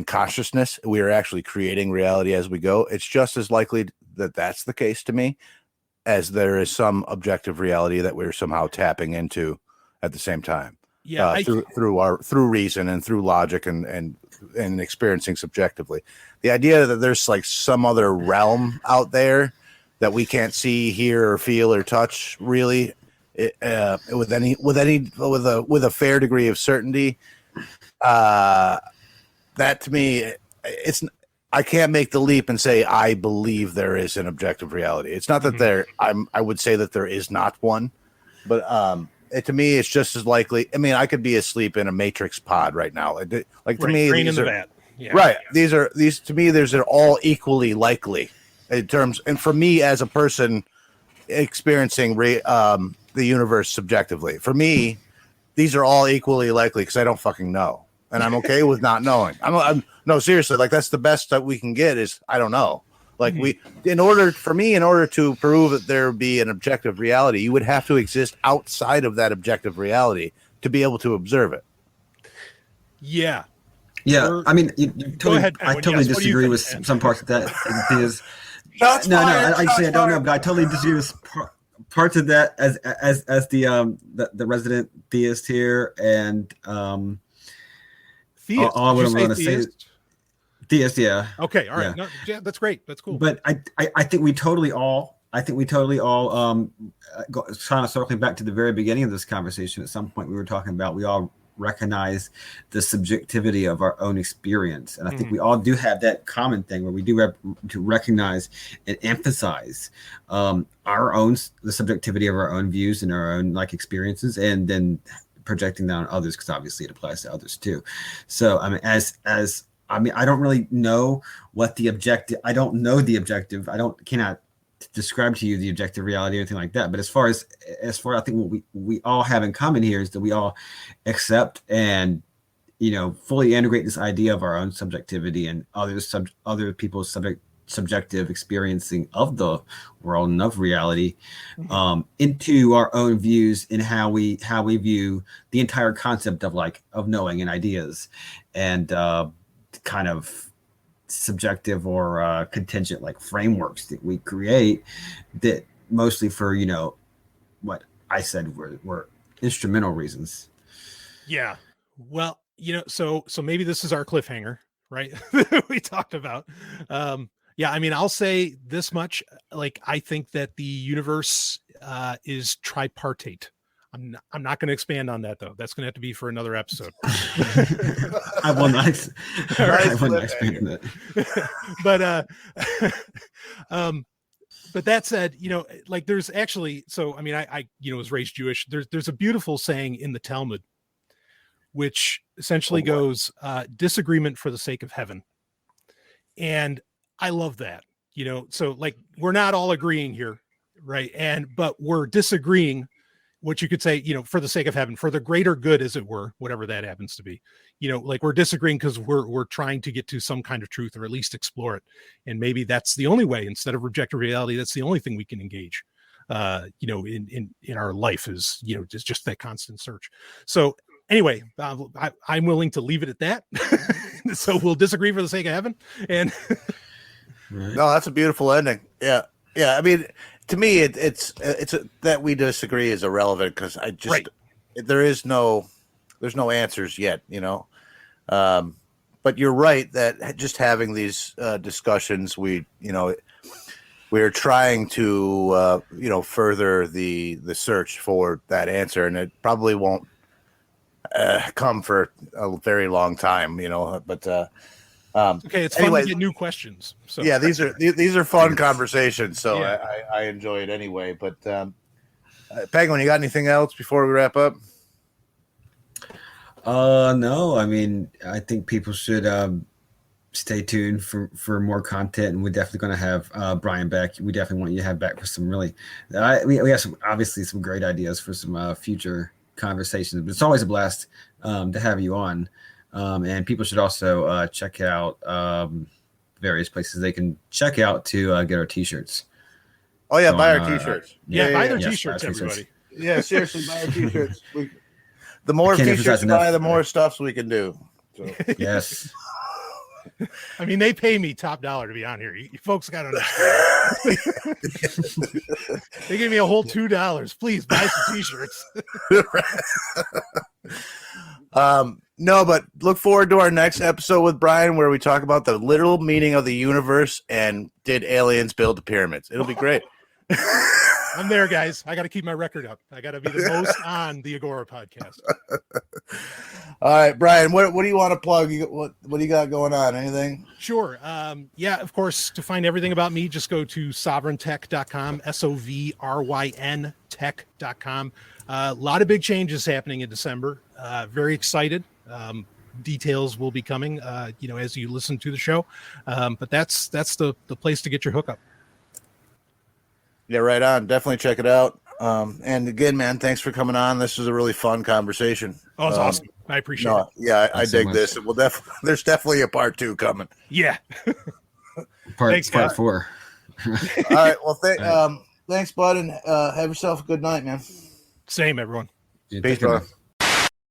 [SPEAKER 4] consciousness. We are actually creating reality as we go. It's just as likely that that's the case to me, as there is some objective reality that we're somehow tapping into at the same time.
[SPEAKER 3] Yeah,
[SPEAKER 4] through reason and through logic and experiencing subjectively. The idea that there's like some other realm out there that we can't see, hear, or feel, or touch really with a fair degree of certainty. That to me, I can't make the leap and say I believe there is an objective reality. It's not that I would say that there is not one, but to me, it's just as likely. I mean, I could be asleep in a Matrix pod right now. Like to me,
[SPEAKER 3] these are
[SPEAKER 4] right. These to me, they're all equally likely in terms. And for me, as a person experiencing the universe subjectively, for me, these are all equally likely because I don't fucking know, and I'm okay with not knowing. I'm no, seriously. Like that's the best that we can get is I don't know. Like in order to prove that there be an objective reality, you would have to exist outside of that objective reality to be able to observe it.
[SPEAKER 3] Yeah.
[SPEAKER 1] Yeah. I mean, I totally disagree with some parts of that. I don't know, but I totally disagree with parts of that as the resident theist here. And
[SPEAKER 3] theist.
[SPEAKER 1] All I want to say theist, yeah.
[SPEAKER 3] Okay, all right.
[SPEAKER 1] Yeah.
[SPEAKER 3] No, yeah, that's great. That's cool.
[SPEAKER 1] But I think we totally all kind of circling back to the very beginning of this conversation. At some point, we were talking about we all recognize the subjectivity of our own experience, and I think we all do have that common thing where we do to recognize and emphasize the subjectivity of our own views and our own experiences, and then projecting that on others because obviously it applies to others too. So I mean, I don't really know what the objective. I don't know the objective. Cannot describe to you the objective reality or anything like that. But as far as I think what we all have in common here is that we all accept and fully integrate this idea of our own subjectivity and other people's subjective experiencing of the world and of reality into our own views and how we view the entire concept of knowing and ideas and kind of subjective or contingent frameworks that we create that mostly for what I said were instrumental reasons.
[SPEAKER 3] Yeah, well, so maybe this is our cliffhanger, right? We talked about yeah, I mean, I'll say this much, I think that the universe is tripartite. I'm not going to expand on that though. That's going to have to be for another episode.
[SPEAKER 1] I will not expand on that.
[SPEAKER 3] But that said, there's actually, so, I mean, I was raised Jewish. There's a beautiful saying in the Talmud, which essentially goes, disagreement for the sake of heaven. And I love that, so we're not all agreeing here. Right. But we're disagreeing, what you could say, for the sake of heaven, for the greater good, as it were, whatever that happens to be, we're disagreeing because we're trying to get to some kind of truth or at least explore it. And maybe that's the only way. Instead of rejecting reality, that's the only thing we can engage, in our life is, just that constant search. So anyway, I'm willing to leave it at that. So we'll disagree for the sake of heaven. And
[SPEAKER 4] right. No, that's a beautiful ending. Yeah. Yeah. I mean, to me, it's that we disagree is irrelevant because there's no answers yet, but you're right that just having these discussions, we're trying to further the search for that answer, and it probably won't come for a very long time, but
[SPEAKER 3] okay, it's fun to get new questions. So
[SPEAKER 4] yeah, these are fun conversations, so yeah. I enjoy it anyway. But Penguin, you got anything else before we wrap up?
[SPEAKER 1] No, I mean, I think people should stay tuned for more content, and we're definitely going to have Brian back. We definitely want you to have back for some really we have some great ideas for some future conversations, but it's always a blast to have you on. And people should also check out various places they can check out to get our t-shirts.
[SPEAKER 4] Oh yeah, buy our t-shirts.
[SPEAKER 3] Buy their t-shirts, everybody.
[SPEAKER 4] Yeah, seriously, buy our t-shirts. The more t-shirts you buy, the more stuffs we can do. So.
[SPEAKER 1] Yes.
[SPEAKER 3] I mean, they pay me top dollar to be on here. You folks got to understand. They gave me a whole $2. Please buy some t-shirts.
[SPEAKER 4] No, but look forward to our next episode with Brian, where we talk about the literal meaning of the universe and did aliens build the pyramids. It'll be great.
[SPEAKER 3] I'm there, guys. I got to keep my record up. I got to be the most on the Agora podcast.
[SPEAKER 4] All right, Brian, what do you want to plug? What do you got going on? Anything?
[SPEAKER 3] Sure. Of course, to find everything about me, just go to sovryntech.com, SOVRYN tech.com. A lot of big changes happening in December. Very excited. Details will be coming, as you listen to the show. But that's the place to get your hookup.
[SPEAKER 4] Yeah, right on. Definitely check it out. And again, man, thanks for coming on. This was a really fun conversation.
[SPEAKER 3] Oh, it's awesome. I appreciate it.
[SPEAKER 4] Yeah, I dig this. There's definitely a part 2 coming.
[SPEAKER 3] Yeah.
[SPEAKER 1] Part 4.
[SPEAKER 4] All right. Well, thanks, bud, and have yourself a good night, man.
[SPEAKER 3] Same, everyone.
[SPEAKER 4] Peace, brother.